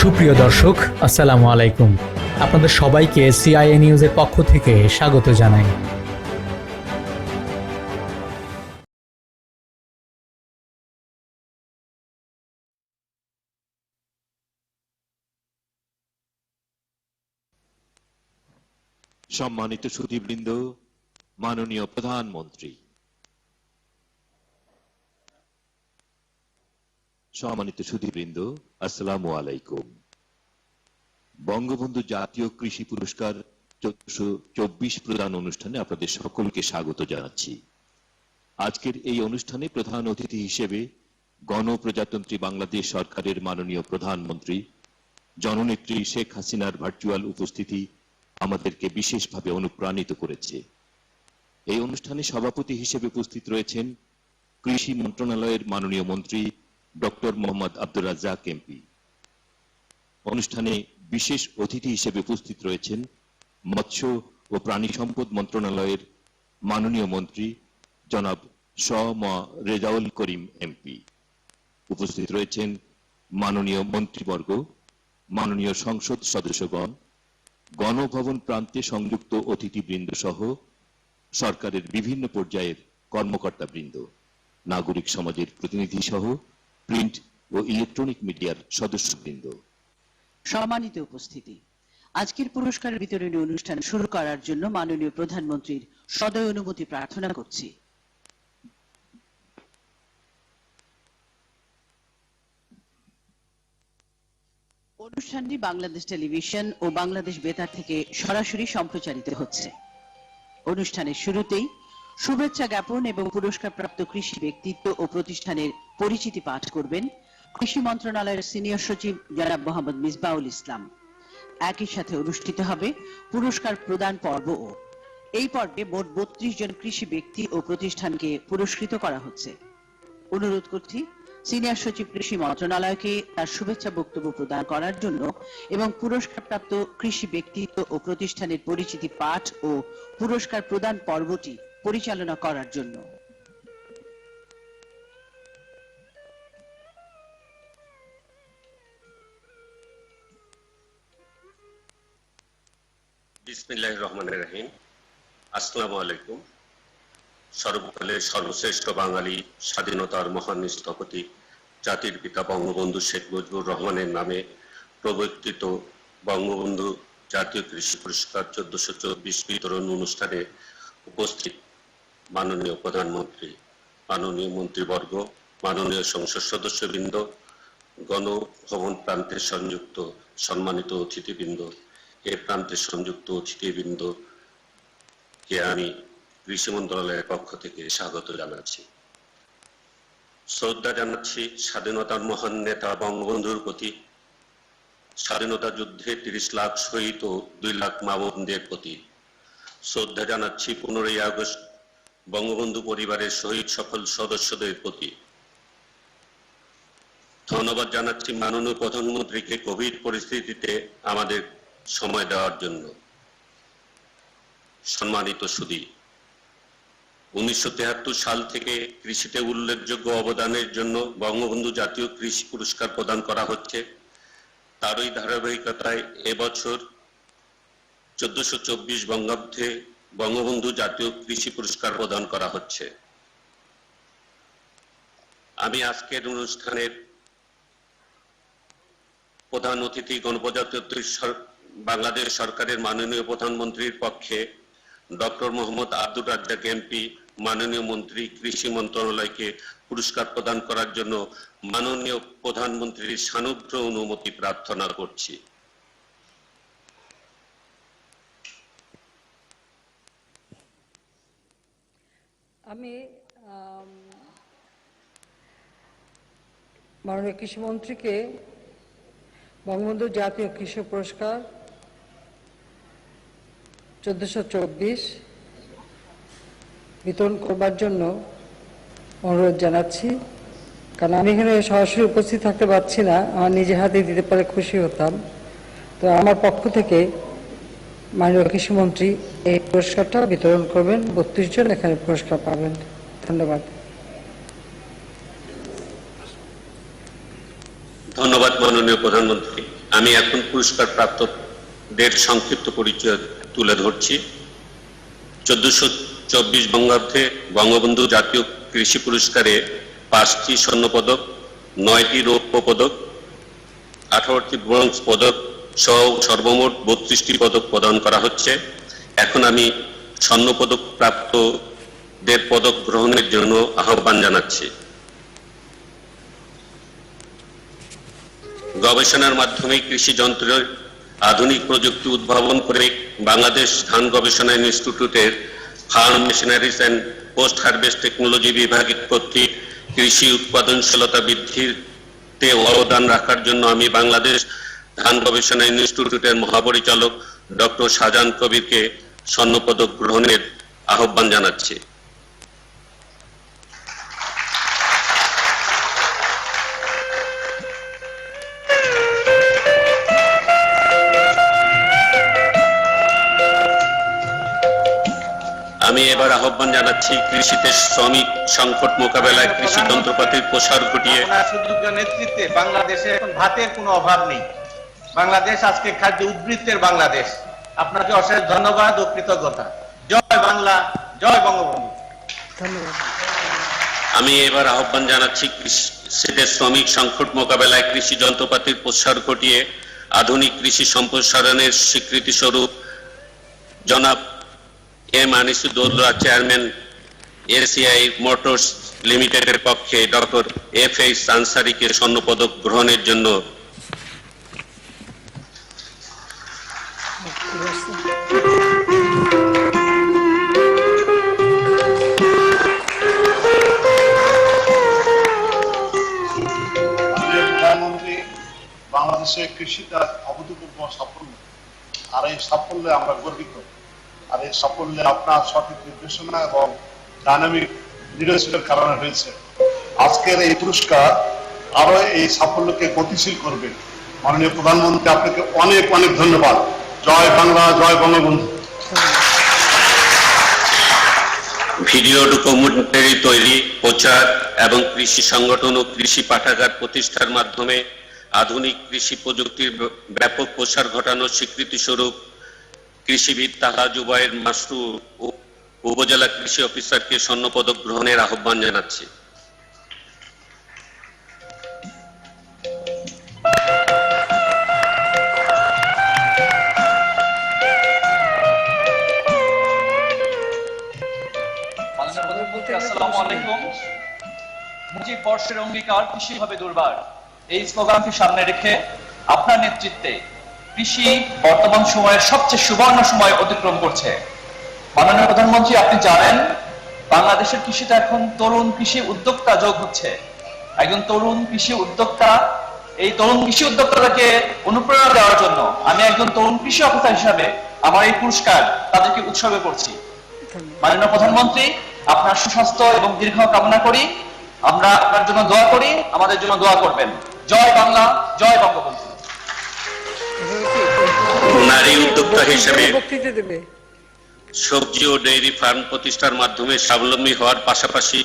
সুপ্রিয় দর্শক, আসসালামু আলাইকুম। আপনাদের সবাইকে সিআইএ নিউজের পক্ষ থেকে স্বাগত জানাই। সম্মানিত সুধীবৃন্দ, মাননীয় প্রধানমন্ত্রী, সম্মানিত সুধীবৃন্দ, আসসালামু আলাইকুম। বঙ্গবন্ধু জাতীয় কৃষি পুরস্কার 1424 প্রদান অনুষ্ঠানে আপনাদের সকলকে স্বাগত জানাচ্ছি। আজকের এই অনুষ্ঠানে প্রধান অতিথি হিসেবে গণপ্রজাতন্ত্রী বাংলাদেশ সরকারের মাননীয় প্রধানমন্ত্রী জননেত্রী শেখ হাসিনার ভার্চুয়াল উপস্থিতি আমাদেরকে বিশেষভাবে অনুপ্রাণিত করেছে। এই অনুষ্ঠানে সভাপতি হিসেবে উপস্থিত রয়েছেন কৃষি মন্ত্রণালয়ের মাননীয় মন্ত্রী ডক্টর মোহাম্মদ আব্দুর রাজ্জাক এমপি। অনুষ্ঠানে বিশেষ অতিথি হিসেবে উপস্থিত রয়েছেন মৎস্য ও প্রাণী সম্পদ মন্ত্রণালয়ের মাননীয় মন্ত্রী জনাব ম রেজাউল করিম এমপি। উপস্থিত রয়েছেন মাননীয় মন্ত্রীবর্গ, মাননীয় সংসদ সদস্যগণ, গণভবন প্রান্তে সংযুক্ত অতিথিবৃন্দ সহ সরকারের বিভিন্ন পর্যায়ের কর্মকর্তাবৃন্দ, নাগরিক সমাজের প্রতিনিধি সহ প্রিন্ট ও ইলেকট্রনিক মিডিয়ার সদস্যবৃন্দ। সম্মানিত উপস্থিতি, আজকের পুরস্কার বিতরণী অনুষ্ঠান শুরু করার জন্য মাননীয় প্রধানমন্ত্রীর সদয় অনুমতি প্রার্থনা করছি। অনুষ্ঠানটি বাংলাদেশ টেলিভিশন ও বাংলাদেশ বেতার থেকে সরাসরি সম্প্রচারিত হচ্ছে। অনুষ্ঠানের শুরুতেই শুভেচ্ছা জ্ঞাপন এবং পুরস্কারপ্রাপ্ত কৃষি ব্যক্তিত্ব ও প্রতিষ্ঠানের পরিচিতি পাঠ করবেন কৃষি মন্ত্রণালয়ের সিনিয়র সচিব জনাব মোহাম্মদ মিসবাউল ইসলাম। একই সাথে অনুষ্ঠিত হবে পুরস্কার প্রদান পর্বও। এই পর্বে মোট 32 জন কৃষি ব্যক্তি ও প্রতিষ্ঠানকে পুরস্কৃত করা হচ্ছে। অনুরোধ করছি সিনিয়র সচিব কৃষি মন্ত্রণালয়কে তার শুভেচ্ছা বক্তব্য প্রদান করার জন্য এবং পুরস্কারপ্রাপ্ত কৃষি ব্যক্তিত্ব ও প্রতিষ্ঠানের পরিচিতি পাঠ ও পুরস্কার প্রদান পর্বটি পরিচালনা করার জন্য। বিসমিল্লাহির রহমানির রহিম। আসসালামু আলাইকুম। সর্বকালের সর্বশ্রেষ্ঠ বাঙালি স্বাধীনতার মহান স্থপতি জাতির পিতা বঙ্গবন্ধু শেখ মুজিবুর রহমানের নামে প্রবর্তিত বঙ্গবন্ধু জাতীয় কৃষি পুরস্কার 1424 বিতরণ অনুষ্ঠানে উপস্থিত মাননীয় প্রধানমন্ত্রী, মাননীয় মন্ত্রীবর্গ, মাননীয় সংসদ সদস্যবৃন্দ, গণভবন প্রান্তের সংযুক্ত সম্মানিত অতিথিবৃন্দ, এ প্রান্তের সংযুক্ত অতিথিবৃন্দকে আমি কৃষি মন্ত্রণালয়ের পক্ষ থেকে স্বাগত জানাচ্ছি। শ্রদ্ধা জানাচ্ছি স্বাধীনতার মহান নেতা বঙ্গবন্ধুর প্রতি, স্বাধীনতা যুদ্ধে 30 লাখ শহীদ ও 2 লাখ মা বোনদের প্রতি। শ্রদ্ধা জানাচ্ছি 15ই আগস্ট বঙ্গবন্ধু পরিবারের শহীদ সকল সদস্যদের প্রতি। ধন্যবাদ জানাচ্ছি মাননীয় প্রধানমন্ত্রীকে কোভিড পরিস্থিতিতে আমাদের সময় দেওয়ার জন্য। সম্মানিত সুধী, 1973 সাল থেকে কৃষিতে উল্লেখযোগ্য অবদানের জন্য বঙ্গবন্ধু জাতীয় কৃষি পুরস্কার প্রদান করা হচ্ছে। তারই ধারাবাহিকতায় এবছর 1424 বঙ্গাব্দে বঙ্গবন্ধু জাতীয় কৃষি পুরস্কার প্রদান করা হচ্ছে। আমি আজকের অনুষ্ঠানের প্রধান অতিথি গণপ্রজাতন্ত্রী বাংলাদেশ সরকারের মাননীয় প্রধানমন্ত্রীর পক্ষে ডক্টর মোহাম্মদ আব্দুর রাজ্জাক এমপি, মাননীয় মন্ত্রী, কৃষি মন্ত্রণালয়কে পুরস্কার প্রদান করার জন্য মাননীয় প্রধানমন্ত্রীর সানুগ্রহ অনুমতি প্রার্থনা করছি। আমি মাননীয় কৃষিমন্ত্রীকে বঙ্গবন্ধু জাতীয় কৃষি পুরস্কার 1424 বিতরণ করবার জন্য অনুরোধ জানাচ্ছি। কারণ আমি এখানে সরাসরি উপস্থিত থাকতে পারছি না, আমার নিজে হাতে দিতে পারলে খুশি হতাম। তো আমার পক্ষ থেকে মাননীয় কৃষিমন্ত্রী এই পুরস্কারটা বিতরণ করবেন। 32 জন এখানে পুরস্কার পাবেন। ধন্যবাদ। ধন্যবাদ মাননীয় প্রধানমন্ত্রী। আমি এখন পুরস্কার প্রাপ্তদের সংক্ষিপ্ত পরিচয় তুলে ধরছি। 1424 বঙ্গাব্দে বঙ্গবন্ধু জাতীয় কৃষি পুরস্কারে 5টি স্বর্ণপদক, 9টি রৌপ্য পদক, 18টি ব্রোঞ্জ পদক সহ সর্বমোট 32টি পদক প্রদান করা হচ্ছে। এখন আমি স্বর্ণপদক প্রাপ্তদের পদক গ্রহণের জন্য আহ্বান জানাচ্ছি। গবেষণার মাধ্যমে কৃষি যন্ত্রের আধুনিক প্রযুক্তি উদ্ভাবন করে বাংলাদেশ ধান গবেষণা ইনস্টিটিউটের farm machineries and post harvest technology বিভাগ কর্তৃক কৃষি উৎপাদনশীলতা বৃদ্ধিতে অবদান রাখার জন্য আমি বাংলাদেশ ধান গবেষণা ইনস্টিটিউটের মহাপরিচালক ডক্টর শাহজাহান কবিরকে স্বর্ণপদক গ্রহণের আহ্বান জানাচ্ছি। আমি এবার আহ্বান জানাচ্ছি কৃষিতে শ্রমিক সংকট মোকাবেলায় কৃষি যন্ত্রপাতির প্রসার ঘটিয়ে সুযোগ্য নেতৃত্বে বাংলাদেশে এখন ভাতের কোনো অভাব নেই। বাংলাদেশ আজকে খাদ্য উদ্বৃত্তের বাংলাদেশ। আপনাকে অশেষ ধন্যবাদ ও কৃতজ্ঞতা। জয় বাংলা, জয় বঙ্গবন্ধু। ধন্যবাদ। আমি এবার আহ্বান জানাচ্ছি কৃষিতে শ্রমিক সংকট মোকাবেলায় কৃষি যন্ত্রপাতির প্রসার ঘটিয়ে আধুনিক কৃষি সম্প্রসারণের স্বীকৃতি স্বরূপ জনাব এম আনিসুদ্দৌলা চেয়ারম্যান এসিআই মোটরস লিমিটেডের পক্ষে ডক্টর এফ.এইচ. আনসারীকে স্বর্ণপদক গ্রহণের জন্য প্রধানমন্ত্রী বাংলাদেশের কৃষিটা অভূতপূর্ব সাফল্য, আর এই সাফল্যে আমরা গর্বিত। আর এই সাফল্যে আপনার সঠিক নির্দেশনা এবং ডাইনামিক লিডারশিপের কারণে হয়েছে। আজকের এই পুরস্কার আরো এই সাফল্যকে গতিশীল করবে। মাননীয় প্রধানমন্ত্রী, আপনাকে অনেক অনেক ধন্যবাদ। জয় বাংলা, জয় বঙ্গবন্ধু। ভিডিও ডকুমেন্টারি তৈরি, প্রচার এবং কৃষি সংগঠন ও কৃষি পাঠাগার প্রতিষ্ঠার মাধ্যমে আধুনিক কৃষি প্রযুক্তির ব্যাপক প্রসার ঘটানোর স্বীকৃতি স্বরূপ কৃষিবিদ তাহা জুবায়ের মাসরু উপজেলা কৃষি অফিসারকে স্বর্ণপদক গ্রহণের আহ্বান জানাচ্ছি। আসসালামু আলাইকুম। মুজিব বর্ষের অঙ্গীকার কৃষি হবে দুর্বার, এই স্লোগানকে সামনে রেখে আপনার নেতৃত্বে কৃষি বর্তমান সময়ের সবচেয়ে সুবর্ণ সময় অতিক্রম করছে। মাননীয় প্রধানমন্ত্রী, আপনি জানেন বাংলাদেশের কৃষিতে এখন তরুণ কৃষি উদ্যোক্তা যোগ হচ্ছে। একজন তরুণ কৃষি উদ্যোক্তা, এই তরুণ কৃষি উদ্যোক্তাকে অনুপ্রেরণা দেওয়ার জন্য আমি একজন তরুণ কৃষি অফিসার হিসাবে আমার এই পুরস্কার তাদেরকে উৎসর্গ করছি। মাননীয় প্রধানমন্ত্রী, আপনার সুস্বাস্থ্য এবং দীর্ঘ কামনা করি। আমরা আপনার জন্য দোয়া করি, আমাদের জন্য দোয়া করবেন। জয় বাংলা, জয় বঙ্গবন্ধু। নারী উদ্যোক্তা হিসেবে বক্তৃতা দেবে। সবজি ও ডেইরি ফার্ম প্রতিষ্ঠার মাধ্যমে স্বাবলম্বী হওয়ার পাশাপাশি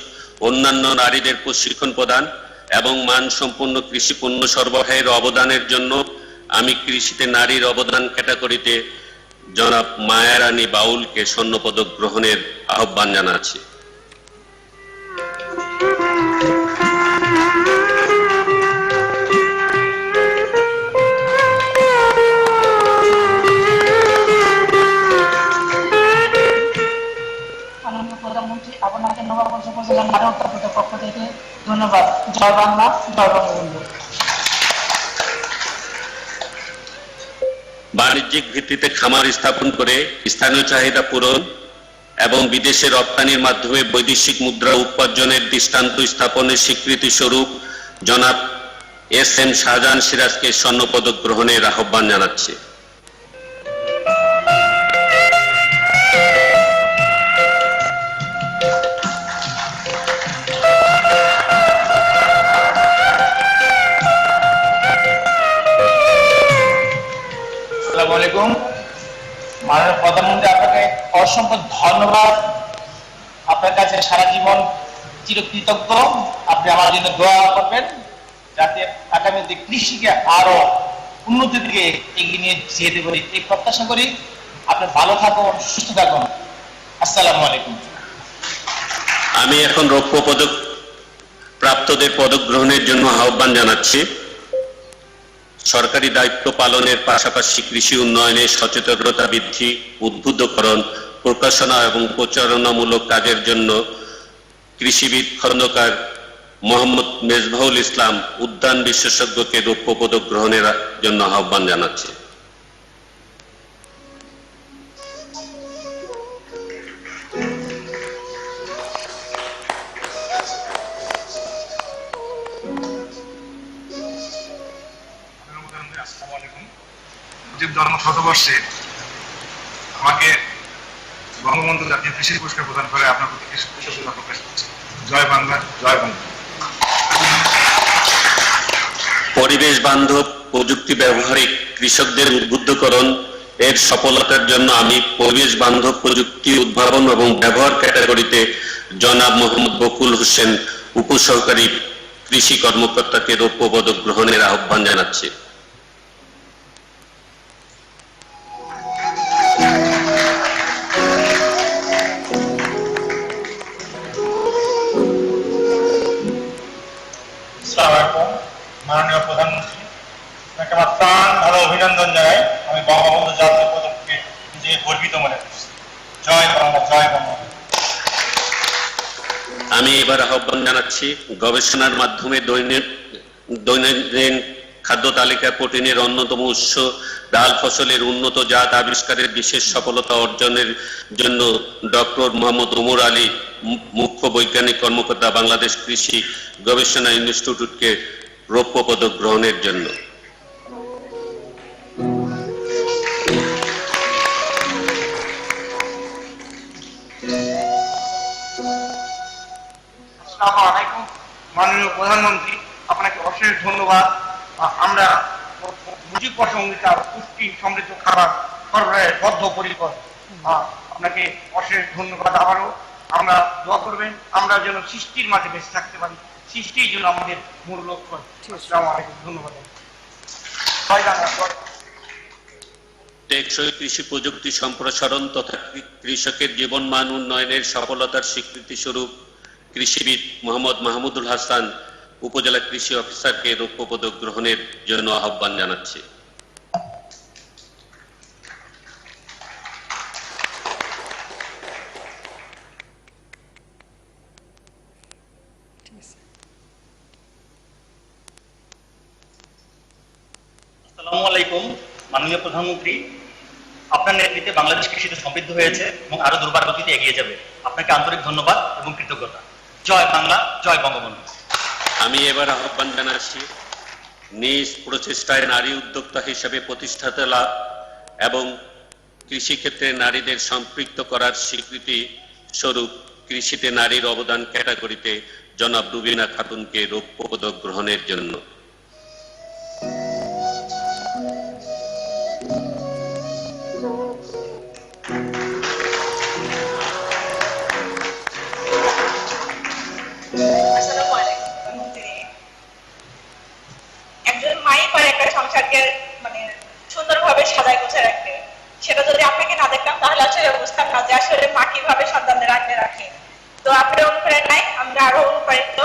অন্যান্য নারীদের প্রশিক্ষণ প্রদান এবং মানসম্পন্ন কৃষি পণ্য সরবরাহের অবদানের জন্য আমি কৃষিতে নারীর অবদান ক্যাটাগরিতে জনাব মায়া রানী বাউলকে স্বর্ণপদক গ্রহণের আহ্বান জানাচ্ছি। মাননীয় প্রধানমন্ত্রী, আপনাকে নবাবগঞ্জ উপজেলা নারী উত্তর পক্ষ থেকে ধন্যবাদ। জয় বাংলা, জয় বঙ্গবন্ধু। বাণিজ্যিক ভিত্তিতে খামার স্থাপন করে স্থানীয় চাহিদা পূরণ এবং বিদেশে রপ্তানির মাধ্যমে বৈদেশিক মুদ্রা উপার্জনের দৃষ্টান্ত স্থাপনের স্বীকৃতি স্বরূপ জনাব এস.এম. শাহজাহান সিরাজকে স্বর্ণপদক গ্রহণের আহ্বান জানাচ্ছি। আসসালামু আলাইকুম। মাননীয় প্রধানমন্ত্রী, আপনাকে অসংখ্য ধন্যবাদ। আপনার কাছে সারা জীবন চিরকৃতজ্ঞ। আপনি আমার জন্য দোয়া করবেন যাতে আগামীতে কৃষিকে আরো উন্নতির দিকে এগিয়ে নিয়ে যেতে পারি এই প্রত্যাশা করি। আপনি ভালো থাকুন, সুস্থ থাকুন। আসসালামু আলাইকুম। আমি এখন রৌপ্য পদক প্রাপ্তদের পদক গ্রহণের জন্য আহ্বান জানাচ্ছি। সরকারি দায়িত্ব পালনের পাশাপাশি কৃষি উন্নয়নে সচেতনতা বৃদ্ধি, উদ্বুদ্ধকরণ, প্রকাশনা এবং প্রচারণামূলক কাজের জন্য কৃষিবিদ খন্দকার মোহাম্মদ মেজবাহুল ইসলাম উদ্যান বিশেষজ্ঞকে রৌপ্য পদক গ্রহণের জন্য আহ্বান জানাচ্ছি। আসসালামু আলাইকুম। মুজিব জন্ম শতবর্ষে আমাকে বঙ্গবন্ধু জাতীয় কৃষি পুরস্কার প্রদান করে আপনার প্রতি কৃতজ্ঞতা প্রকাশ করছি। জয় বাংলা, জয় বাংলা। পরিবেশ বান্ধব প্রযুক্তি ব্যবহারিক কৃষকদের উদ্বুদ্ধকরণ এর সফলতার জন্য আমি পরিবেশ বান্ধব প্রযুক্তি উদ্ভাবন এবং ব্যবহার ক্যাটাগরিতে জনাব মোহাম্মদ বকুল হোসেন উপসহকারী কৃষি কর্মকর্তাকে রৌপ্য পদক গ্রহণের আহ্বান জানাচ্ছি। মাননীয় প্রধানমন্ত্রী, আপনাকে আমার প্রাণ ভালো অভিনন্দন জানাই। আমি বঙ্গবন্ধু জাতীয় পদককে নিজে গর্বিত মনে করছি। জয় বাংলা, জয় বাংলা। আমি এবার আহ্বান জানাচ্ছি গবেষণার মাধ্যমে দৈনন্দিন খাদ্য তালিকা প্রোটিনের অন্যতম উৎস ডাল ফসলের উন্নত জাত আবিষ্কারের বিশেষ সফলতা অর্জনের জন্য ডক্টর মোহাম্মদ ওমর আলী মুখ্য বৈজ্ঞানিক কর্মকর্তা বাংলাদেশ কৃষি গবেষণা ইনস্টিটিউটকে রৌপ্য পদক গ্রহণের জন্য। আসসালামু আলাইকুম। মাননীয় প্রধানমন্ত্রী, আপনাকে অশেষ ধন্যবাদ। আমরা মুজিব বর্ষ অঙ্গীকার পুষ্টি সমৃদ্ধ খাবার সরবরাহের বদ্ধপরিকর। আপনাকে অশেষ ধন্যবাদ। আবারও আমরা দোয়া করবেন আমরা যেন সৃষ্টির মাঝে বেঁচে থাকতে পারি, সৃষ্টির জন্য আমাদের মূল লক্ষ্য। আসসালামু আলাইকুম, ধন্যবাদ। টেকসই কৃষি প্রযুক্তি সম্প্রসারণ তথা কৃষকের জীবন মান উন্নয়নের সফলতার স্বীকৃতি স্বরূপ কৃষিবিদ মোহাম্মদ মাহমুদুল হাসান উপজেলা কৃষি অফিসারকে রৌপ্য পদক গ্রহণের জন্য আহ্বান জানাচ্ছি। আসসালামু আলাইকুম। মাননীয় প্রধানমন্ত্রী, আপনার নেতৃত্বে বাংলাদেশ কৃষিতে সমৃদ্ধ হয়েছে এবং আরো দুর্বার গতিতে এগিয়ে যাবে। আপনাকে আন্তরিক ধন্যবাদ এবং কৃতজ্ঞতা। জয় বাংলা, জয় বঙ্গবন্ধু। আমি এবার আহ্বান জানাচ্ছি নিজ প্রচেষ্টায় নারী উদ্যোক্তা হিসেবে প্রতিষ্ঠাতা লাভ এবং কৃষিক্ষেত্রে নারীদের সম্পৃক্ত করার স্বীকৃতি স্বরূপ কৃষিতে নারীর অবদান ক্যাটাগরিতে জনাব রুবিনা খাতুনকে রৌপ্য পদক গ্রহণের জন্য। একজন মাই পারে একটা সংসারকে মানে সুন্দরভাবে সাজায় গোছায় রাখতে, সেটা যদি আপনাকে না দেখতাম তাহলে আসলে বুঝতাম না যে আসলে মা কিভাবে সন্তানদের আগলে রাখে। তো আপনার অনুপ্রেরণায় আমরা আরো অনুপ্রাণিত।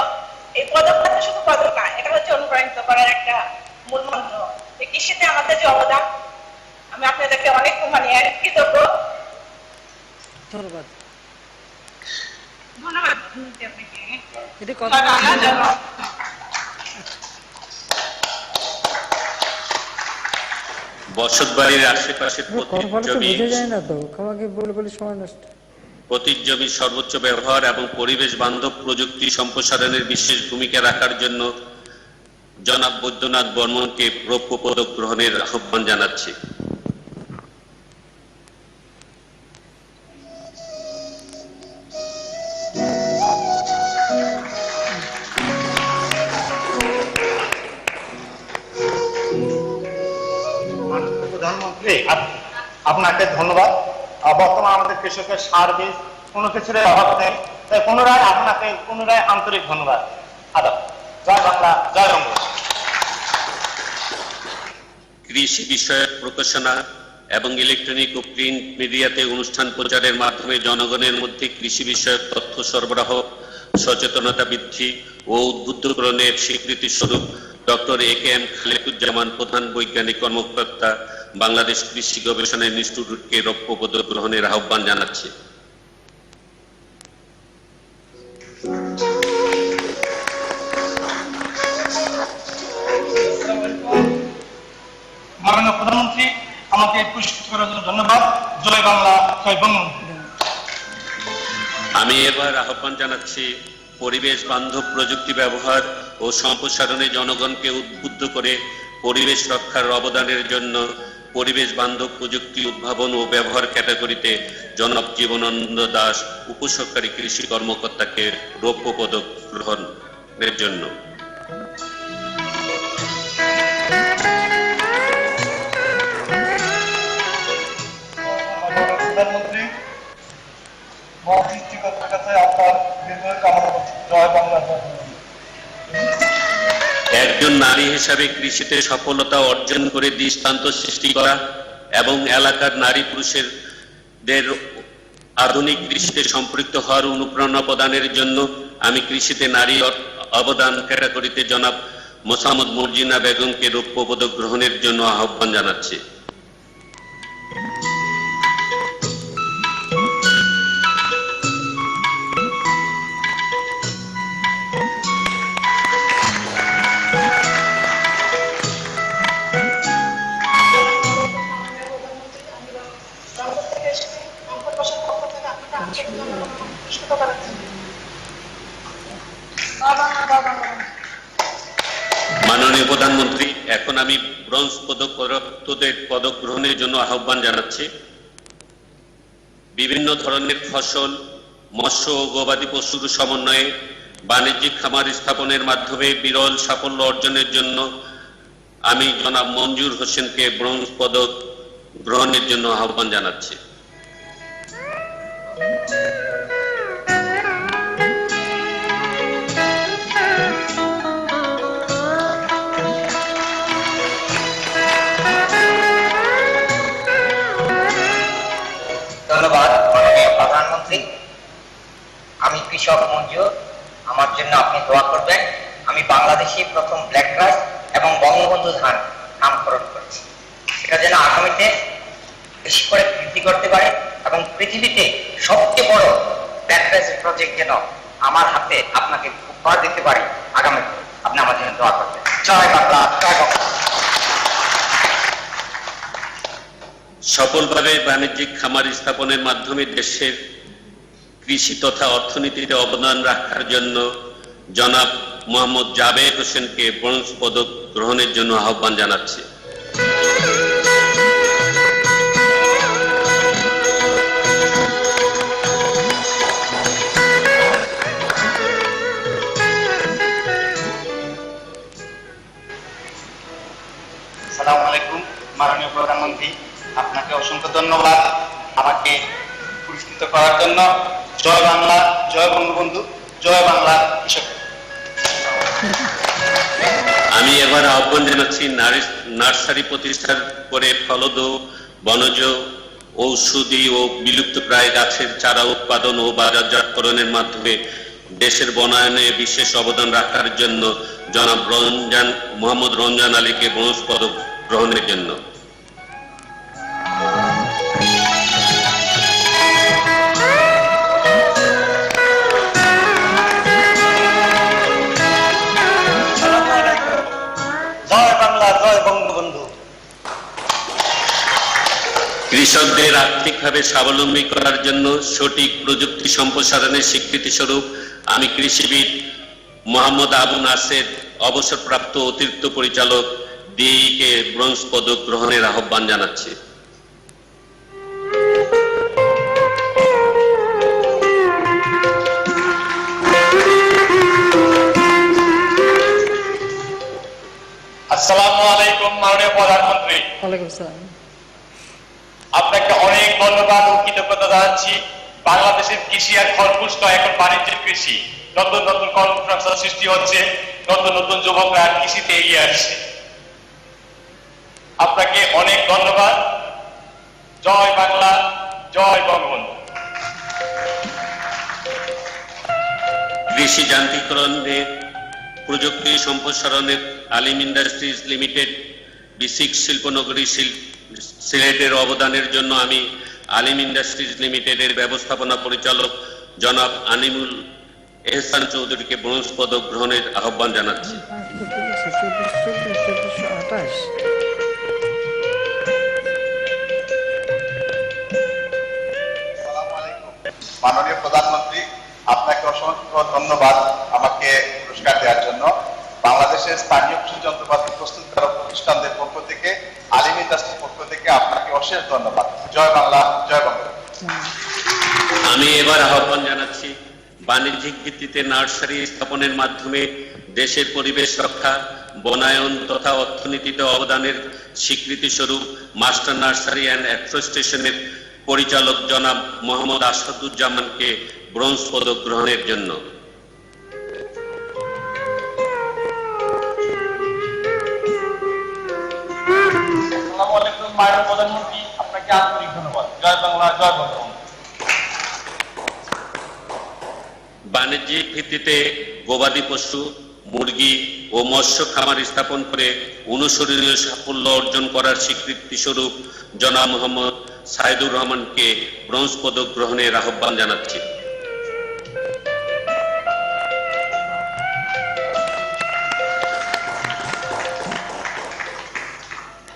এই পদকটা শুধু পদক না, এটা হচ্ছে অনুপ্রাণিত করার একটা মূল মন্ত্র। এই কৃষিতে আমাদের যে অবদান, আমি আপনাদেরকে অনেক মানে কৃতজ্ঞ। ধন্যবাদ। ধন্যবাদ আপনাকে। এটা কথা বসতবাড়ির আশেপাশের বোঝা যায় না তো, আমাকে বলে বলে সময় নষ্ট। পতিত জমির সর্বোচ্চ ব্যবহার এবং পরিবেশ বান্ধব প্রযুক্তি সম্প্রসারণের বিশেষ ভূমিকা রাখার জন্য জনাব বৈদ্যনাথ বর্মনকে রৌপ্য পদক গ্রহণের আহ্বান জানাচ্ছি। প্রধানমন্ত্রী, আপনাকে ধন্যবাদ। বর্তমানে আমাদের কৃষকের সার বীজ কোনো কিছুর অভাব নেই, তাই পুনরায় আন্তরিক ধন্যবাদ। আদাব। জয় বাংলা, জয় বঙ্গবন্ধু। কৃষি বিষয়ক প্রকাশনা এবং ইলেকট্রনিক ও প্রিন্ট মিডিয়াতে অনুষ্ঠান প্রচারের মাধ্যমে জনগণের মধ্যে কৃষি বিষয়ক তথ্য সরবরাহ, সচেতনতা বৃদ্ধি ও উদ্বুদ্ধকরণের স্বীকৃতি স্বরূপ ডক্টর এ.কে.এম. খালেকুজ্জামান প্রধান বৈজ্ঞানিক কর্মকর্তা বাংলাদেশ কৃষি গবেষণা ইনস্টিটিউটকে রৌপ্য পদক গ্রহণের আহ্বান জানাচ্ছি। মাননীয় প্রধানমন্ত্রী, আমাকে পুরস্কৃত করার জন্য ধন্যবাদ। জয় বাংলা, জয় বঙ্গবন্ধু। আমি এবার আহ্বান জানাচ্ছি পরিবেশ বান্ধব প্রযুক্তি ব্যবহার ও সম্প্রসারণে জনগণকে উদ্বুদ্ধ করে পরিবেশ রক্ষার অবদানের জন্য পরিবেশ বান্ধব প্রযুক্তি উদ্ভাবন ও ব্যবহার ক্যাটাগরিতে জনাব জীবনানন্দ দাস উপসহকারী কৃষি কর্মকর্তাকে রৌপ্য পদক গ্রহণের জন্য। প্রধানমন্ত্রী, সৃষ্টিকর্তার কাছে আপনার দীর্ঘায়ু কামনা করছি। জয় বাংলা, জয় বঙ্গবন্ধু। একজন নারী হিসাবে কৃষিতে সফলতা অর্জন করে দৃষ্টান্ত সৃষ্টি করা এবং এলাকার নারী পুরুষদের আধুনিক কৃষিতে সম্পৃক্ত হওয়ার অনুপ্রেরণা প্রদানের জন্য আমি কৃষিতে নারী অবদান ক্যাটাগরিতে জনাব মোসাম্মদ মর্জিনা বেগমকে রৌপ্য পদক গ্রহণের জন্য আহ্বান জানাচ্ছি। মাননীয় প্রধানমন্ত্রী, এখন আমি ব্রোঞ্জ পদক প্রাপ্তদের পদক গ্রহণের জন্য আহ্বান জানাচ্ছি। বিভিন্ন ধরনের ফসল, মৎস্য ও গবাদি পশুর সমন্বয়ে বাণিজ্যিক খামার স্থাপনের মাধ্যমে বিরল সাফল্য অর্জনের জন্য আমি জনাব মঞ্জুর হোসেনকে ব্রোঞ্জ পদক গ্রহণের জন্য আহ্বান জানাচ্ছি। ধন্যবাদ মাননীয় প্রধানমন্ত্রী। আমি কৃষক মঞ্জু, আমার জন্য আপনি দোয়া করবেন। আমি বাংলাদেশি প্রথম ব্ল্যাক রাইস এবং বঙ্গবন্ধু ধান নামকরণ করেছি, সেটা যেন আগামীতে বেশি করে বৃদ্ধি করতে পারে এবং পৃথিবীতে সবচেয়ে বড় ব্ল্যাক রাইসের প্রজেক্ট যেন আমার হাতে আপনাকে উপহার দিতে পারি আগামীতে। আপনি আমার জন্য দোয়া করবেন। জয় বাংলা, জয় বঙ্গবন্ধু। সফলভাবে বাণিজ্যিক খামার স্থাপনের মাধ্যমে দেশের কৃষি তথা অর্থনীতিতে অবদান রাখার জন্য জনাব মোহাম্মদ জাবেদ হোসেনকে ব্রোঞ্জ পদক গ্রহণের জন্য আহ্বান জানাচ্ছি। আসসালামু আলাইকুম মাননীয় প্রধানমন্ত্রী, আপনাকে অসংখ্য ধন্যবাদ আমাকে পুরস্কৃত করার জন্য। জয় বাংলা, জয় বঙ্গবন্ধু, জয় বাংলা কৃষক। আমি এবার আহ্বান জানাচ্ছি নার্সারি প্রতিষ্ঠা করে ফলদ, বনজ, ঔষধি ও বিলুপ্তপ্রায় গাছের চারা উৎপাদন ও বাজারজাতকরণের মাধ্যমে দেশের বনায়নে বিশেষ অবদান রাখার জন্য জনাব মোহাম্মদ রমজান আলীকে ব্রোঞ্জ পদক গ্রহণের জন্য। জয় বাংলা, জয় বঙ্গবন্ধু। কৃষকদের আর্থিকভাবে স্বাবলম্বী করার জন্য সঠিক প্রযুক্তি সম্প্রসারণের স্বীকৃতি স্বরূপ আমি কৃষিবিদ মোহাম্মদ আবু নাসের অবসরপ্রাপ্ত অতিরিক্ত পরিচালক ডিইকে ব্রোঞ্জ পদক গ্রহণের আহ্বান জানাচ্ছি। আসসালামু আলাইকুম মাননীয় প্রধানমন্ত্রী, ওয়ালাইকুম আসসালাম। আপনাকে অনেক ধন্যবাদ ও কৃতজ্ঞতা জানাচ্ছি। বাংলাদেশের কৃষি আর খরপুষ্ট এখন বাণিজ্যিক কৃষি, নতুন নতুন কর্মসংস্থান সৃষ্টি হচ্ছে, নতুন নতুন যুবকরা কৃষিতে এগিয়ে আসছে। আপনাকে অনেক ধন্যবাদ। জয় বাংলা, জয় বঙ্গবন্ধু। কৃষি যান্ত্রিকরণের প্রযুক্তি সম্প্রসারণের আলিম ইন্ডাস্ট্রিজ লিমিটেড বিসিক শিল্পনগরী সিলেটের অবদানের জন্য আমি আলিম ইন্ডাস্ট্রিজ লিমিটেডের ব্যবস্থাপনা পরিচালক জনাব আনিমুল এহসান চৌধুরীকে ব্রোঞ্জ পদক গ্রহণের আহ্বান জানাচ্ছি। মাননীয় প্রধানমন্ত্রী, আপনাকে অসংখ্য ধন্যবাদ আমাকে পুরস্কার দেওয়ার জন্য। বাংলাদেশের স্থানীয় কৃষি যন্ত্রপাতি প্রস্তুতকারক প্রতিষ্ঠানদের পক্ষ থেকে, আলিম ইন্ডাস্ট্রির পক্ষ থেকে আপনাকে অশেষ ধন্যবাদ। জয় বাংলা, জয় বঙ্গবন্ধু। আমি এবার আহ্বান জানাচ্ছি বাণিজ্যিক ভিত্তিতে নার্সারি স্থাপনের মাধ্যমে দেশের পরিবেশ রক্ষা, বনায়ন তথা অর্থনীতিতে অবদানের স্বীকৃতি স্বরূপ মাস্টার নার্সারি অ্যান্ড অ্যাগ্রোস্টেশনের পরিচালক জনাব মোহাম্মদ আসাদুজ্জামানকে ব্রোঞ্জ পদক গ্রহণের জন্য। আসসালামু আলাইকুম মাননীয় প্রধানমন্ত্রী, আপনাকে আন্তরিক ধন্যবাদ। জয় বাংলা, জয় বঙ্গবন্ধু। বাণিজ্যিক ভিত্তিতে গবাদি পশু, মুরগি ও মৎস্য খামার স্থাপন করে অনুসরণীয় সাফল্য অর্জন করার স্বীকৃতি স্বরূপ জনাব মোহাম্মদ সাইদুর রহমানকে ব্রোঞ্জ পদক গ্রহণের আহ্বান জানাচ্ছি।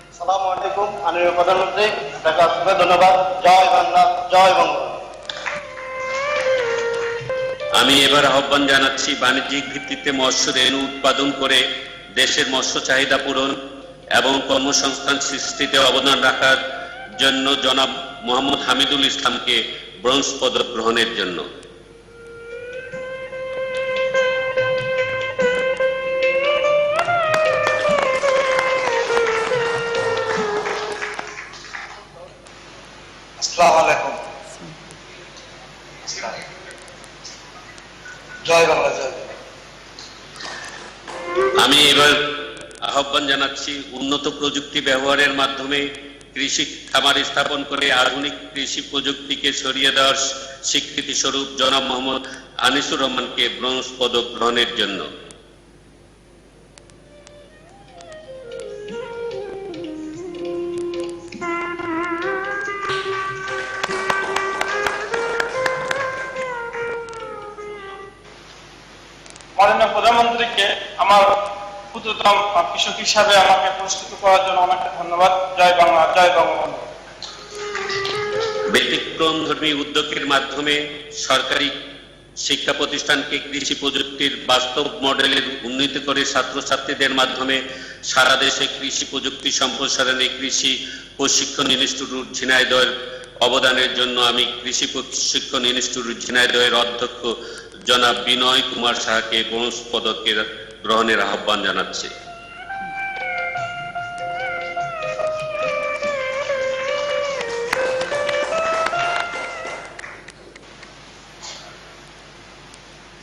আসসালামু আলাইকুম মাননীয় প্রধানমন্ত্রী, আপনাকে অসংখ্য ধন্যবাদ। জয় বাংলা, জয় বঙ্গবন্ধু। আমি এবার আহ্বান জানাচ্ছি বাণিজ্যিক ভিত্তিতে মৎস্য রেণু উৎপাদন করে দেশের মৎস্য চাহিদা পূরণ এবং কর্মসংস্থান সৃষ্টিতে অবদান রাখার জন্য জনাব মোহাম্মদ হামিদুল ইসলামকে ব্রোঞ্জ পদক গ্রহণের জন্য। আসসালামু আলাইকুম। জয় বাংলা, জয় বাংলা। আমি এবার আহ্বান জানাচ্ছি উন্নত প্রযুক্তি ব্যবহারের মাধ্যমে কৃষি খামার স্থাপন করে আধুনিক কৃষি প্রযুক্তিকে ছড়িয়ে দেওয়ার স্বীকৃতি স্বরূপ জনাব মোহাম্মদ আনিসুর রহমানকে ব্রোঞ্জ পদক গ্রহণের জন্য। মাননীয় প্রধানমন্ত্রীকে আমার ক্ষুদ্রতম কৃষক হিসাবে আমাকে পুরস্কৃত করার জন্য অনেক ধন্যবাদ। জয় বাংলা, জয় বঙ্গবন্ধু। ব্যতিক্রমধর্মী উদ্যোগের মাধ্যমে সরকারি শিক্ষা প্রতিষ্ঠানকে কৃষি প্রযুক্তির বাস্তব মডেলের উন্নীত করে ছাত্রছাত্রীদের মাধ্যমে সারা দেশে কৃষি প্রযুক্তি সম্প্রসারণে কৃষি প্রশিক্ষণ ইনস্টিটিউট ঝিনাইদহের অবদানের জন্য আমি কৃষি প্রশিক্ষণ ইনস্টিটিউট ঝিনাইদহের অধ্যক্ষ জনাব বিনয় কুমার সাহাকে ব্রোঞ্জ পদকের গ্রহণের আহ্বান জানাচ্ছি।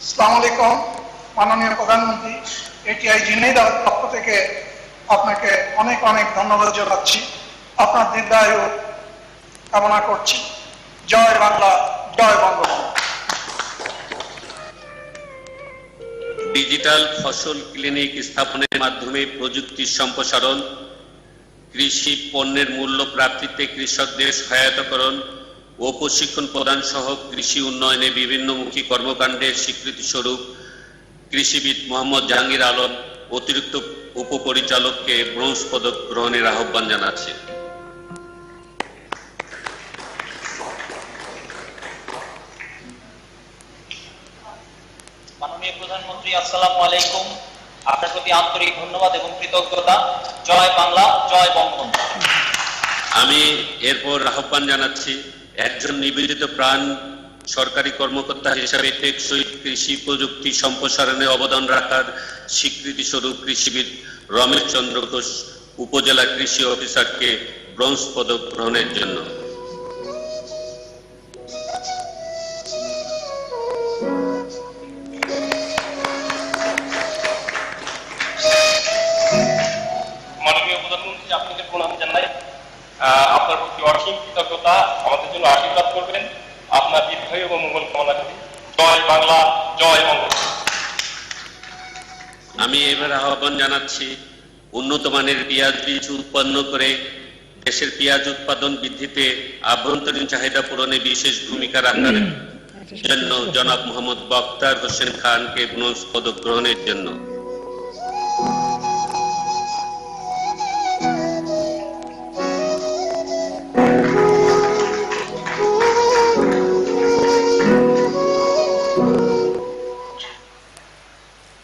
আসসালামু আলাইকুম মাননীয় প্রধানমন্ত্রী, এটিআই ঝিনাইদহের পক্ষ থেকে আপনাকে অনেক অনেক ধন্যবাদ জানাচ্ছি। আপনার দীর্ঘায়ু কামনা করছি। জয় বাংলা, জয় বঙ্গবন্ধু। ডিজিটাল ফসল ক্লিনিক স্থাপনের মাধ্যমে প্রযুক্তির সম্প্রসারণ, কৃষি পণ্যের মূল্য প্রাপ্তিতে কৃষকদের সহায়তাকরণ ও প্রশিক্ষণ প্রদান সহ কৃষি উন্নয়নে বিভিন্নমুখী কর্মকাণ্ডের স্বীকৃতি স্বরূপ কৃষিবিদ মোহাম্মদ জাহাঙ্গীর আলম অতিরিক্ত উপপরিচালককে ব্রোঞ্জ পদক গ্রহণের আহ্বান জানাচ্ছি। মাননীয় প্রধানমন্ত্রী, আসসালামু আলাইকুম। আপনার প্রতি আন্তরিক ধন্যবাদ এবং কৃতজ্ঞতা। জয় বাংলা, জয় বঙ্গবন্ধু। আমি এরপর আহ্বান জানাচ্ছি একজন নিবেদিত প্রাণ সরকারি কর্মকর্তা হিসাবে টেকসই কৃষি প্রযুক্তি সম্প্রসারণে অবদান রাখার স্বীকৃতি স্বরূপ কৃষিবিদ রমেশ চন্দ্র ঘোষ উপজেলা কৃষি অফিসারকে ব্রোঞ্জ পদক গ্রহণের জন্য। মাননীয় প্রধানমন্ত্রী, আপনাকে প্রণাম। কামনা করি। জয় বাংলা, জয় বঙ্গবন্ধু। আমি এবার আহ্বান জানাচ্ছি উন্নত মানের পেঁয়াজ বীজ উৎপন্ন করে দেশের পেঁয়াজ উৎপাদন বৃদ্ধিতে আভ্যন্তরীণ চাহিদা পূরণে বিশেষ ভূমিকা রাখার জন্য জনাব মোহাম্মদ বক্তার হোসেন খানকে ব্রোঞ্জ পদক গ্রহণের জন্য।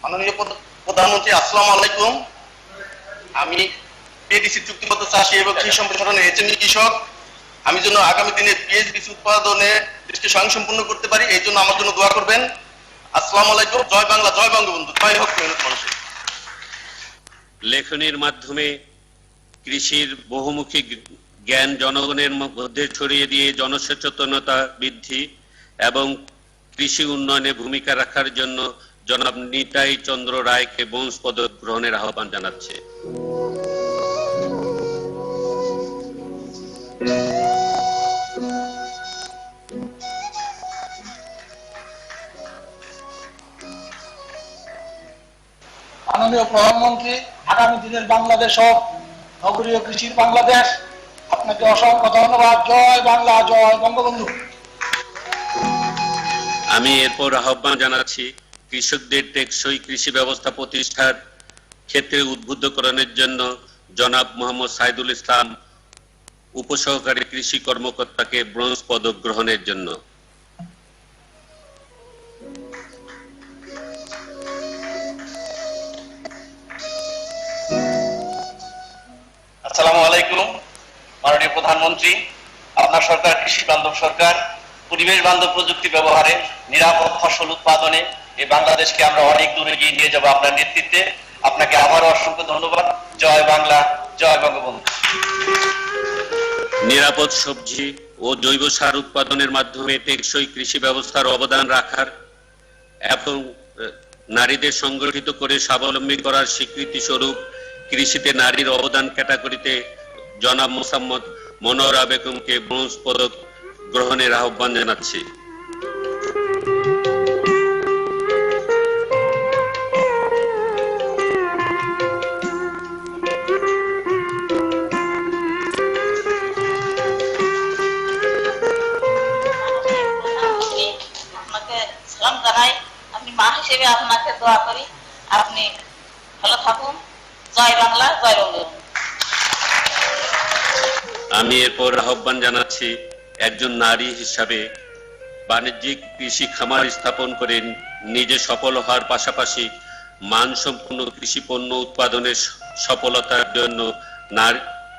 মাননীয় প্রধানমন্ত্রী, আসসালামু আলাইকুম। আমি পেডিসি চুক্তিবদ্ধ চাষী এবং কৃষি সম্প্রসারণের এজেন্ট কৃষক। আমি যেন আগামী দিনে পেঁয়াজ বীজ উৎপাদনে দেশকে স্বয়ংসম্পূর্ণ করতে পারি, এই জন্য আমার জন্য দোয়া করবেন। আসসালামু আলাইকুম। জয় বাংলা, জয় বঙ্গবন্ধু, জয় হোক মেহনত মানুষের। লেখনীর মাধ্যমে কৃষির বহুমুখী জ্ঞান জনগণের মধ্যে ছড়িয়ে দিয়ে জনসচেতনতা বৃদ্ধি এবং কৃষি উন্নয়নে ভূমিকা রাখার জন্য জনাব নিতাই চন্দ্র রায়কে ব্রোঞ্জ পদক গ্রহণের আহ্বান জানাচ্ছে। মাননীয় প্রধানমন্ত্রী, আগামী দিনের বাংলাদেশ হোক নগরীয় কৃষির বাংলাদেশ। আপনাকে অসংখ্য ধন্যবাদ। জয় বাংলা, জয় বঙ্গবন্ধু। আমি এরপর আহ্বান জানাচ্ছি কৃষকদের টেকসই কৃষি ব্যবস্থা প্রতিষ্ঠার ক্ষেত্রে উদ্বুদ্ধকরণের জন্য জনাব মোহাম্মদ সাইদুল ইসলাম উপসহকারী কৃষি কর্মকর্তাকে ব্রোঞ্জ পদক গ্রহণের জন্য। আসসালামু আলাইকুম। মাননীয় প্রধানমন্ত্রী, আপনার সরকার কৃষি বান্ধব সরকার। পরিবেশ বান্ধব প্রযুক্তি ব্যবহারে নিরাপদ ফসল উৎপাদনে এই বাংলাদেশকে আমরা অনেক দূর এগিয়ে নিয়ে যাব আপনার নেতৃত্বে। আপনাকে আবারও অসংখ্য ধন্যবাদ। জয় বাংলা, জয় বঙ্গবন্ধু। নিরাপদ সবজি ও জৈব সার উৎপাদনের মাধ্যমে টেকসই কৃষি ব্যবস্থার অবদান রাখার এবং নারীদের সংগঠিত করে স্বাবলম্বী করার স্বীকৃতি স্বরূপ কৃষিতে নারীর অবদান ক্যাটাগরিতে জনাব মোসাম্মদ মনোয়ারা বেগমকে ব্রোঞ্জ পদক গ্রহণের আহ্বান জানাচ্ছি। আপনাকে সালাম জানাই। আপনি মা হিসেবে আপনাকে দোয়া করি, আপনি ভালো থাকুন। জয় বাংলা, জয় বঙ্গবন্ধু। আমি এরপর আহ্বান জানাচ্ছি একজন নারী হিসাবে বাণিজ্যিক কৃষি খামার স্থাপন করে নিজে সফল হওয়ার পাশাপাশি মানসম্পন্ন কৃষি পণ্য উৎপাদনের সফলতার জন্য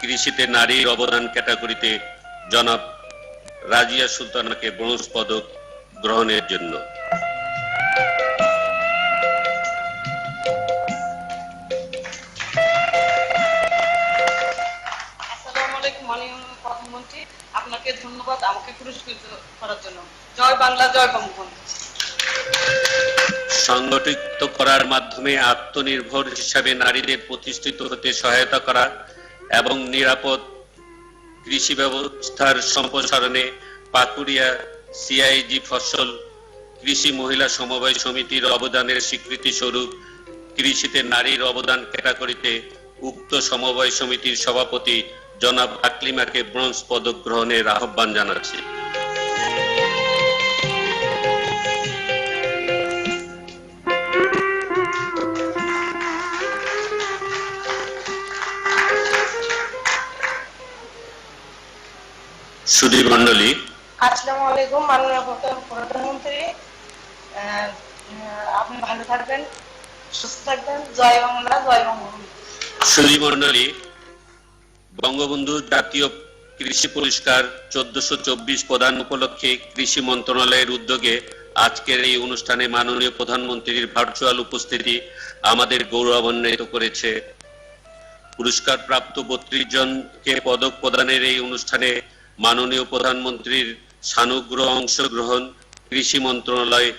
কৃষিতে নারীর অবদান ক্যাটাগরিতে জনাব রাজিয়া সুলতানাকে ব্রোঞ্জ পদক গ্রহণের জন্য। আসসালামু আলাইকুম মাননীয় প্রধানমন্ত্রী, আপনাকে ধন্যবাদ আমাকে পুরস্কৃত করার জন্য। জয় বাংলা, জয় বঙ্গবন্ধু। সংগঠিত করার মাধ্যমে আত্মনির্ভর হিসাবে নারীদের প্রতিষ্ঠিত হতে সহায়তা করা এবং নিরাপদ কৃষি ব্যবস্থার সম্প্রসারণে পাকুড়িয়া সিআইজি ফসল কৃষি মহিলা সমবায় সমিতির অবদানের স্বীকৃতি স্বরূপ কৃষিতে নারীর অবদান ক্যাটাগরিতে উক্ত সমবায় সমিতির সভাপতি জনাব আকলিমাকে ব্রোঞ্জ পদক গ্রহণের আহ্বান জানাচ্ছি। সুধী মণ্ডলী, আসসালামু আলাইকুম মাননীয় প্রধানমন্ত্রী, আপনি ভালো থাকবেন, সুস্থ থাকবেন। জয় বাংলা, জয় বঙ্গবন্ধু। সুধী মণ্ডলী, বঙ্গবন্ধু জাতীয় কৃষি পুরস্কার 1424 প্রদান উপলক্ষে কৃষি মন্ত্রণালয়ের উদ্যোগে আজকের এই অনুষ্ঠানে মাননীয় প্রধানমন্ত্রীর ভার্চুয়াল উপস্থিতি আমাদের গৌরবান্বিত করেছে। পুরস্কার প্রাপ্ত 32 জনকে পদক প্রদানের এই অনুষ্ঠানে মাননীয় প্রধানমন্ত্রীর সানুগ্রহ অংশগ্রহণ কৃষি মন্ত্রণালয়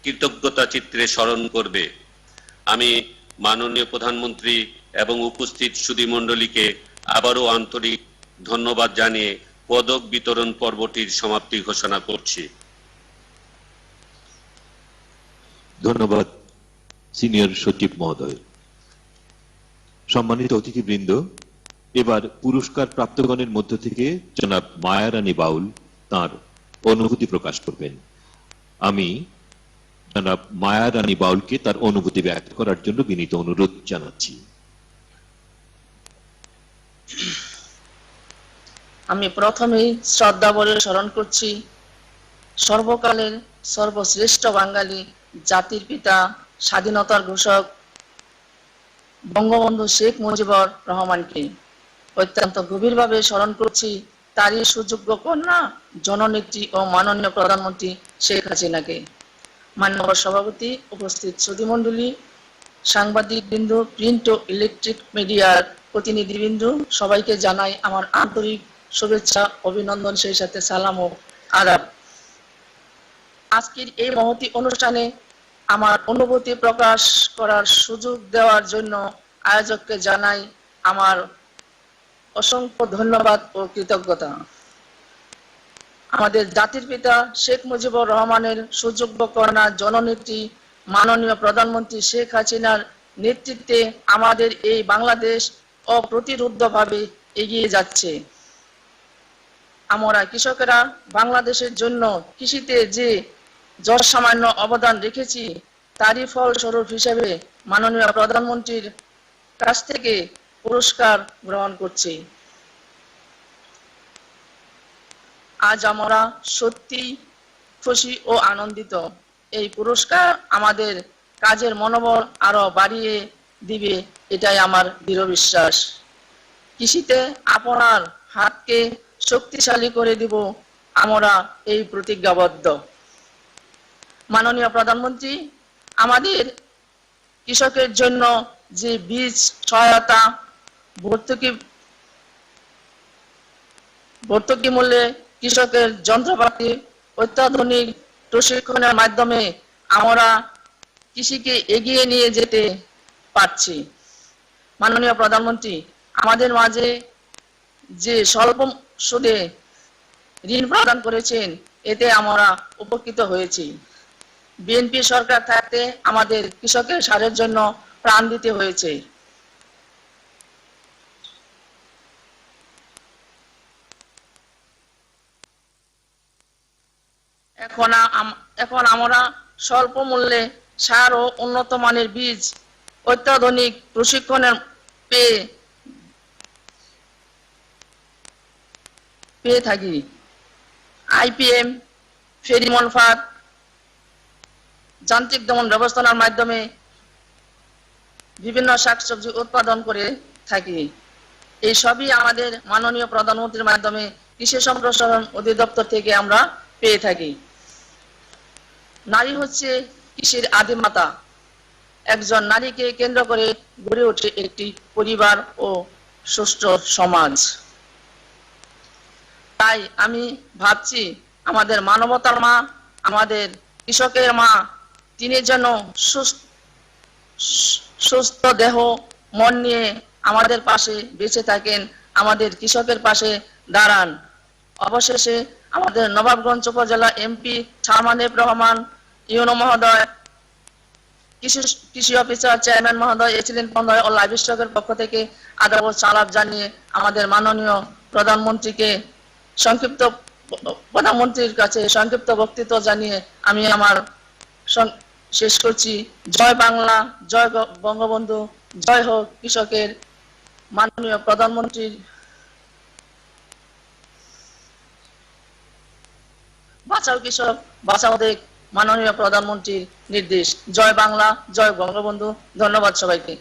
কৃতজ্ঞতা চিত্রে স্মরণ করবে। আমি মাননীয় প্রধানমন্ত্রী এবং উপস্থিত সুধী মণ্ডলীকে আবারও আন্তরিক ধন্যবাদ জানিয়ে পদক বিতরণ পর্বটির সমাপ্তি ঘোষণা করছি। ধন্যবাদ সিনিয়র সচিব মহোদয়। সম্মানিত অতিথিবৃন্দ, এবার পুরস্কার প্রাপ্তগণের মধ্য থেকে জনাব মায়ারানী বাউল তার অনুভূতি প্রকাশ করবেন। আমি জনাব মায়ারানী বাউলকে তার অনুভূতি ব্যক্ত করার জন্য বিনীত অনুরোধ জানাচ্ছি। আমি প্রথমেই শ্রদ্ধা ভরে স্মরণ করছি সর্বকালের সর্বশ্রেষ্ঠ বাঙালি জাতির পিতা স্বাধীনতার ঘোষক বঙ্গবন্ধু শেখ মুজিবুর রহমানকে। অত্যন্ত গভীরভাবে স্মরণ করছি তারই সুযোগ্য কন্যা জননেত্রী ও মাননীয় প্রধানমন্ত্রী শেখ হাসিনাকে। মাননীয় সভাপতি, উপস্থিত সুধীমণ্ডলী, সাংবাদিক বিন্দু, প্রিন্ট ও ইলেকট্রিক মিডিয়ার প্রতিনিধিবৃন্দ, সবাইকে জানাই আমার আন্তরিক শুভেচ্ছা, অভিনন্দন, সেই সাথে সালাম ও আদাব। আজকের এই মহতী অনুষ্ঠানে আমার অনুভূতি প্রকাশ করার সুযোগ দেওয়ার জন্য আয়োজককে জানাই আমার অসংখ্য ধন্যবাদ ও কৃতজ্ঞতা। আমাদের জাতির পিতা শেখ মুজিবুর রহমানের সুযোগ্য কন্যা জননেত্রী মাননীয় প্রধানমন্ত্রী শেখ হাসিনার নেতৃত্বে আমাদের এই বাংলাদেশ অপ্রতিরোধ্যভাবে এগিয়ে যাচ্ছে। আমরা কৃষকেরা বাংলাদেশের জন্য কৃষিতে যে যৎসামান্য অবদান রেখেছি, তারই ফলস্বরূপ হিসেবে মাননীয় প্রধানমন্ত্রীর কাছ থেকে পুরস্কার গ্রহণ করছি। আজ আমরা সত্যি খুশি ও আনন্দিত। এই পুরস্কার আমাদের কাজের মনোবল আরো বাড়িয়ে দিবে, এটাই আমার দৃঢ় বিশ্বাস। কৃষিতে আপনার হাতকে শক্তিশালী করে দিব, আমরা এই প্রতিজ্ঞাবদ্ধ। মাননীয় প্রধানমন্ত্রী আমাদের কৃষকের জন্য যে বীজ সহায়তা, ভর্তুকি মূল্যে কৃষকের যন্ত্রপাতি, অত্যাধুনিক প্রশিক্ষণের মাধ্যমে আমরা কৃষিকে এগিয়ে নিয়ে যেতে পারছি। মাননীয় প্রধানমন্ত্রী আমাদের মাঝে যে স্বল্প সুদে ঋণ প্রদান করেছেন, এতে আমরা উপকৃত হয়েছি। বিএনপি সরকার থাকতে আমাদের কৃষকের সারের জন্য প্রাণ দিতে হয়েছে। এখন আমরা স্বল্প মূল্যে সার ও উন্নত মানের বীজ, অত্যাধুনিক প্রশিক্ষণের পেয়ে থাকি। আইপিএম, ফেরিমন ফাঁদ, যান্ত্রিক দমন ব্যবস্থার মাধ্যমে বিভিন্ন শাকসবজি উৎপাদন করে থাকি। এই সবই আমাদের মাননীয় প্রধানমন্ত্রীর মাধ্যমে কৃষি সম্প্রসারণ অধিদপ্তর থেকে আমরা পেয়ে থাকি। নারী হচ্ছে কৃষির আদিমাতা। একজন নারীকে কেন্দ্র করে গড়ে ওঠে একটি পরিবার ও সুষ্ঠু সমাজ। তাই আমি ভাবছি আমাদের মানবতার মা, আমাদের কৃষকের মা, তিনি যেন সুস্থ দেহ মন নিয়ে আমাদের পাশে বেঁচে থাকেন, আমাদের কৃষকের পাশে দাঁড়ান। অবশেষে আমাদের নবাবগঞ্জ উপজেলা এমপি শাহমানেব রহমান ইউনো মহোদয়, কৃষি অফিসার চেয়ারম্যান মহোদয়, এক্সিলেন্ট মহোদয় ও লাইভ স্টকের পক্ষ থেকে আদাব ও সালাম জানিয়ে আমাদের মাননীয় প্রধানমন্ত্রীকে প্রধানমন্ত্রীর কাছে সংক্ষিপ্ত বক্তৃতা জানিয়ে আমি আমার শেষ করছি। জয় বাংলা, জয় বঙ্গবন্ধু, জয় হোক কৃষকের। মাননীয় প্রধানমন্ত্রীর বাঁচাও কৃষক, বাঁচাও দেশ, মাননীয় প্রধানমন্ত্রীর নির্দেশ। জয় বাংলা, জয় বঙ্গবন্ধু। ধন্যবাদ সবাইকে।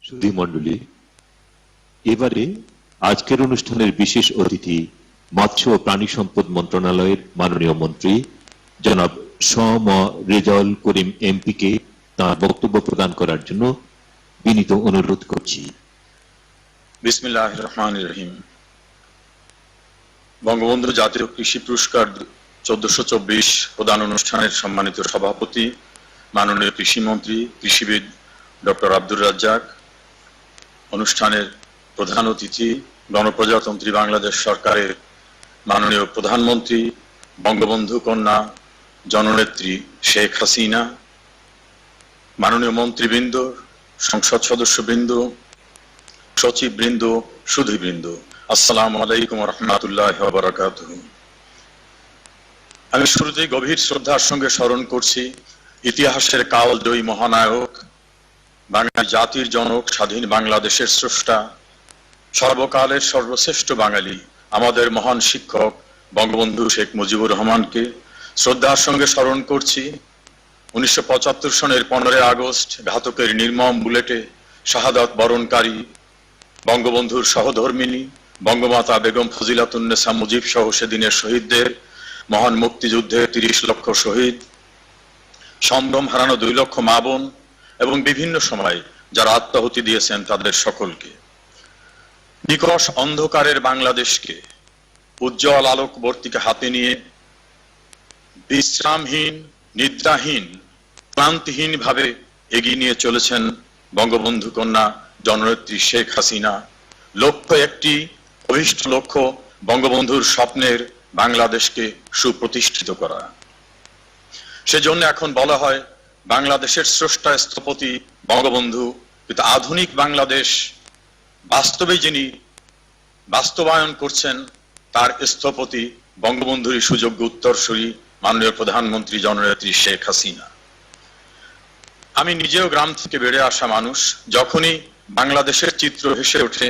সুধীমণ্ডলী, এবারে আজকের অনুষ্ঠানের বিশেষ অতিথি মৎস্য ও প্রাণী সম্পদ মন্ত্রণালয়ের মাননীয় মন্ত্রী জনাব ম রেজাউল করিম এমপিকে তার বক্তব্য প্রদান করার জন্য বিনীত অনুরোধ করছি। বিসমিল্লাহির রহমানির রহিম। বঙ্গবন্ধু জাতীয় কৃষি পুরস্কার 1424 প্রদান অনুষ্ঠানের সম্মানিত সভাপতি মাননীয় কৃষিমন্ত্রী কৃষিবিদ ডক্টর আব্দুর রাজ্জাক, অনুষ্ঠানের প্রধান অতিথি গণপ্রজাতন্ত্রী বাংলাদেশ সরকারের মাননীয় প্রধানমন্ত্রী বঙ্গবন্ধু কন্যা জননেত্রী শেখ হাসিনা, মাননীয় মন্ত্রীবৃন্দ, সংসদ সদস্যবৃন্দ, সচিববৃন্দ, সুধীবৃন্দ, আসসালামু আলাইকুম ওয়া রাহমাতুল্লাহি ওয়া বারাকাতুহু। আমি শুরুতেই গভীর শ্রদ্ধার সঙ্গে স্মরণ করছি ইতিহাসের কালজয়ী মহানায়ক, বাঙালি জাতির জনক, স্বাধীন বাংলাদেশের স্রষ্টা, সর্বকালের সর্বশ্রেষ্ঠ বাঙালি, আমাদের মহান শিক্ষক বঙ্গবন্ধু শেখ মুজিবুর রহমানকে শ্রদ্ধার সঙ্গে স্মরণ করছি 1975 সনের 15 আগস্ট ঘাতকের নির্মম বুলেটে শাহাদাত বরণকারী বঙ্গবন্ধুর সহধর্মিণী বঙ্গমাতা বেগম ফজিলাতুন্নেসা মুজিব সহ সেদিনের শহীদদের, মহান মুক্তিযুদ্ধে 30 লক্ষ শহীদ, সম্ভ্রম হারানো 2 লক্ষ মা বোন এবং বিভিন্ন সময় যারা আত্মাহুতি দিয়েছেন তাদের সকলকে। নিকষ অন্ধকারের বাংলাদেশকে উজ্জ্বল আলোকবর্তিকা হাতে নিয়ে বিশ্রামহীন, নিদ্রাহীন, ক্লান্তিহীন ভাবে এগিয়ে নিয়ে চলেছেন বঙ্গবন্ধু কন্যা জননেত্রী শেখ হাসিনা। লক্ষ্য একটি, অভিষ্ট লক্ষ্য বঙ্গবন্ধুর স্বপ্নের বাংলাদেশকে সুপ্রতিষ্ঠিত করা। সেজন্য এখন বলা হয় বাংলাদেশের স্রষ্টা স্থপতি বঙ্গবন্ধু, কিন্তু আধুনিক বাংলাদেশ বাস্তবে যিনি বাস্তবায়ন করছেন তার স্থপতি বঙ্গবন্ধুরই সুযোগ্য উত্তরসূরি মাননীয় প্রধানমন্ত্রী জননেত্রী শেখ হাসিনা। আমি নিজেও গ্রাম থেকে বেড়ে আসা মানুষ। যখনই বাংলাদেশের চিত্র ভেসে ওঠে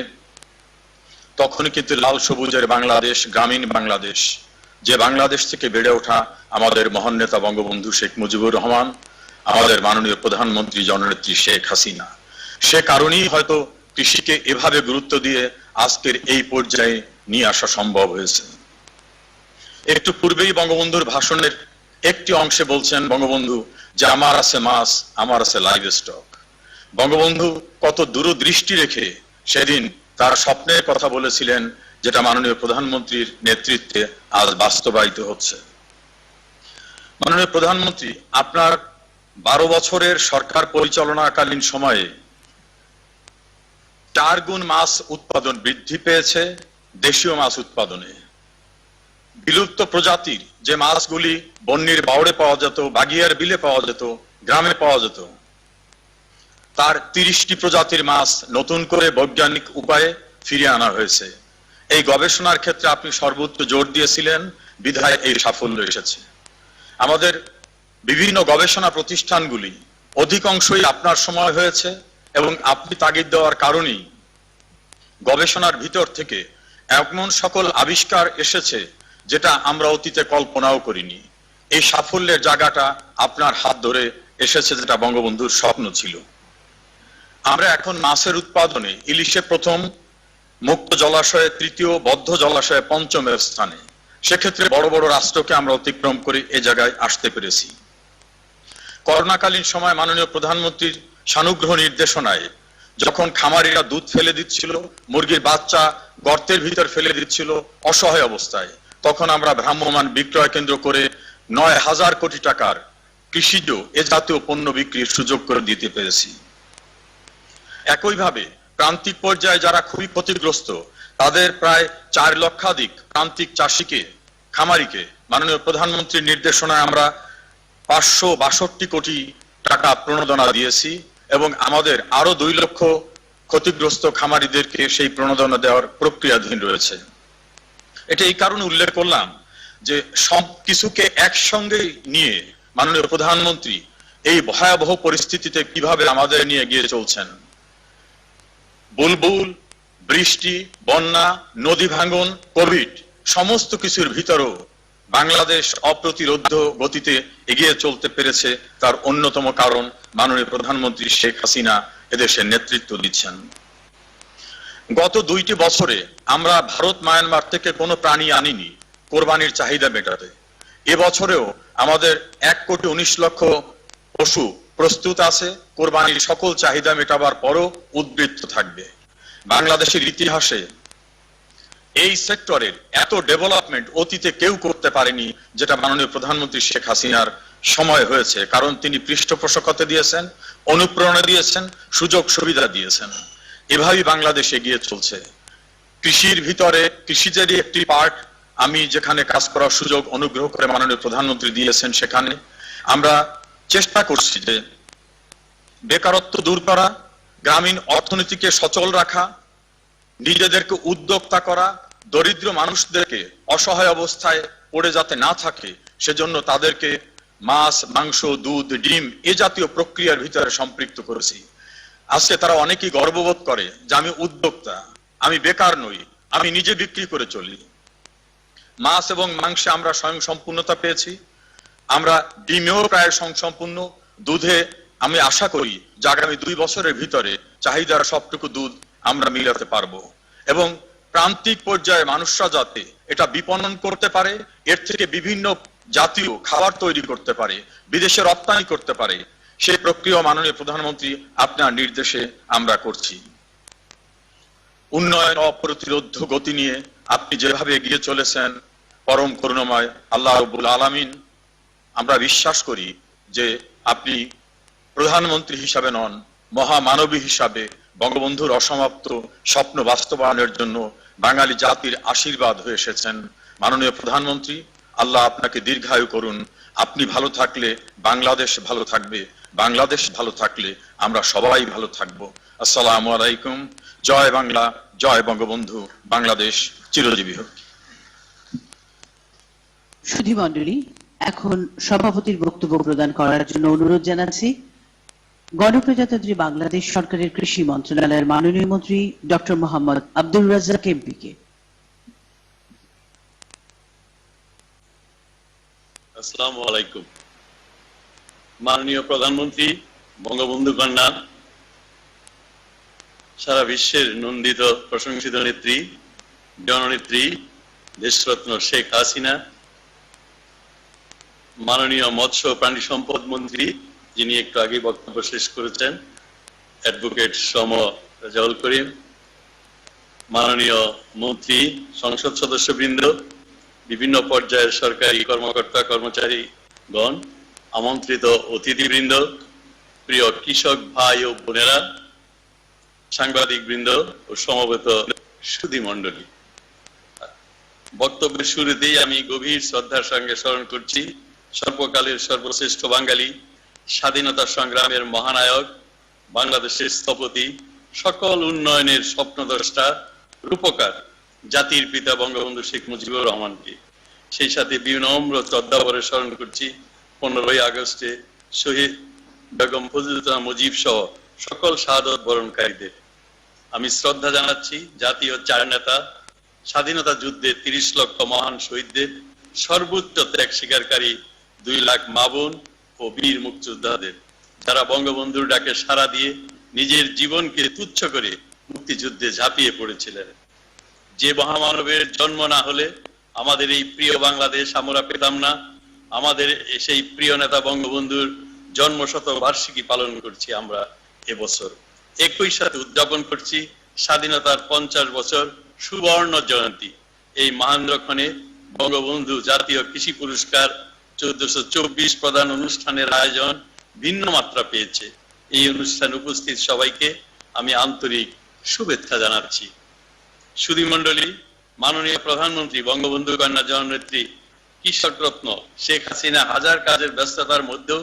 তখনই কিন্তু লাল সবুজের বাংলাদেশ, গ্রামীণ বাংলাদেশ, যে বাংলাদেশ থেকে বেড়ে ওঠা আমাদের মহান নেতা বঙ্গবন্ধু শেখ মুজিবুর রহমান, আমাদের মাননীয় প্রধানমন্ত্রী জননেত্রী শেখ হাসিনা। সে কারণেই হয়তো কৃষিকে এভাবে গুরুত্ব দিয়ে আজকের এই পর্যায়ে নিয়ে আসা সম্ভব হয়েছে। একটু পূর্বেই বঙ্গবন্ধুর ভাষণের একটি অংশে বলছেন বঙ্গবন্ধু যে আমার আছে মাছ, আমার আছে লাইভ স্টক। বঙ্গবন্ধু কত দূরদৃষ্টি রেখে সেদিন তার স্বপ্নের কথা বলেছিলেন, যেটা মাননীয় প্রধানমন্ত্রীর নেতৃত্বে আজ বাস্তবায়িত হচ্ছে। মাননীয় প্রধানমন্ত্রী, আপনার 12 বছরের সরকার পরিচালনাকালীন সময়ে 4 গুণ মাছ উৎপাদন বৃদ্ধি পেয়েছে দেশীয় মাছ উৎপাদনে। বিলুপ্ত প্রজাতির যে মাছগুলি বন্যীর বাওড়ে পাওয়া যেত, বাগিয়ার বিলে পাওয়া যেত, গ্রামে পাওয়া যেত, তার 30টি প্রজাতির মাছ নতুন করে বৈজ্ঞানিক উপায়ে ফিরিয়ে আনা হয়েছে। এই গবেষণার ক্ষেত্রে আপনি সর্বোচ্চ জোর দিয়েছিলেন, বিধায় এই সাফল্য এসেছে। আমাদের বিভিন্ন গবেষণা প্রতিষ্ঠানগুলি অধিকাংশই আপনার সময় হয়েছে এবং আপনি তাগিদ দেওয়ার কারণেই গবেষণার ভিতর থেকে এমন সকল আবিষ্কার এসেছে যেটা আমরা অতীতে কল্পনাও করিনি। এই সাফল্যের জায়গাটা আপনার হাত ধরে এসেছে, যেটা বঙ্গবন্ধুর স্বপ্ন ছিল। আমরা এখন মাছের উৎপাদনে ইলিশে প্রথম, মুক্ত জলাশয়ে তৃতীয়, বদ্ধ জলাশয়ে 5ম স্থানে। সেক্ষেত্রে বড় বড় রাষ্ট্রকে আমরা অতিক্রম করে এ জায়গায় আসতে পেরেছি। করোনাকালীন সময় মাননীয় প্রধানমন্ত্রীর সানুগ্রহ নির্দেশনায় যখন খামারিরা দুধ ফেলে দিচ্ছিল, মুরগির বাচ্চা গর্তের ভিতর ফেলে দিচ্ছিল অসহায় অবস্থায়, তখন আমরা ভ্রাম্যমাণ বিক্রয় কেন্দ্র করে 9,000 কোটি টাকার কৃষিজ এ জাতীয় পণ্য বিক্রির সুযোগ করে দিতে পেরেছি। একইভাবে প্রান্তিক পর্যায়ে যারা খুবই ক্ষতিগ্রস্ত তাদের প্রায় 4 লক্ষাধিক প্রান্তিক চাষিকে, খামারিকে মাননীয় প্রধানমন্ত্রীর নির্দেশনায় আমরা 562 কোটি টাকা প্রণোদনা দিয়েছি এবং আমাদের আরো 2 লক্ষ ক্ষতিগ্রস্ত খামারিদেরকে সেই প্রণোদনা দেওয়ার প্রক্রিয়াধীন রয়েছে। এটা এই কারণে উল্লেখ করলাম যে সব কিছুকে একসঙ্গে নিয়ে মাননীয় প্রধানমন্ত্রী এই ভয়াবহ পরিস্থিতিতে কিভাবে আমাদের নিয়ে এগিয়ে চলছেন। বুলবুল, বৃষ্টি, বন্যা, নদী ভাঙন, কোভিড সমস্ত কিছুর ভিতরেও বাংলাদেশ অপ্রতিরোধ্য গতিতে এগিয়ে চলতে পেরেছে। তার অন্যতম কারণ মাননীয় প্রধানমন্ত্রী শেখ হাসিনা এদেশের নেতৃত্ব দিচ্ছেন। গত 2টি বছরে আমরা ভারত মায়ানমার থেকে কোনো প্রাণী আনিনি কোরবানির চাহিদা মেটাতে। এবছরেও আমাদের 1,19,00,000 পশু প্রস্তুত আছে, কোরবানির সকল চাহিদা মেটাবার পরও উদ্বৃত্ত থাকবে। বাংলাদেশের ইতিহাসে এই সেক্টরের এত ডেভেলপমেন্ট অতীতে কেউ করতে পারেনি, যেটা মাননীয় প্রধানমন্ত্রী শেখ হাসিনার সময় হয়েছে। কারণ তিনি পৃষ্ঠপোষকতা দিয়েছেন, অনুপ্রেরণা দিয়েছেন, সুযোগ সুবিধা দিয়েছেন। এভাবেই বাংলাদেশ এগিয়ে চলছে। কৃষির ভিতরে কৃষিজেরই একটি পার্ট আমি যেখানে কাজ করার সুযোগ অনুগ্রহ করে মাননীয় প্রধানমন্ত্রী দিয়েছেন, সেখানে আমরা চেষ্টা করছি যে বেকারত্ব দূর করা, গ্রামীণ অর্থনীতিকে সচল রাখা, নিজেদেরকে উদ্যোক্তা করা, দরিদ্র মানুষদেরকে অসহায় অবস্থায় পড়ে যাতে না থাকে সেজন্য তাদেরকে মাছ, মাংস, দুধ, ডিম এ জাতীয় প্রক্রিয়ার ভিতরে সম্পৃক্ত করেছি। আজকে তারা অনেকেই গর্ববোধ করে যে আমি উদ্যোক্তা, আমি বেকার নই, আমি নিজে বিক্রি করে চলি। মাছ এবং মাংসে আমরা স্বয়ং সম্পূর্ণতা পেয়েছি, আমরা ডিমেও প্রায় স্বয়ংসম্পূর্ণ, দুধে আমি আশা করি যে আগামী 2 বছরের ভিতরে চাহিদার সবটুকু দুধ আমরা মিলাতে পারবো এবং প্রান্তিক পর্যায়ে মানুষরা যাতে এটা বিপণন করতে পারে, এর থেকে বিভিন্ন জাতীয় খাবার তৈরি করতে পারে, বিদেশে রপ্তানি করতে পারে, সেই প্রক্রিয়া মাননীয় প্রধানমন্ত্রী আপনার নির্দেশে আমরা করছি। উন্নয়ন অপ্রতিরোধ্য গতি নিয়ে আপনি যেভাবে এগিয়ে চলেছেন, পরম করুণাময় আল্লাহ রাব্বুল আলামিন, আমরা বিশ্বাস করি যে আপনি প্রধানমন্ত্রী হিসাবে নন, মহামানবী হিসাবে বঙ্গবন্ধুর অসমাপ্ত স্বপ্ন বাস্তবায়নের জন্য বাঙালি জাতির আশীর্বাদ হয়ে এসেছেন। মাননীয় প্রধানমন্ত্রী, আল্লাহ আপনাকে দীর্ঘায়ু করুন। আপনি ভালো থাকলে বাংলাদেশ ভালো থাকবে, বাংলাদেশ ভালো থাকলে আমরা সবাই ভালো থাকবো। আসসালামু আলাইকুম। জয় বাংলা, জয় বঙ্গবন্ধু, বাংলাদেশ চিরজীবী হোক। সুধীমণ্ডলী, এখন সভাপতির বক্তব্য প্রদান করার জন্য অনুরোধ জানাচ্ছি গণপ্রজাতন্ত্রী বাংলাদেশ সরকারের কৃষি মন্ত্রণালয়ের মাননীয় মন্ত্রী ডক্টর মোহাম্মদ আব্দুর রাজ্জাক এমপিকে। আসসালামু আলাইকুম। মাননীয় প্রধানমন্ত্রী, বঙ্গবন্ধু কন্যা, সারা বিশ্বের নন্দিত প্রশংসিত নেত্রী, জননেত্রী, দেশরত্ন শেখ হাসিনা, মাননীয় মৎস্য প্রাণী সম্পদ মন্ত্রী যিনি একটু আগে বক্তব্য শেষ করেছেন, অ্যাডভোকেট সম রেজাউল করিম, মাননীয় মন্ত্রী, সংসদ সদস্যবৃন্দ, বিভিন্ন পর্যায়ের সরকারি কর্মকর্তা কর্মচারীগণ, আমন্ত্রিত অতিথিবৃন্দ, প্রিয় কৃষক ভাই ও বোনেরা, সাংবাদিক বৃন্দ ও সমবেত সুধী মণ্ডলী, বক্তব্যের শুরুতেই আমি গভীর শ্রদ্ধার সঙ্গে স্মরণ করছি সর্বকালের সর্বশ্রেষ্ঠ বাঙালি, স্বাধীনতা সংগ্রামের মহানায়ক, বাংলাদেশের স্থপতি, সকল উন্নয়নের স্বপ্নদ্রষ্টা, রূপকার, জাতির পিতা বঙ্গবন্ধু শেখ মুজিবুর রহমানকে। সেই সাথে বিনম্র শ্রদ্ধাভরে স্মরণ করছি 15ই আগস্টে শহীদ বেগম ফজিলাতুন্নেছা মুজিব সহ সকল শাহাদত বরণকারীদের। আমি শ্রদ্ধা জানাচ্ছি জাতীয় 4 নেতা, স্বাধীনতা যুদ্ধে 30 লক্ষ মহান শহীদদের, সর্বোচ্চ ত্যাগ স্বীকারকারী 2 লাখ মা বোন ও বীর মুক্তিযোদ্ধাদের, যারা বঙ্গবন্ধুর ডাকে সাড়া দিয়ে নিজের জীবনকে তুচ্ছ করে মুক্তিযুদ্ধে ঝাঁপিয়ে পড়েছিলেন। যে মহামানবের জন্ম না হলে আমাদের এই প্রিয় বাংলাদেশ আমরা পেতাম না। আমাদের সেই প্রিয় নেতা বঙ্গবন্ধুর জন্মশত বার্ষিকী পালন করছি আমরা এবছর। একই সাথে উদযাপন করছি স্বাধীনতার 50 বছর সুবর্ণ জয়ন্তী। এই মহেন্দ্রক্ষণে বঙ্গবন্ধু জাতীয় কৃষি পুরস্কার 1424 প্রদান অনুষ্ঠানের আয়োজন ভিন্ন মাত্রা পেয়েছে। এই অনুষ্ঠানে উপস্থিত সবাইকে আমি আন্তরিক শুভেচ্ছা জানাচ্ছি। সুধী মণ্ডলী, মাননীয় প্রধানমন্ত্রী বঙ্গবন্ধু কন্যা জননেত্রী কৃষক রত্ন শেখ হাসিনা হাজার কাজের ব্যস্ততার মধ্যেও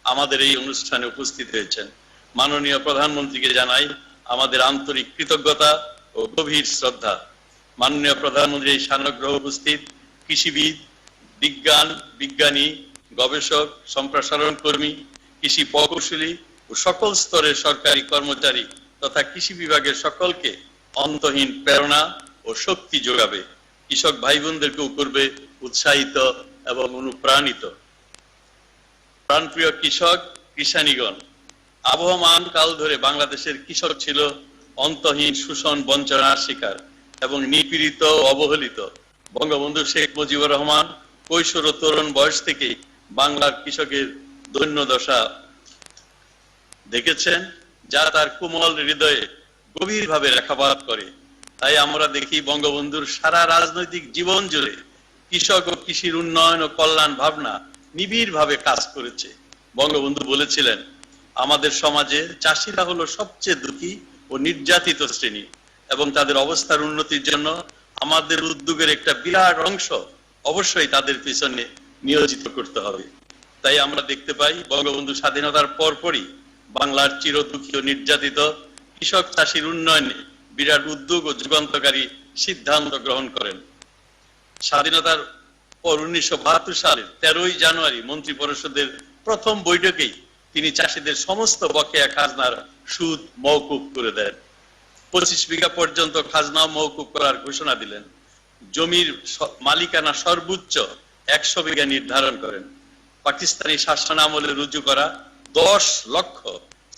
আমাদের এই অনুষ্ঠানে উপস্থিত হয়েছেন। মাননীয় প্রধানমন্ত্রীকে জানাই আমাদের আন্তরিক কৃতজ্ঞতা ও গভীর শ্রদ্ধা। মাননীয় প্রধানমন্ত্রী এই সান্নগ্রহ উপস্থিত কৃষিবিদ, বিজ্ঞানী, গবেষক, সম্প্রসারণ কর্মী, কৃষি প্রকৌশলী ও সকল স্তরের সরকারি কর্মচারী তথা কৃষি বিভাগের সকলকে অন্তহীন প্রেরণা ও শক্তি যোগাবে। কৃষক ভাই বোনদেরকেও করবে উৎসাহিত এবং অনুপ্রাণিত। প্রাণপ্রিয় কৃষক, কৃষানীগণ, আবহমান কাল ধরে বাংলাদেশের কৃষক ছিল অন্তহীন শোষণ বঞ্চনার শিকার এবং নিপীড়িত অবহেলিত। বঙ্গবন্ধু শেখ মুজিবুর রহমান কৈশোর ও তরুণ বয়স থেকে বাংলার কৃষকের দৈন্য দশা দেখেছেন, যা তার কোমল হৃদয়ে গভীরভাবে রেখাপাত করে। তাই আমরা দেখি বঙ্গবন্ধুর সারা রাজনৈতিক জীবন জুড়ে কৃষক ও কৃষির উন্নয়ন ও কল্যাণ ভাবনা নিবিড়ভাবে কাজ করেছে। বঙ্গবন্ধু বলেছিলেন, আমাদের সমাজে চাষিরা হলো সবচেয়ে দুঃখী ও নির্যাতিত শ্রেণী এবং তাদের অবস্থার উন্নতির জন্য আমাদের উদ্যোগের একটা বিরাট অংশ অবশ্যই তাদের পিছনে নিয়োজিত করতে হবে। তাই আমরা দেখতে পাই বঙ্গবন্ধু স্বাধীনতার পরপরই বাংলার চিরদুঃখী ও নির্যাতিত কৃষক চাষীর উন্নয়নে বিরাট উদ্যোগ ও যুগান্তকারী সিদ্ধান্ত গ্রহণ করেন। স্বাধীনতার পর 1972 সালের 13ই জানুয়ারি মন্ত্রী পরিষদের প্রথম বৈঠকেই তিনি চাষীদের সমস্ত বকেয়া খাজনার সুদ মওকুফ করে দেন। 25 বিঘা পর্যন্ত খাজনা মওকুফ করার ঘোষণা দিলেন। জমির মালিকানা সর্বোচ্চ 100 বিঘা নির্ধারণ করেন। পাকিস্তানি শাসন আমলে রুজু করা 10 লক্ষ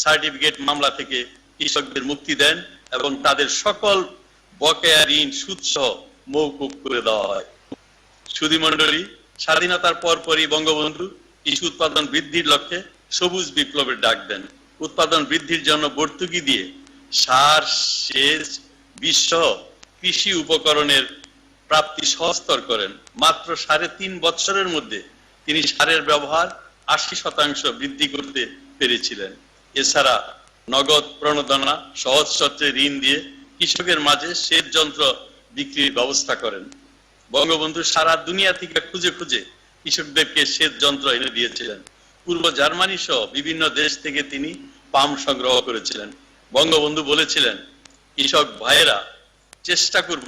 সার্টিফিকেট মামলা থেকে কৃষকদের মুক্তি দেন এবং তাদের সকল বকেয়া ঋণ সুদসহ মওকুফ করে দেওয়া হয়। সুধীমণ্ডলী, স্বাধীনতার পরপরই বঙ্গবন্ধু কৃষি উৎপাদন বৃদ্ধির লক্ষ্যে সবুজ বিপ্লবের ডাক দেন। উৎপাদন বৃদ্ধির জন্য ভর্তুকি দিয়ে সার, সেচ, বীজ সহ কৃষি উপকরণের প্রাপ্তি সহজতর করেন। মাত্র 3.5 বছরের মধ্যে তিনি সারের ব্যবহার 80% বৃদ্ধি করতে পেরেছিলেন। এছাড়া নগদ প্রণোদনা, সহজ শর্তে ঋণ দিয়ে কৃষকের মাঝে সেচ যন্ত্র বিক্রির ব্যবস্থা করেন। বঙ্গবন্ধু সারা দুনিয়া থেকে খুঁজে খুঁজে কৃষকদেরকে সেচ যন্ত্র এনে দিয়েছিলেন। পূর্ব জার্মানি সহ বিভিন্ন দেশ থেকে তিনি পাম্প সংগ্রহ করেছিলেন। বঙ্গবন্ধু বলেছিলেন, কৃষক ভাইয়েরা, চেষ্টা করব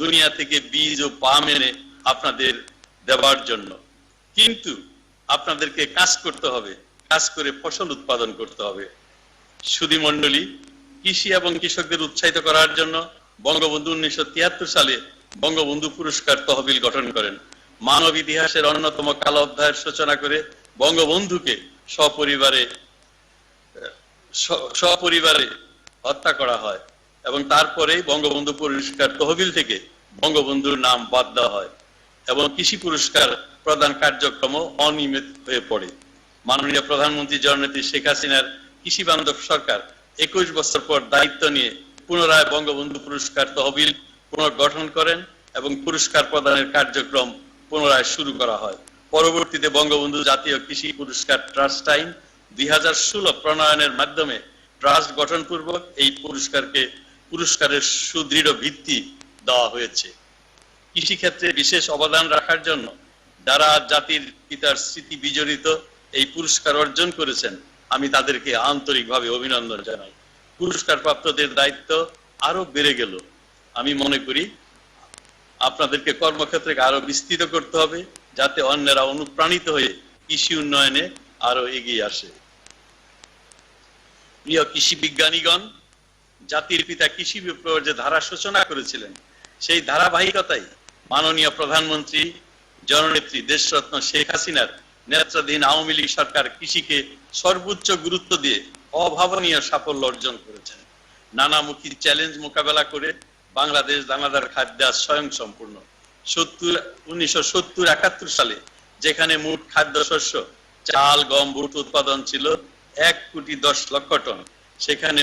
দুনিয়া থেকে বীজ ও পাম এনে আপনাদের দেওয়ার জন্য, কিন্তু আপনাদেরকে কাজ করতে হবে, কাজ করে ফসল উৎপাদন করতে হবে। সুধীমণ্ডলী, কৃষি এবং কৃষকদের উৎসাহিত করার জন্য বঙ্গবন্ধু 1973 সালে বঙ্গবন্ধু পুরস্কার তহবিল গঠন করেন। মানব ইতিহাসের অন্যতম কালো অধ্যায়ের সূচনা করে বঙ্গবন্ধুকে সপরিবারে হত্যা করা হয় এবং তারপরে বঙ্গবন্ধু পুরস্কার তহবিল থেকে বঙ্গবন্ধুর নাম বাদ দেওয়া হয় এবং কৃষি পুরস্কার প্রদান কার্যক্রম অনিয়মিত হয়ে পড়ে। মাননীয় প্রধানমন্ত্রী জননেত্রী শেখ হাসিনার কৃষি বান্ধব সরকার 21 বছর পর দায়িত্ব নিয়ে পুনরায় বঙ্গবন্ধু পুরস্কার তহবিল পুনর্গঠন করেন এবং পুরস্কার প্রদানের কার্যক্রম পুনরায় শুরু করা হয়। পরবর্তীতে বঙ্গবন্ধু জাতীয় কৃষি পুরস্কার ট্রাস্ট আইন 2016 প্রণয়নের মাধ্যমে ট্রাস্ট গঠনপূর্বক এই পুরস্কারের সুদৃঢ় ভিত্তি দেওয়া হয়েছে। কৃষি ক্ষেত্রে বিশেষ অবদান রাখার জন্য যারা জাতির পিতার স্মৃতি বিজড়িত এই পুরস্কার অর্জন করেছেন, আমি তাদেরকে আন্তরিকভাবে অভিনন্দন জানাই। পুরস্কার প্রাপ্তদের দায়িত্ব আরো বেড়ে গেল। আমি মনে করি আপনাদেরকে কর্মক্ষেত্রে আরো বিস্তৃত করতে হবে, যাতে অন্যরা অনুপ্রাণিত হয়ে কৃষি উন্নয়নে আরো এগিয়ে আসে। প্রিয় কৃষি বিজ্ঞানীগণ, জাতির পিতা কৃষি বিপ্লবের যে ধারা সূচনা করেছিলেন, সেই ধারাবাহিকতাই মাননীয় প্রধানমন্ত্রী জননেত্রী দেশরত্ন শেখ হাসিনার নেতৃত্বাধীন আওয়ামী লীগ সরকার কৃষিকে সর্বোচ্চ গুরুত্ব দিয়ে অভাবনীয় সাফল্য অর্জন করেছেন। নানামুখী চ্যালেঞ্জ মোকাবেলা করে বাংলাদেশ দানাদার খাদ্যে স্বয়ং সম্পূর্ণ। 1970-71 সালে যেখানে মোট খাদ্যশস্য চাল, গম, বুট উৎপাদন ছিল 1,10,00,000 টন, সেখানে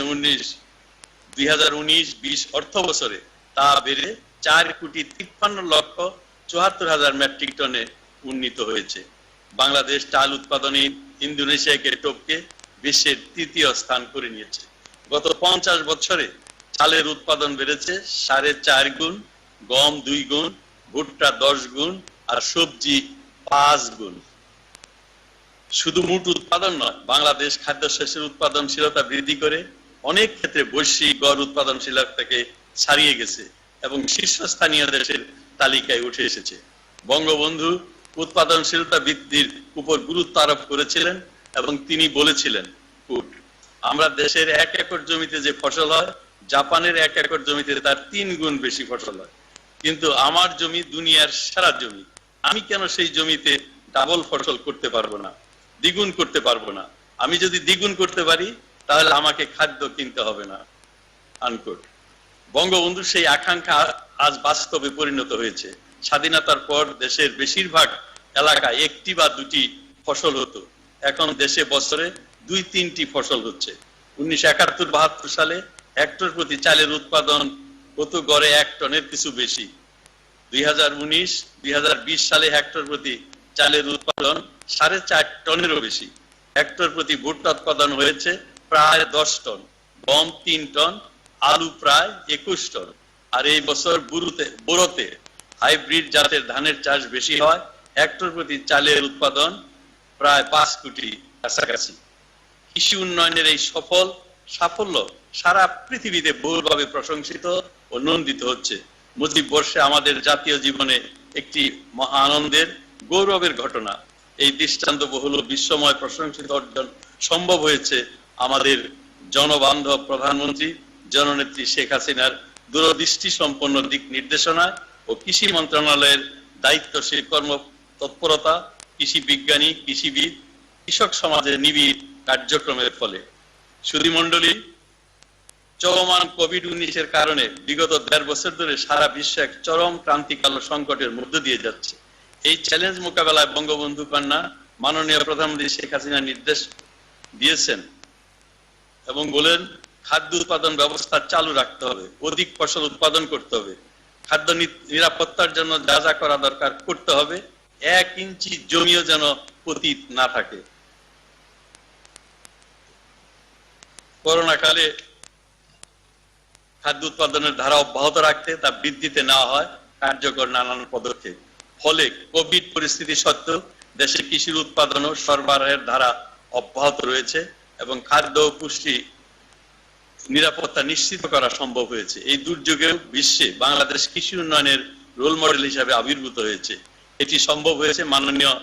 2019-20 অর্থ বছরে তা বেড়ে 4,53,74,000 মেট্রিক টনে উন্নীত হয়েছে। বাংলাদেশ চাল উৎপাদনে ইন্দোনেশিয়াকে টপকে বিশ্বের 3য় স্থান করে নিয়েছে। গত 50 বছরে চালের উৎপাদন বেড়েছে 4.5 গুণ, গম 2 গুণ, ভুট্টা 10 গুণ আর সবজি 5 গুণ। শুধু মোট উৎপাদন নয়, বাংলাদেশ খাদ্যশস্যের উৎপাদনশীলতা বৃদ্ধি করে অনেক ক্ষেত্রে বৈশ্বিক গড় উৎপাদনশীলতাকে ছাড়িয়ে গেছে এবং শীর্ষস্থানীয় দেশের তালিকায় উঠে এসেছে। বঙ্গবন্ধু উৎপাদনশীলতা বৃদ্ধির উপর গুরুত্ব আরোপ করেছিলেন এবং তিনি বলেছিলেন, আমরা দেশের 1 একর জমিতে যে ফসল হয়, জাপানের 1 একর জমিতে তার 3 গুণ বেশি ফসল হয়, কিন্তু আমার জমি দুনিয়ার সেরা জমি, আমি কেন সেই জমিতে ডাবল ফসল করতে পারবো না, দ্বিগুণ করতে পারবো না? আমি যদি দ্বিগুণ করতে পারি তাহলে আমাকে খাদ্য কিনতে হবে না। আনকোট। বঙ্গবন্ধুর সেই আকাঙ্ক্ষা আজ বাস্তবে পরিণত হয়েছে। স্বাধীনতার পর দেশের বেশিরভাগ এলাকায় 1টি বা 2টি ফসল হতো, এখন দেশে বছরে 2-3টি ফসল হচ্ছে। 1971-72 সালে হেক্টর প্রতি চালের উৎপাদন হতো গড়ে 1 টনের কিছু বেশি। 2019-2020 সালে হেক্টর প্রতি চালের উৎপাদন 4.5 টনেরও বেশি। হেক্টর প্রতি ভুট্টা উৎপাদন হয়েছে প্রায় 10 টন, গম 3 টন, আলু প্রায় 21 টন। আর এই বছর বোরোতে হাইব্রিড জাতের ধানের চাষ বেশি হয়, হেক্টর প্রতি চালের উৎপাদন প্রায় 5 কোটি কাছাকাছি। কৃষি উন্নয়নের এই সাফল্য সারা পৃথিবীতে বহুলভাবে প্রশংসিত ও নন্দিত হচ্ছে। মুজিব বর্ষে আমাদের জাতীয় জীবনে একটি মহা আনন্দের গৌরবের ঘটনা। এই দৃষ্টান্ত বহুল বিশ্বময় প্রশংসিত অর্জন সম্ভব হয়েছে আমাদের জনবান্ধব প্রধানমন্ত্রী জননেত্রী শেখ হাসিনার দূরদৃষ্টি সম্পন্ন দিক নির্দেশনা ও কৃষি মন্ত্রণালয়ের দায়িত্বশীল কর্ম তৎপরতা, কৃষি বিজ্ঞানী, কৃষিবিদ, কৃষক সমাজের নিবিড় কার্যক্রমের ফলে। সুধীমণ্ডলী, চলমান কোভিড-19 কারণে বিগত 1.5 বছর ধরে সারা বিশ্ব এক চরম ক্রান্তিকাল সংকটের মধ্য দিয়ে যাচ্ছে। এই চ্যালেঞ্জ মোকাবেলায় বঙ্গবন্ধু কন্যা মাননীয় প্রধানমন্ত্রী শেখ হাসিনা নির্দেশ দিয়েছেন এবং বলেন, খাদ্য উৎপাদন ব্যবস্থা চালু রাখতে হবে, অধিক ফসল উৎপাদন করতে হবে, খাদ্য নিরাপত্তার জন্য যা যা করা দরকার করতে হবে, 1 ইঞ্চি জমিও যেন পতিত না থাকে। করোনা কালে খাদ্য উৎপাদনের ধারা অব্যাহত রাখতে তা বৃদ্ধিতে নেওয়া হয় কার্যকর নানান পদক্ষেপ। ফলে কোভিড পরিস্থিতি সত্ত্বেও দেশে কৃষির উৎপাদন ও সরবরাহের ধারা অব্যাহত রয়েছে এবং খাদ্য ও পুষ্টি নিরাপত্তা নিশ্চিত করা সম্ভব হয়েছে। এই দুর্যোগেও বিশ্বে বাংলাদেশ কৃষি উন্নয়নের রোল মডেল হিসাবে আবির্ভূত হয়েছে। এটি সম্ভব হয়েছে মাননীয়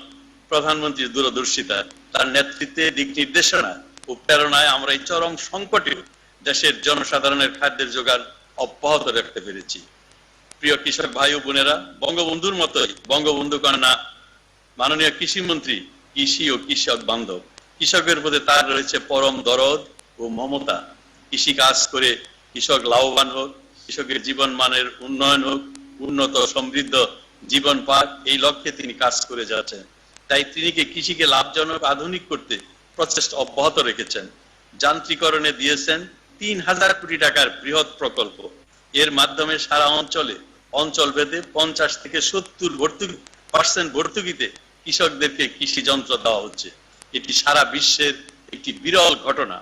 প্রধানমন্ত্রীর দূরদর্শিতা, তার নেতৃত্বে, দিক নির্দেশনা ও প্রেরণায় আমরা এই চরম সংকটেও দেশের জনসাধারণের খাদ্যের যোগান অব্যাহত রাখতে পেরেছি। প্রিয় কৃষক ভাই ও বোনেরা, বঙ্গবন্ধুর মতোই বঙ্গবন্ধু কন্যা মাননীয় কৃষিমন্ত্রী কৃষি ও কৃষক বান্ধব। কৃষকের প্রতি তার রয়েছে পরম দরদ ও মমতা। কৃষি কাজ করে কৃষক লাভবান হোক, কৃষকের জীবন মানের উন্নয়ন হোক, উন্নত সমৃদ্ধ জীবন পাক, এই লক্ষ্যে তিনি কাজ করে যাচ্ছেন। তাই তিনি কৃষিকে লাভজনক আধুনিক করতে প্রচেষ্টা অব্যাহত রেখেছেন। যান্ত্রিকরণে দিয়েছেন 3000 কোটি টাকার বৃহৎ প্রকল্প। এর মাধ্যমে সারা অঞ্চল ভেদে 50 থেকে 70% ভর্তুকিতে কৃষকদেরকে কৃষি যন্ত্র দেওয়া হচ্ছে। এটি সারা বিশ্বের একটি বিরল ঘটনা।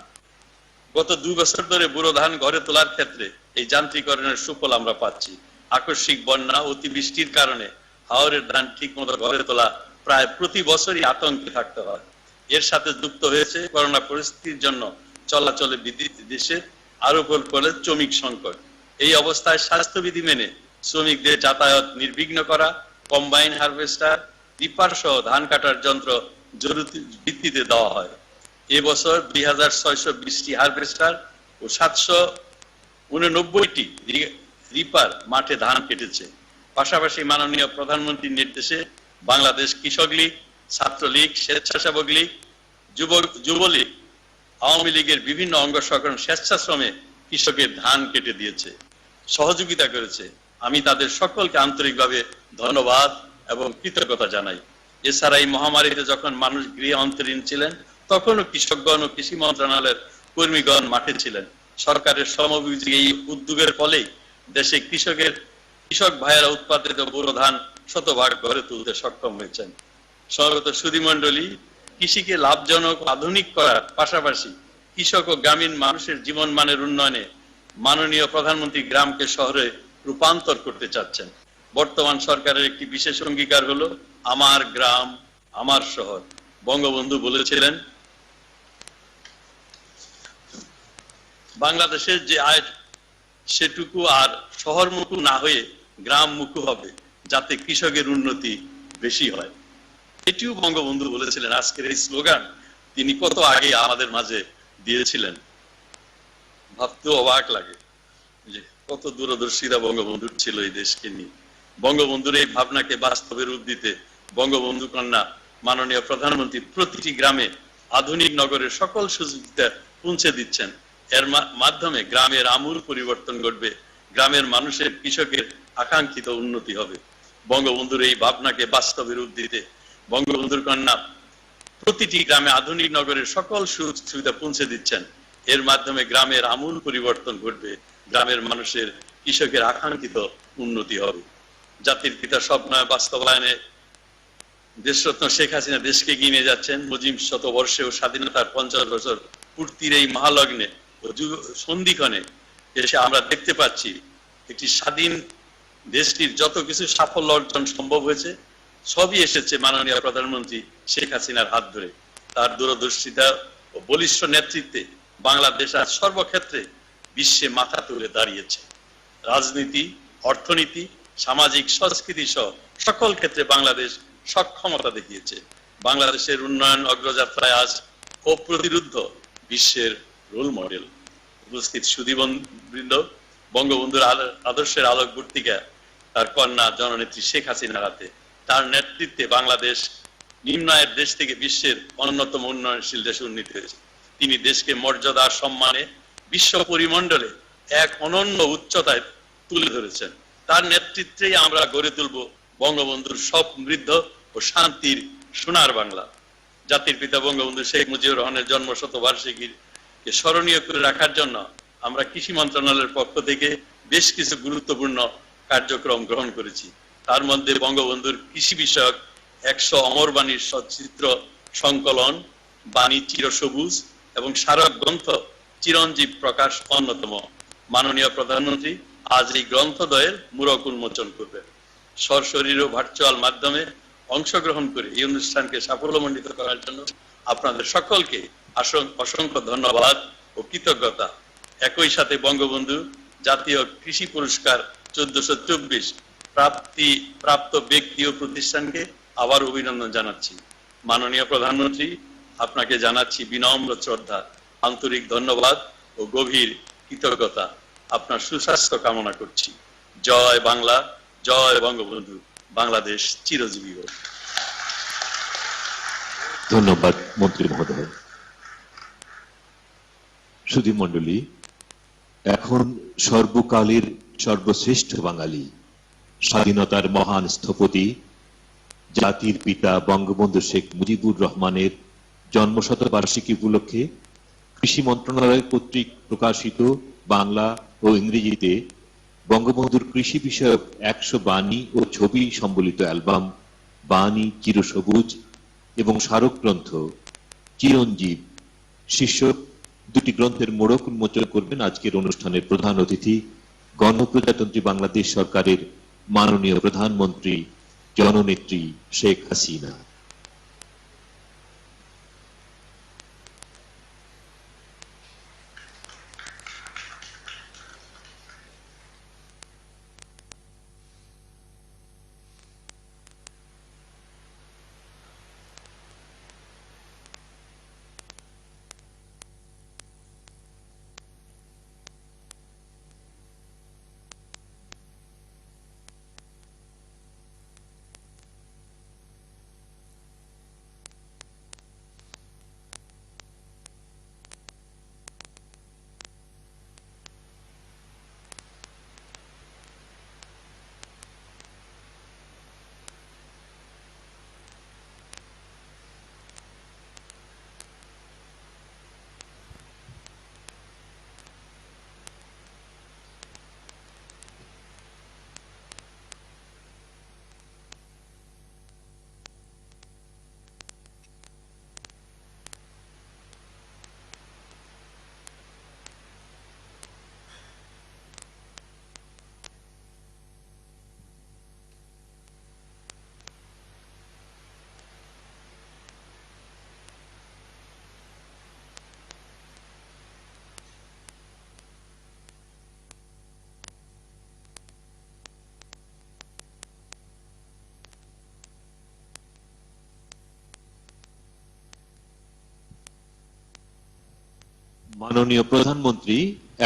গত 2 বছর ধরে ব্যুরো ধান ঘরে তোলার ক্ষেত্রে এই যান্ত্রিকরণের সুফল আমরা পাচ্ছি। আকস্মিক বন্যা, অতিবৃষ্টির কারণে হাওরের ধান ঠিক মতো ঘরে তোলা প্রায় প্রতি বছরই আতঙ্কে থাকতে হয়। এর সাথে যুক্ত হয়েছে করোনা পরিস্থিতির জন্য চলাচলে দেশে আরো করে শ্রমিক সংকট। এই অবস্থায় স্বাস্থ্যবিধি মেনে শ্রমিকদের যাতায়াত নির্বিঘ্ন করা, কম্বাইন হারভেস্টার, রিপার সহ ধান কাটার যন্ত্র জরুরি ভিত্তিতে দেওয়া হয়। এবছর 2620টি হারভেস্টার ও 789টি রিপার মাঠে ধান কেটেছে। পাশাপাশি মাননীয় প্রধানমন্ত্রীর নির্দেশে বাংলাদেশ কৃষক লীগ, ছাত্রলীগ, স্বেচ্ছাসেবক লীগ, যুবলীগ, আওয়ামী লীগের বিভিন্ন অঙ্গ সংগঠন স্বেচ্ছাশ্রমে কৃষকের ধান কেটে দিয়েছে, সহযোগিতা করেছে। আমি তাদের সকলকে আন্তরিকভাবে ধন্যবাদ এবং কৃতজ্ঞতা জানাই। এছাড়া এই মহামারীতে যখন মানুষ গৃহে অন্তরীণ ছিলেন, তখনও কৃষকগণ ও কৃষি মন্ত্রণালয়ের কর্মীগণ মাঠে ছিলেন। সরকারের সমভিযোগী এই উদ্যোগের ফলেই দেশে কৃষক ভাইয়েরা উৎপাদিত ব্যুরো ধান শতভাগ ঘরে তুলতে সক্ষম হয়েছেন। সর্বত সুধীমণ্ডলী, কৃষিকে লাভজনক আধুনিক করার পাশাপাশি কৃষক ও গ্রামীণ মানুষের জীবন মানের উন্নয়নে মাননীয় প্রধানমন্ত্রী গ্রামকে শহরে রূপান্তর করতে চাচ্ছেন। বর্তমান সরকারের একটি বিশেষ অঙ্গীকার হলো আমার গ্রাম আমার শহর। বঙ্গবন্ধু বলেছিলেন, বাংলাদেশের যে আয় সেটুকু আর শহরমুখী না হয়ে গ্রামমুখী হবে, যাতে কৃষকের উন্নতি বেশি হয়। এটিও বঙ্গবন্ধু বলেছিলেন। আজকের এই স্লোগান তিনি কত আগে আমাদের মাঝে দিয়েছিলেন, ভাবতে অবাক লাগে যে কত দূরদর্শিতা বঙ্গবন্ধুর ছিল এই দেশকে নিয়ে। বঙ্গবন্ধুর এই ভাবনাকে বাস্তবে রূপ দিতে বঙ্গবন্ধু কন্যা মাননীয় প্রধানমন্ত্রী প্রতিটি গ্রামে আধুনিক নগরের সকল সুযোগিতা পৌঁছে দিচ্ছেন। এর মাধ্যমে গ্রামের আমূল পরিবর্তন ঘটবে, গ্রামের মানুষের, কৃষকের আকাঙ্ক্ষিত উন্নতি হবে। বঙ্গবন্ধুর এই ভাবনাকে বাস্তবে রূপ দিতে বঙ্গবন্ধুর কন্যা প্রতিটি গ্রামে আধুনিক নগরের সকল সুযোগ সুবিধা পৌঁছে দিচ্ছেন। এর মাধ্যমে গ্রামের আমূল পরিবর্তন ঘটবে, গ্রামের মানুষের, কৃষকের আকাঙ্ক্ষিত উন্নতি হবে। জাতির পিতা স্বপ্ন বাস্তবায়নে দেশরত্ন শেখ হাসিনা দেশকে এগিয়ে নিয়ে যাচ্ছেন। মুজিব শতবর্ষে ও স্বাধীনতার 50 বছর পূর্তির এই মহালগ্নে ও সন্ধিক্ষণে এসে আমরা দেখতে পাচ্ছি একটি স্বাধীন দেশটির যত কিছু সাফল্য অর্জন সম্ভব হয়েছে সবই এসেছে মাননীয় প্রধানমন্ত্রী শেখ হাসিনার হাত ধরে। তার দূরদর্শিতা ও বলিষ্ঠ নেতৃত্বে বাংলাদেশ আজ সর্বক্ষেত্রে বিশ্বে মাথা তুলে দাঁড়িয়েছে। রাজনীতি, অর্থনীতি, সামাজিক সংস্কৃতি সহ সকল ক্ষেত্রে বাংলাদেশ সক্ষমতা দেখিয়েছে। বাংলাদেশের উন্নয়ন অগ্রযাত্রায় আজ অপ্রতিরোধ্য বিশ্বের রোল মডেল। উপস্থিত সুধীবৃন্দ, বঙ্গবন্ধুর আদর্শের আলোকবর্তিকা তার কন্যা জননেত্রী শেখ হাসিনার হাতে। তার নেতৃত্বে বাংলাদেশ নিম্ন আয়ের দেশ থেকে বিশ্বের অন্যতম উন্নয়নশীল দেশে উন্নীত হয়েছে। তিনি দেশকে মর্যাদা সম্মানে বিশ্ব পরিমণ্ডলে এক অনন্য উচ্চতায় তুলে ধরেছেন। তার নেতৃত্বেই আমরা গড়ে তুলব বঙ্গবন্ধুর সমৃদ্ধ ও শান্তির সোনার বাংলা। জাতির পিতা বঙ্গবন্ধু শেখ মুজিবুর রহমানের জন্ম শতবার্ষিকীকে স্মরণীয় করে রাখার জন্য আমরা কৃষি মন্ত্রণালয়ের পক্ষ থেকে বেশ কিছু গুরুত্বপূর্ণ কার্যক্রম গ্রহণ করেছি। তার মধ্যে বঙ্গবন্ধুর কৃষি বিষয়ক 100 অমর বাণীর সচিত্র সংকলন, বাণী চিরসবুজ এবং স্মারক গ্রন্থ চিরঞ্জীব প্রকাশ অন্যতম। মাননীয় প্রধানমন্ত্রী আজ এই গ্রন্থদ্বয়ের মূরক উন্মোচন করবেন। সশরীর ও ভার্চুয়াল মাধ্যমে অংশগ্রহণ করে এই অনুষ্ঠানকে সাফল্যমণ্ডিত করার জন্য আপনাদের সকলকে অসংখ্য ধন্যবাদ ও কৃতজ্ঞতা। একই সাথে বঙ্গবন্ধু জাতীয় কৃষি পুরস্কার 1424 প্রাপ্ত ব্যক্তি ও প্রতিষ্ঠানকে আবার অভিনন্দন জানাচ্ছি। মাননীয় প্রধানমন্ত্রী, আপনাকে জানাচ্ছি বিনম্র শ্রদ্ধা, আন্তরিক ধন্যবাদ ও গভীর কৃতজ্ঞতা। আপনার সুস্বাস্থ্য কামনা করছি। জয় বাংলা, জয় বঙ্গবন্ধু। বাংলাদেশ চিরজীবী হোক। ধন্যবাদ মন্ত্রী মহোদয়। সুধী মণ্ডলী, এখন সর্বকালের সর্বশ্রেষ্ঠ বাঙালি, স্বাধীনতার মহান স্থপতি, জাতির পিতা বঙ্গবন্ধু শেখ মুজিবুর রহমানের জন্মশতবার্ষিকী উপলক্ষে কৃষি মন্ত্রণালয় কর্তৃক প্রকাশিত বাংলা ও ইংরেজিতে বঙ্গবন্ধুর কৃষি বিষয়ক 100 বাণী ও ছবি সম্বলিত অ্যালবাম বাণী চিরসবুজ এবং স্মারক গ্রন্থ চিরঞ্জীব শীর্ষক দুটি গ্রন্থের মোড়ক উন্মোচন করবেন আজকের অনুষ্ঠানের প্রধান অতিথি, গণপ্রজাতন্ত্রী বাংলাদেশ সরকারের মাননীয় প্রধানমন্ত্রী জননেত্রী শেখ হাসিনা। মাননীয় প্রধানমন্ত্রী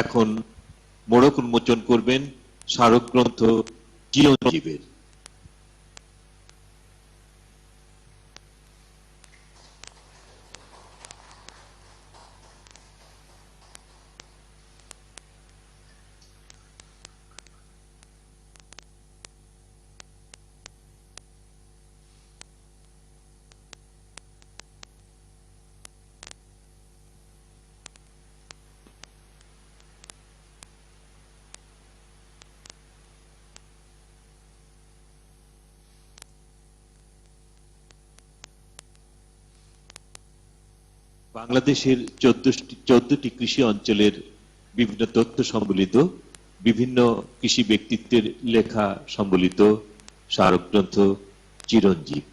এখন মোড়ক উন্মোচন করবেন স্মারক গ্রন্থ চিরঞ্জীবের। বাংলাদেশের 14টি কৃষি অঞ্চলের বিভিন্ন তথ্য সম্বলিত বিভিন্ন কৃষি ব্যক্তিত্বের লেখা সম্বলিত স্মারকগ্রন্থ চিরঞ্জীব।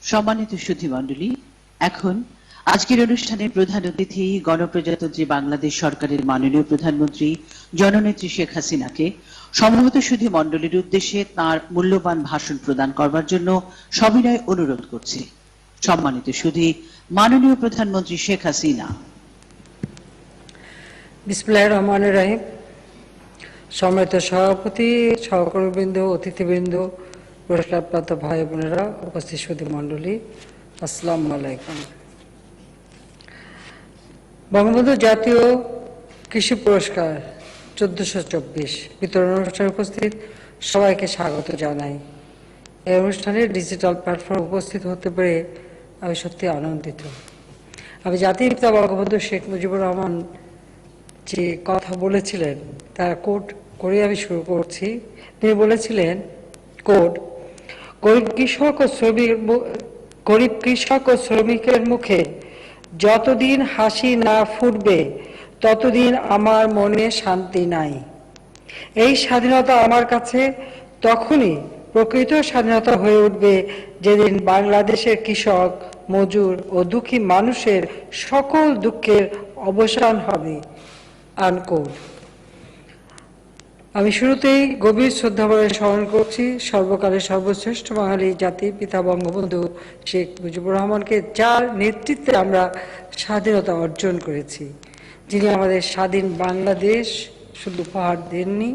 সম্মানিত সুধীমণ্ডলী, এখন আজকের অনুষ্ঠানের প্রধান অতিথি গণপ্রজাতন্ত্রী বাংলাদেশ সরকারের মাননীয় প্রধানমন্ত্রী জননেত্রী শেখ হাসিনাকে সমবেত সুধীমণ্ডলীর উদ্দেশ্যে তার মূল্যবান ভাষণ প্রদান করবার জন্য সবিনয় অনুরোধ করছি। সম্মানিত সুধী, মাননীয় প্রধানমন্ত্রী শেখ হাসিনা। বিসমিল্লাহির রহমানির রহিম। সম্মানিত সভাপতি, সহকর্মীবৃন্দ, অতিথিবৃন্দ, পুরস্কারপ্রাপ্ত ভাই বোনেরা, উপস্থিত সুধীমণ্ডলী, আসসালামু আলাইকুম। বঙ্গবন্ধু জাতীয় কৃষি পুরস্কার 1424 বিতরণ অনুষ্ঠানে উপস্থিত সবাইকে স্বাগত জানাই। এই অনুষ্ঠানে ডিজিটাল প্ল্যাটফর্মে উপস্থিত হতে পেরে আমি সত্যি আনন্দিত। আমি জাতির পিতা বঙ্গবন্ধু শেখ মুজিবুর রহমান যে কথা বলেছিলেন তার কোট করে আমি শুরু করছি। তিনি বলেছিলেন, কোড, গরিব কৃষক ও শ্রমিকের মুখে যতদিন হাসি না ফুটবে ততদিন আমার মনে শান্তি নাই। এই স্বাধীনতা আমার কাছে তখনই প্রকৃত স্বাধীনতা হয়ে উঠবে যেদিন বাংলাদেশের কৃষক, মজুর ও দুঃখী মানুষের সকল দুঃখের অবসান হবে। আনকোড। আমি শুরুতেই গভীর শ্রদ্ধাভরে স্মরণ করছি সর্বকালের সর্বশ্রেষ্ঠ বাঙালি জাতির পিতা বঙ্গবন্ধু শেখ মুজিবুর রহমানকে, যার নেতৃত্বে আমরা স্বাধীনতা অর্জন করেছি, যিনি আমাদের স্বাধীন বাংলাদেশ শুধু উপহার দেননি,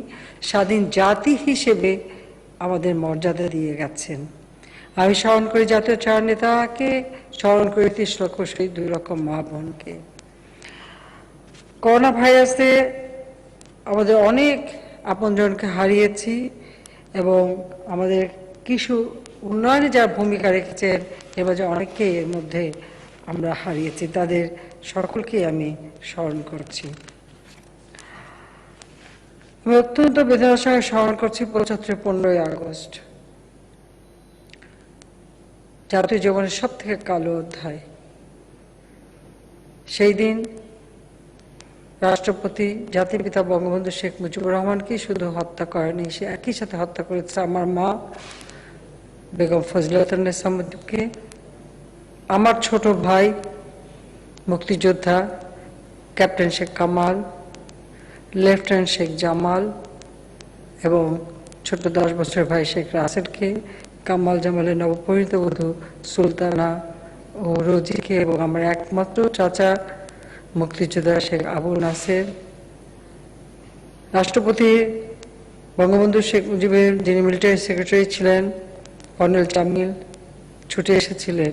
স্বাধীন জাতি হিসেবে আমাদের মর্যাদা দিয়ে গেছেন। আমি স্মরণ করি জাতীয় চার নেতাকে, স্মরণ করি 30 লক্ষ শহীদ, 2 লক্ষ মা বোনকে। করোনা ভাইরাসে আমাদের অনেক আপনজনকে হারিয়েছি এবং আমাদের কিছু উন্নয়নে যারা ভূমিকা রেখেছেন এবার অনেককে এর মধ্যে আমরা হারিয়েছি, তাদের সকলকে আমি স্মরণ করছি। আমি অত্যন্ত বেদনার সঙ্গে স্মরণ করছি 15ই আগস্ট, জাতীয় জীবনের সব থেকে কালো অধ্যায়। সেই দিন রাষ্ট্রপতি জাতির পিতা বঙ্গবন্ধু শেখ মুজিবুর রহমানকে শুধু হত্যা করেনি, সে একই সাথে হত্যা করেছে আমার মা বেগম ফজিলাতুন্নেছা মুজিবকে, আমার ছোট ভাই মুক্তিযোদ্ধা ক্যাপ্টেন শেখ কামাল, লেফটেন্যান্ট শেখ জামাল এবং ছোট 10 বছরের ভাই শেখ রাসেলকে, কামাল জামালের নবপরিণীত বধূ সুলতানা ও রোজিকে এবং আমার একমাত্র চাচা মুক্তিযোদ্ধা শেখ আবু নাসের। রাষ্ট্রপতি বঙ্গবন্ধু শেখ মুজিবের যিনি মিলিটারি সেক্রেটারি ছিলেন কর্নেল জামিল ছুটে এসেছিলেন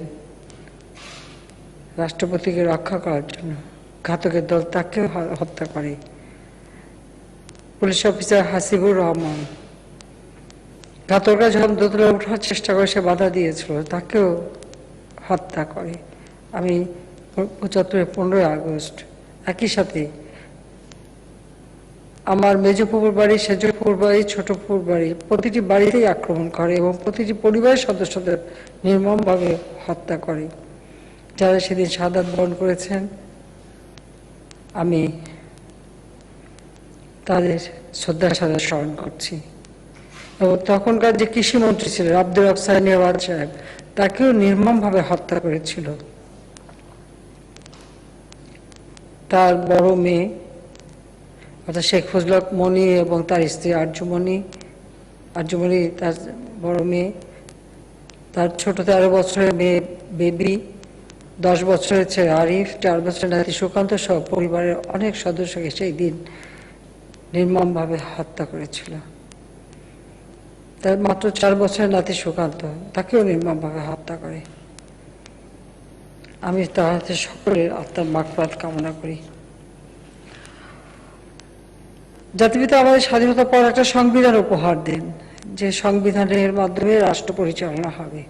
রাষ্ট্রপতিকে রক্ষা করার জন্য, ঘাতকের দল তাকেও হত্যা করে। পুলিশ অফিসার হাসিবুর রহমান, ঘাতকরা যখন দোতলায় ওঠার চেষ্টা করে সে বাধা দিয়েছিল, তাকেও হত্যা করে। আমি 75 15ই আগস্ট একই সাথে আমার মেজপুকুর বাড়ি, সেজপুকুর বাড়ি, ছোটপুকুর বাড়ি, প্রতিটি বাড়িতেই আক্রমণ করে এবং প্রতিটি পরিবারের সদস্যদের নির্মমভাবে হত্যা করে। যারা সেদিন শাহাদাত বরণ করেছেন আমি তাদের শ্রদ্ধার সাথে স্মরণ করছি। এবং তখনকার যে কৃষিমন্ত্রী ছিলেন আব্দুর রব সাইনিয়াবাদ সাহেব, তাকেও নির্মমভাবে হত্যা করেছিল। তার বড় মেয়ে অর্থাৎ শেখ ফজল মণি এবং তার স্ত্রী আরজুমণি তার বড় মেয়ে, তার ছোট 13 বছরের মেয়ে বেবি, 10 বছরের ছেলে আরিফ, 4 বছরের নাতি সুকান্ত সহ পরিবারের অনেক সদস্যকে সেই দিন নির্মমভাবে হত্যা করেছিল। তার মাত্র 4 বছরের নাতি সুকান্ত, তাকেও নির্মমভাবে হত্যা করে। আমি তার সকলের আত্মার মাগফিরাত কামনা করি। জাতিপিতা আমাদের স্বাধীনতার পর একটা সংবিধান উপহার দেন, যে সংবিধানের মাধ্যমে রাষ্ট্র পরিচালনা হবে,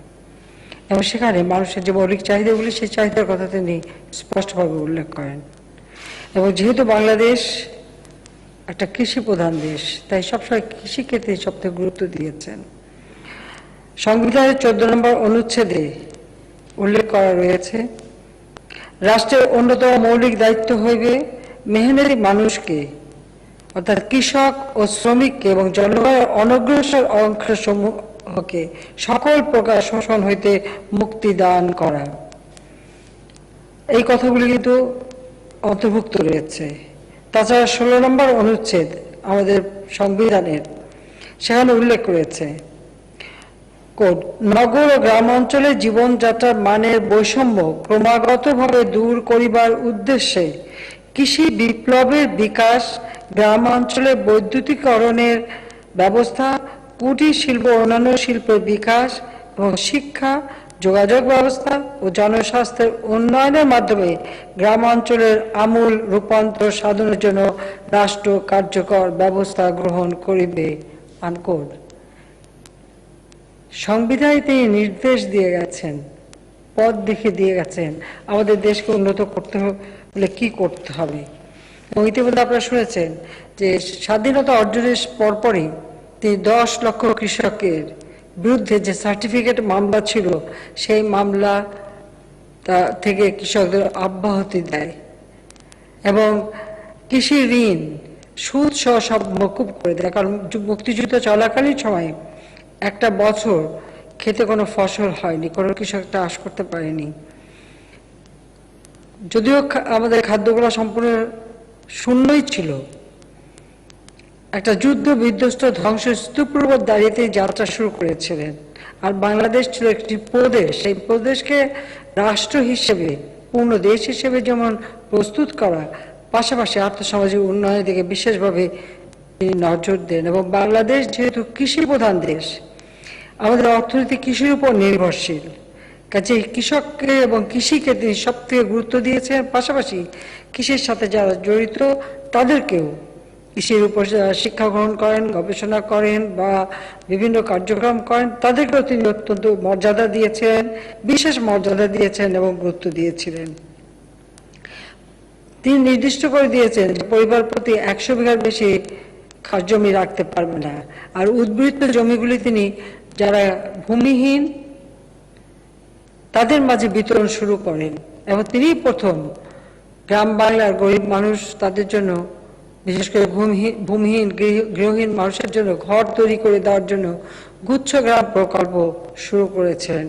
এবং সেখানে মানুষের যে মৌলিক চাহিদাগুলি সেই চাহিদার কথা তিনি স্পষ্টভাবে উল্লেখ করেন। এবং যেহেতু বাংলাদেশ একটা কৃষি প্রধান দেশ, তাই সবসময় কৃষিকে তিনি সবথেকে গুরুত্ব দিয়েছেন। সংবিধানের 14 নম্বর অনুচ্ছেদে উল্লেখ করা রয়েছে, রাষ্ট্রের অন্যতম মৌলিক দায়িত্ব হইবে মেহনতি মানুষকে, অর্থাৎ কৃষক ও শ্রমিককে এবং জনগণের অনগ্রসর অংশসমূহকে সকল প্রকার শোষণ হইতে মুক্তি দান করা। এই কথাগুলি কিন্তু অন্তর্ভুক্ত রয়েছে। তাছাড়া 16 নম্বর অনুচ্ছেদ আমাদের সংবিধানের, সেখানে উল্লেখ করেছে নগর ও গ্রাম অঞ্চলে জীবনযাত্রার মানের বৈষম্য ক্রমাগতভাবে দূর করিবার উদ্দেশ্যে কৃষি বিপ্লবের বিকাশ, গ্রাম অঞ্চলে বৈদ্যুতিকরণের ব্যবস্থা, কুটির শিল্প ও অন্যান্য শিল্পের বিকাশ এবং শিক্ষা, যোগাযোগ ব্যবস্থা ও জনস্বাস্থ্যের উন্নয়নের মাধ্যমে গ্রাম অঞ্চলের আমূল রূপান্তর সাধনের জন্য রাষ্ট্র কার্যকর ব্যবস্থা গ্রহণ করিবে। আনকোট। সংবিধানে তিনি নির্দেশ দিয়ে গেছেন, পথ দেখে দিয়ে গেছেন আমাদের দেশকে উন্নত করতে হলে কি করতে হবে। এবং ইতিমধ্যে আপনারা শুনেছেন যে স্বাধীনতা অর্জনের পরপরই তিনি 10 লক্ষ কৃষকের বিরুদ্ধে যে সার্টিফিকেট মামলা ছিল সেই মামলা থেকে কৃষকদের অব্যাহতি দেয় এবং কৃষি ঋণ সুদ সহ সব মকুব করে দেয়। কারণ মুক্তিযুদ্ধ চলাকালীন সময় একটা বছর খেতে কোনো ফসল হয়নি, কোনো কৃষক চাষ করতে পারেনি। যদিও আমাদের খাদ্যগুলো সম্পূর্ণ শূন্যই ছিল, একটা যুদ্ধ বিধ্বস্ত ধ্বংসস্তূপের উপর দাঁড়িয়ে যাত্রা শুরু করেছিলেন। আর বাংলাদেশ ছিল একটি প্রদেশ, সেই প্রদেশকে রাষ্ট্র হিসেবে, পূর্ণ দেশ হিসেবে যেমন প্রস্তুত করা, পাশাপাশি আর্থসামাজিক উন্নয়নের দিকে বিশেষভাবে তিনি নজর দেন। এবং বাংলাদেশ যেহেতু কৃষি প্রধান দেশ, আমাদের অর্থনীতি কৃষির উপর নির্ভরশীল, কাজে কৃষককে এবং কৃষিকে তিনি সব থেকে গুরুত্ব দিয়েছেন। পাশাপাশি কৃষির সাথে যারা জড়িত তাদেরকেও, কৃষির উপর শিক্ষা গ্রহণ করেন, গবেষণা করেন বা বিভিন্ন কার্যক্রম করেন, তাদেরকেও তিনি অত্যন্ত মর্যাদা দিয়েছেন, বিশেষ মর্যাদা দিয়েছেন এবং গুরুত্ব দিয়েছিলেন। তিনি নির্দিষ্ট করে দিয়েছেন যে পরিবার প্রতি 100 বিঘার বেশি জমি রাখতে পারবে না। আর উদ্বৃত্ত জমিগুলি তিনি যারা ভূমিহীন তাদের মাঝে বিতরণ শুরু করেন এবং তিনি প্রথম গ্রাম বাংলার গরিব মানুষ, তাদের জন্য, বিশেষ করে ভূমিহীন গৃহহীন মানুষের জন্য ঘর তৈরি করে দেওয়ার জন্য গুচ্ছ গ্রাম প্রকল্প শুরু করেছিলেন।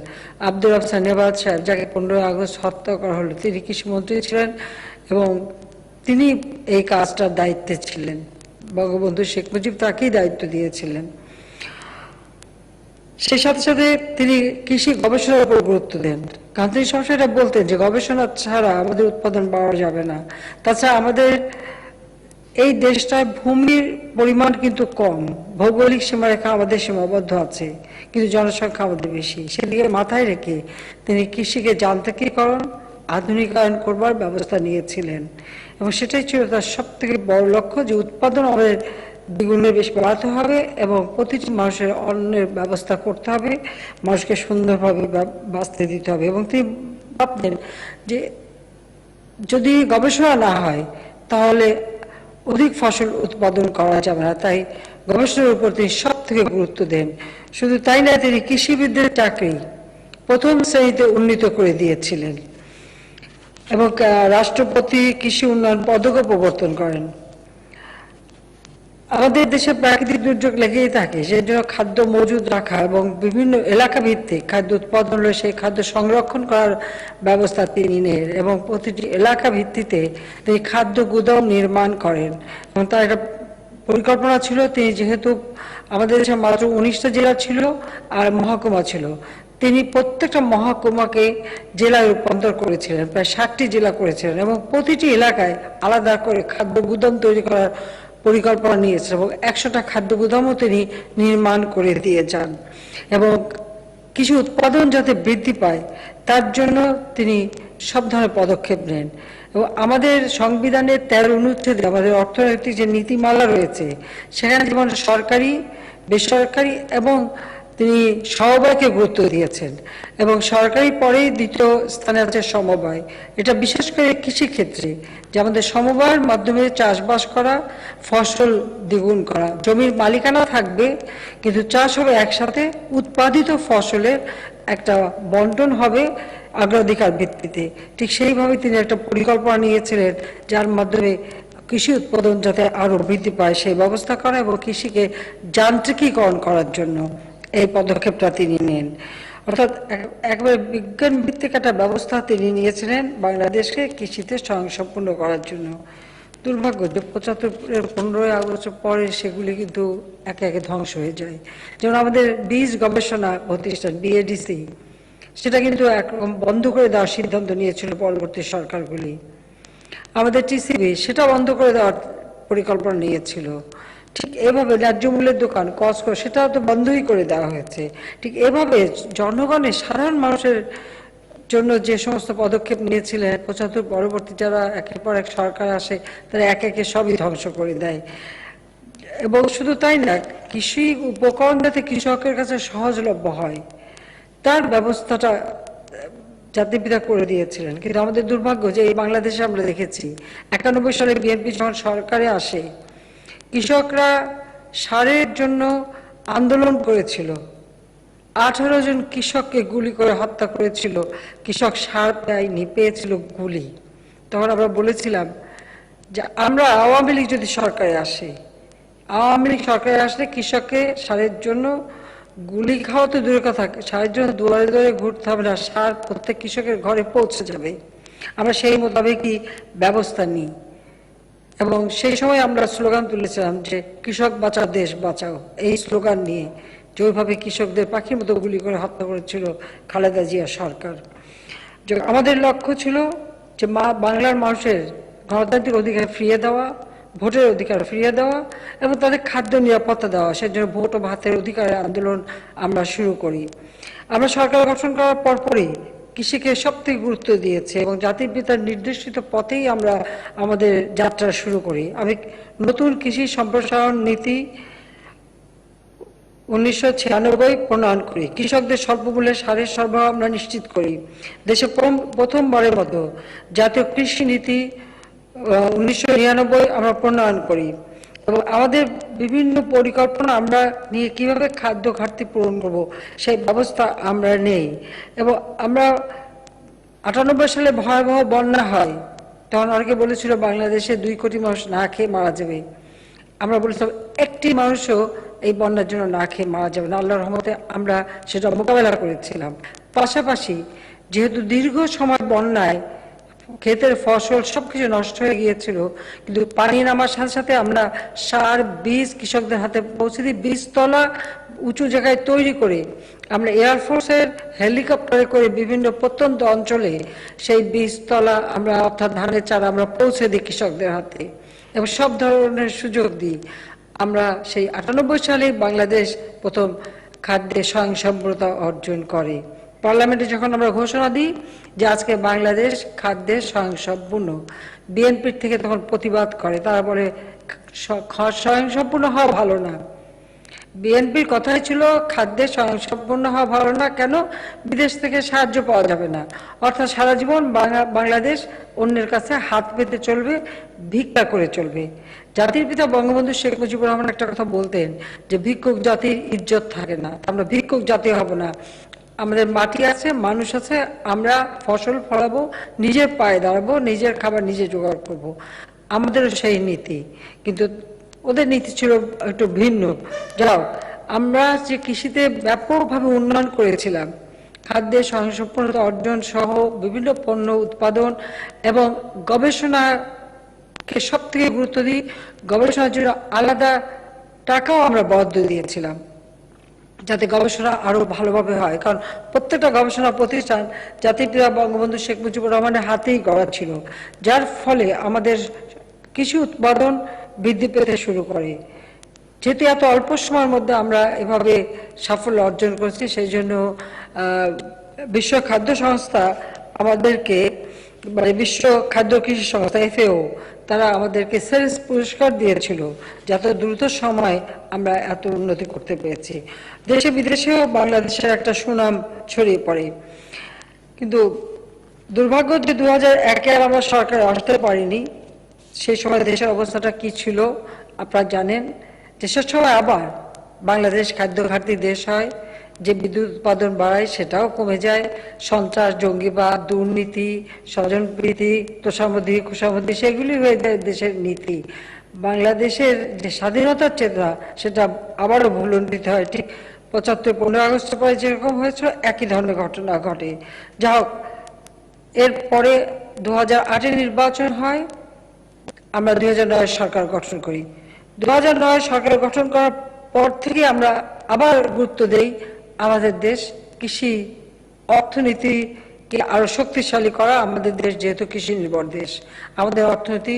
আব্দুল আহসান নেবাদ সাহেব, যাকে 15 আগস্ট হত্যা করা হলো, তিনি কৃষিমন্ত্রী ছিলেন এবং তিনি এই কাজটার দায়িত্বে ছিলেন। বঙ্গবন্ধু শেখ মুজিব তাকেই দায়িত্ব দিয়েছিলেন। সেই সাথে সাথে তিনি কৃষি গবেষণার উপর গুরুত্ব দেন। গান্ধী সবসময় বলতেন যে গবেষণা ছাড়া আমাদের উৎপাদন বাড়ানো যাবে না। তাছাড়া আমাদের এই দেশটায় ভূমির পরিমাণ কিন্তু কম, ভৌগোলিক সীমারেখা আমাদের সীমাবদ্ধ আছে, কিন্তু জনসংখ্যা আমাদের বেশি। সেদিকে মাথায় রেখে তিনি কৃষিকে যান্ত্রিকীকরণ, আধুনিকায়ন করবার ব্যবস্থা নিয়েছিলেন এবং সেটাই ছিল তার সব থেকে বড় লক্ষ্য, যে উৎপাদন আমাদের দ্বিগুণের বেশি বাড়াতে হবে এবং প্রতিটি মানুষের অন্নের ব্যবস্থা করতে হবে, মানুষকে সুন্দরভাবে বাঁচতে দিতে হবে। এবং তিনি ভাবতেন যে যদি গবেষণা না হয় তাহলে অধিক ফসল উৎপাদন করা যাবে না, তাই গবেষণার উপর তিনি সব থেকে গুরুত্ব দেন। শুধু তাই না, তিনি কৃষিবিদদের চাকরি প্রথম শ্রেণীতে উন্নীত করে দিয়েছিলেন এবং রাষ্ট্রপতি কৃষি উন্নয়ন পদকও প্রবর্তন করেন। আমাদের দেশে প্রাকৃতিক দুর্যোগ লেগেই থাকে, সেই জন্য খাদ্য মজুদ রাখা এবং বিভিন্ন এলাকা ভিত্তিক খাদ্য উৎপাদন হলে সেই খাদ্য সংরক্ষণ করার ব্যবস্থা তিনি নেন এবং প্রতিটি এলাকা ভিত্তিতে তিনি খাদ্য গুদাম নির্মাণ করেন এবং তার একটা পরিকল্পনা ছিল। তিনি যেহেতু আমাদের দেশে মাত্র 19টা জেলা ছিল আর মহকুমা ছিল, তিনি প্রত্যেকটা মহকুমাকে জেলায় রূপান্তর করেছিলেন, প্রায় 60টি জেলা করেছিলেন এবং প্রতিটি এলাকায় আলাদা করে খাদ্য গুদাম তৈরি করার পরিকল্পনা নিয়েছেন এবং 100টা খাদ্য গুদামও তিনি নির্মাণ করে দিয়ে যান এবং কৃষি উৎপাদন যাতে বৃদ্ধি পায় তার জন্য তিনি সব ধরনের পদক্ষেপ নেন এবং আমাদের সংবিধানের 13 অনুচ্ছেদে আমাদের অর্থনৈতিক যে নীতিমালা রয়েছে সেখানে যেমন সরকারি, বেসরকারি এবং তিনি সমবায়কে গুরুত্ব দিয়েছেন এবং সরকারি পরেই দ্বিতীয় স্থানে আছে সমবায়। এটা বিশেষ করে কৃষি ক্ষেত্রে যে আমাদের সমবায়ের মাধ্যমে চাষবাস করা, ফসল দ্বিগুণ করা, জমির মালিকানা থাকবে কিন্তু চাষ হবে একসাথে, উৎপাদিত ফসলের একটা বন্টন হবে অগ্রাধিকার ভিত্তিতে। ঠিক সেইভাবে তিনি একটা পরিকল্পনা নিয়েছিলেন যার মাধ্যমে কৃষি উৎপাদন যাতে আরো বৃদ্ধি পায় সেই ব্যবস্থা করা এবং কৃষিকে যান্ত্রিকীকরণ করার জন্য এই পদক্ষেপটা তিনি নেন। অর্থাৎ একবারে বিজ্ঞান ভিত্তিক একটা ব্যবস্থা তিনি নিয়েছিলেন বাংলাদেশকে কৃষিতে স্বয়ংসম্পূর্ণ করার জন্য। দুর্ভাগ্য যে 75-এর 15ই আগস্ট পরে সেগুলি কিন্তু একে একে ধ্বংস হয়ে যায়। যেমন আমাদের বীজ গবেষণা প্রতিষ্ঠান বিএডিসি, সেটা কিন্তু একরকম বন্ধ করে দেওয়ার সিদ্ধান্ত নিয়েছিল পরবর্তী সরকারগুলি। আমাদের টিসিবি সেটা বন্ধ করে দেওয়ার পরিকল্পনা নিয়েছিল। ঠিক এভাবে ন্যায্য মূল্যের দোকান কসকো সেটাও তো বন্ধই করে দেওয়া হয়েছে। ঠিক এভাবে জনগণের সাধারণ মানুষের জন্য যে সমস্ত পদক্ষেপ নিয়েছিলেন 75 পরবর্তী যারা একের পর এক সরকার আসে তারা একে একে সবই ধ্বংস করে দেয়। এবং শুধু তাই না, কৃষি উপকরণ যাতে কৃষকের কাছে সহজলভ্য হয় তার ব্যবস্থাটা জাতিপিতা করে দিয়েছিলেন। কিন্তু আমাদের দুর্ভাগ্য যে এই বাংলাদেশে আমরা দেখেছি 91 সালে বিএনপি যখন সরকারে আসে কৃষকরা সারের জন্য আন্দোলন করেছিল, 18 জন কৃষককে গুলি করে হত্যা করেছিল। কৃষক সার পায়নি, পেয়েছিল গুলি। তখন আমরা বলেছিলাম যে আমরা আওয়ামী লীগ যদি সরকারে আসে, আওয়ামী লীগ সরকারে আসলে কৃষককে সারের জন্য গুলি খাওয়া তো দূরের কথা, সারের জন্য দুয়ারে দুয়ারে ঘুরতে হবে না, সার প্রত্যেক কৃষকের ঘরে পৌঁছে যাবে। আমরা সেই মোতাবেকই ব্যবস্থা নিই এবং সেই সময় আমরা স্লোগান তুলেছিলাম যে কৃষক বাঁচাও দেশ বাঁচাও, এই স্লোগান নিয়ে যেভাবে কৃষকদের পাখির মতো গুলি করে হত্যা করেছিল খালেদা জিয়া সরকার। আমাদের লক্ষ্য ছিল যে বাংলার মানুষের গণতান্ত্রিক অধিকার ফিরিয়ে দেওয়া, ভোটের অধিকার ফিরিয়ে দেওয়া এবং তাদের খাদ্য নিরাপত্তা দেওয়া। সেজন্য ভোট ও ভাতের অধিকারের আন্দোলন আমরা শুরু করি। আমরা সরকার গঠন করার পরপরই কৃষিকে সবথেকে গুরুত্ব দিয়েছে এবং জাতির পিতার নির্দেশিত পথেই আমরা আমাদের যাত্রা শুরু করি। আমি নতুন কৃষি সম্প্রসারণ নীতি 1996 প্রণয়ন করি। কৃষকদের স্বল্পমূল্যে সারের সরবরাহ আমরা নিশ্চিত করি। দেশে প্রথমবারের মতো জাতীয় কৃষি নীতি 1999 আমরা প্রণয়ন করি এবং আমাদের বিভিন্ন পরিকল্পনা আমরা নিয়ে কিভাবে খাদ্য ঘাটতি পূরণ করব সেই ব্যবস্থা আমরা নেই। এবং আমরা 98 সালে ভয়াবহ বন্যা হয়, তখন অনেকে বলেছিল বাংলাদেশে 2 কোটি মানুষ না খেয়ে মারা যাবে। আমরা বলেছিলাম একটি মানুষও এই বন্যার জন্য না খেয়ে মারা যাবে না, আল্লাহর রহমতে আমরা সেটা মোকাবেলা করেছিলাম। পাশাপাশি যেহেতু দীর্ঘ সময় বন্যায় ক্ষেতের ফসল সবকিছু নষ্ট হয়ে গিয়েছিল, কিন্তু পানি নামার সাথে সাথে আমরা সার বীজ কৃষকদের হাতে পৌঁছে দিই। বীজতলা উঁচু জায়গায় তৈরি করে আমরা এয়ারফোর্সের হেলিকপ্টারে করে বিভিন্ন প্রত্যন্ত অঞ্চলে সেই বীজতলা আমরা অর্থাৎ ধানের চারা আমরা পৌঁছে দিই কৃষকদের হাতে এবং সব ধরনের সুযোগ দিই। আমরা সেই 98 সালে বাংলাদেশ প্রথম খাদ্যে স্বয়ংসম্পূর্ণতা অর্জন করে। পার্লামেন্টে যখন আমরা ঘোষণা দিই যে আজকে বাংলাদেশ খাদ্যে স্বয়ংসম্পূর্ণ, বিএনপির থেকে তখন প্রতিবাদ করে, তারা বলে স্বয়ংসম্পূর্ণ হওয়া ভালো না। বিএনপির কথাই ছিল খাদ্যে স্বয়ংসম্পূর্ণ হওয়া ভালো না, কেন? বিদেশ থেকে সাহায্য পাওয়া যাবে না, অর্থাৎ সারা জীবন বাংলাদেশ অন্যের কাছে হাত পেতে চলবে, ভিক্ষা করে চলবে। জাতির পিতা বঙ্গবন্ধু শেখ মুজিবুর রহমান একটা কথা বলতেন যে ভিক্ষুক জাতির ইজ্জত থাকে না, আমরা ভিক্ষুক জাতি হব না। আমাদের মাটি আছে, মানুষ আছে, আমরা ফসল ফলাবো, নিজের পায়ে দাঁড়াবো, নিজের খাবার নিজে জোগাড় করব। আমাদেরও সেই নীতি, কিন্তু ওদের নীতি ছিল একটু ভিন্ন। যাও, আমরা যে কৃষিতে ব্যাপকভাবে উন্নয়ন করেছিলাম, খাদ্যে স্বয়ংসম্পূর্ণতা অর্জন সহ বিভিন্ন পণ্য উৎপাদন এবং গবেষণাকে সব থেকে গুরুত্ব দিই। গবেষণার জন্য আলাদা টাকাও আমরা বরাদ্দ দিয়েছিলাম যাতে গবেষণা আরো ভালোভাবে হয়, কারণ প্রত্যেকটা গবেষণা প্রতিষ্ঠান জাতির পিতা বঙ্গবন্ধু শেখ মুজিবুর রহমানের হাতেই গড়া ছিল, যার ফলে আমাদের কৃষি উৎপাদন বৃদ্ধি পেতে শুরু করে। যেহেতু এত অল্প সময়ের মধ্যে আমরা এভাবে সাফল্য অর্জন করেছি, সেই জন্য বিশ্ব খাদ্য সংস্থা আমাদেরকে মানে বিশ্ব খাদ্য কৃষি সংস্থা FAO তারা আমাদেরকে সেলস পুরস্কার দিয়েছিল, যত দ্রুত সময় আমরা এত উন্নতি করতে পেরেছি। দেশে বিদেশেও বাংলাদেশের একটা সুনাম ছড়িয়ে পড়ে। কিন্তু দুর্ভাগ্য যে 2001-এ আমরা সরকার আসতে পারিনি। সেই সময় দেশের অবস্থাটা কি ছিল আপনারা জানেন। দেশের সময় আবার বাংলাদেশ খাদ্য ঘাটতি দেশ হয়, যে বিদ্যুৎ উৎপাদন বাড়ায় সেটাও কমে যায়, সন্ত্রাস, জঙ্গিবাদ, দুর্নীতি, স্বজনপ্রীতি, তোষামোদি, খুশামোদি সেগুলি হয়ে যায় দেশের নীতি। বাংলাদেশের যে স্বাধীনতার চেতনা সেটা আবারও ভুলুণ্ঠিত হয়। ঠিক 75-15 আগস্টের পরে যেরকম হয়েছিল একই ধরনের ঘটনা ঘটে। যা হোক, এরপরে 2008-এ নির্বাচন হয়, আমরা 2009 সরকার গঠন করি। 2009 সরকার গঠন করার পর থেকে আমরা আবার গুরুত্ব দেই আমাদের দেশ কৃষি অর্থনীতিকে আরো শক্তিশালী করা। আমাদের দেশ যেহেতু কৃষি নির্ভর দেশ, আমাদের অর্থনীতি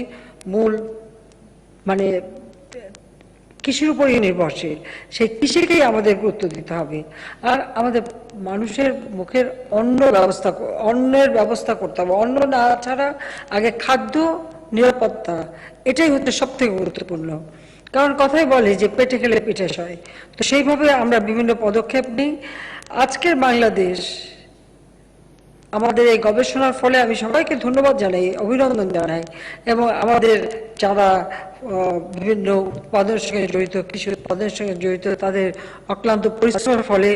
মূল মানে কৃষির উপরই নির্ভরশীল, সেই কৃষিকেই আমাদের গুরুত্ব দিতে হবে। আর আমাদের মানুষের মুখের অন্নের ব্যবস্থা করতে হবে। অন্ন না ছাড়া আগে খাদ্য নিরাপত্তা, এটাই হচ্ছে সব থেকে গুরুত্বপূর্ণ। কারণ কথাই বলে যে পেটে খেলে পিঠে সয়। তো সেইভাবে আমরা বিভিন্ন পদক্ষেপ নিই। আজকের বাংলাদেশ আমাদের এই গবেষণার ফলে আমি সবাইকে ধন্যবাদ জানাই, অভিনন্দন জানাই, এবং আমাদের যারা বিভিন্ন উৎপাদনের সঙ্গে জড়িত, কৃষি উৎপাদনের সঙ্গে জড়িত, তাদের অক্লান্ত পরিশ্রমের ফলে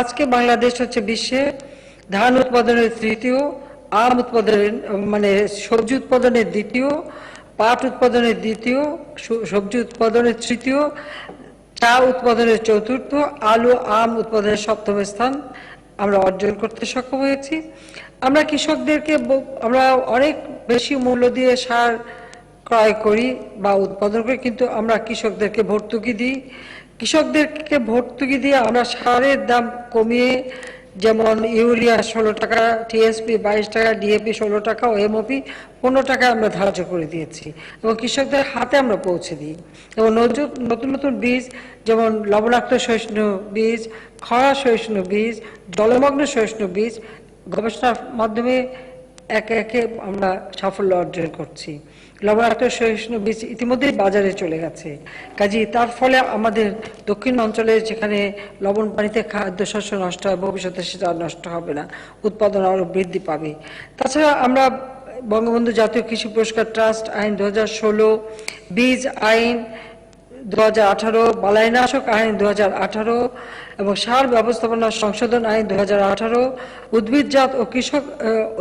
আজকে বাংলাদেশ হচ্ছে বিশ্বে ধান উৎপাদনের তৃতীয়, আম উৎপাদনের মানে সবজি উৎপাদনের দ্বিতীয়, পাট উৎপাদনের দ্বিতীয়, সবজি উৎপাদনের তৃতীয়, চা উৎপাদনের চতুর্থ, আলু আম উৎপাদনের 7ম স্থান আমরা অর্জন করতে সক্ষম হয়েছি। আমরা কৃষকদেরকে আমরা অনেক বেশি মূল্য দিয়ে সার ক্রয় করি বা উৎপাদন করি, কিন্তু আমরা কৃষকদেরকে ভর্তুকি দিই। কৃষকদেরকে ভর্তুকি দিয়ে আমরা সারের দাম কমিয়ে, যেমন ইউরিয়া 16 টাকা, টিএসপি 22 টাকা, ডিএপি 16 টাকা ও এমওপি 15 টাকা আমরা ধার্য করে দিয়েছি এবং কৃষকদের হাতে আমরা পৌঁছে দিই। এবং নতুন নতুন বীজ, যেমন লবণাক্ত সহিষ্ণু বীজ, খরা সহিষ্ণু বীজ, জলমগ্ন সহিষ্ণু বীজ গবেষণার মাধ্যমে একে একে আমরা সাফল্য অর্জন করছি। লবণাক্ত সহিষ্ণু বীজ ইতিমধ্যেই বাজারে চলে গেছে। কাজেই তার ফলে আমাদের দক্ষিণ অঞ্চলে যেখানে লবণ পানিতে খাদ্যশস্য নষ্ট হয়, ভবিষ্যতে সেটা নষ্ট হবে না, উৎপাদন আরও বৃদ্ধি পাবে। তাছাড়া আমরা বঙ্গবন্ধু জাতীয় কৃষি পুরস্কার ট্রাস্ট আইন 2016, বীজ আইন 2018, বালাইনাশক আইন 2018 এবং সার ব্যবস্থাপনা সংশোধন আইন 2018, উদ্ভিদজাত ও কৃষক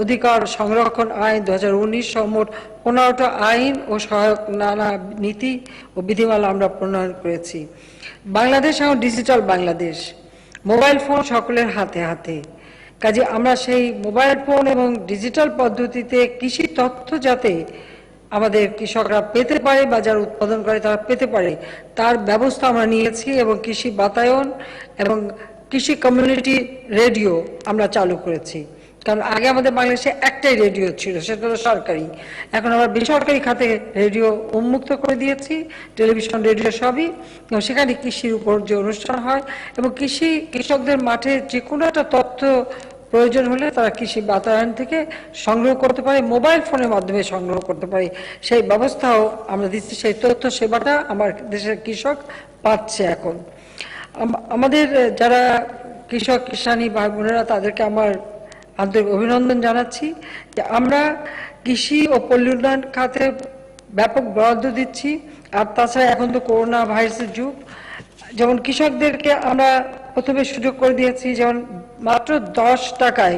অধিকার সংরক্ষণ আইন 2019 সহ মোট 15টা আইন ও সহায়ক নানা নীতি ও বিধিমালা আমরা প্রণয়ন করেছি। বাংলাদেশ এখন ডিজিটাল বাংলাদেশ, মোবাইল ফোন সকলের হাতে হাতে। কাজে আমরা সেই মোবাইল ফোন এবং ডিজিটাল পদ্ধতিতে কৃষি তথ্য যাতে আমাদের কৃষকরা পেতে পারে বা যারা উৎপাদন করে তারা পেতে পারে, তার ব্যবস্থা আমরা নিয়েছি। এবং কৃষি বাতায়ন এবং কৃষি কমিউনিটি রেডিও আমরা চালু করেছি। কারণ আগে আমাদের বাংলাদেশে একটাই রেডিও ছিল, সেটা হলো সরকারি। এখন আমরা বেসরকারি খাতে রেডিও উন্মুক্ত করে দিয়েছি, টেলিভিশন, রেডিও সবই। এবং সেখানে কৃষির উপর যে অনুষ্ঠান হয় এবং কৃষকদের মাঠে যে কোনো একটা তথ্য প্রয়োজন হলে তারা কৃষি বাতায়ন থেকে সংগ্রহ করতে পারে, মোবাইল ফোনের মাধ্যমে সংগ্রহ করতে পারে, সেই ব্যবস্থাও আমরা দিচ্ছি। সেই তথ্য সেবাটা আমার দেশের কৃষক পাচ্ছে এখন। আমাদের যারা কৃষক কিষানি ভাই বোনেরা, তাদেরকে আমার আন্তরিক অভিনন্দন জানাচ্ছি যে আমরা কৃষি ও পল্লী উন্নয়ন খাতে ব্যাপক বরাদ্দ দিচ্ছি। আর তাছাড়া এখন তো করোনা ভাইরাসের যুগ, যেমন কৃষকদেরকে আমরা প্রথমে সুযোগ করে দিয়েছি, যেমন মাত্র 10 টাকায়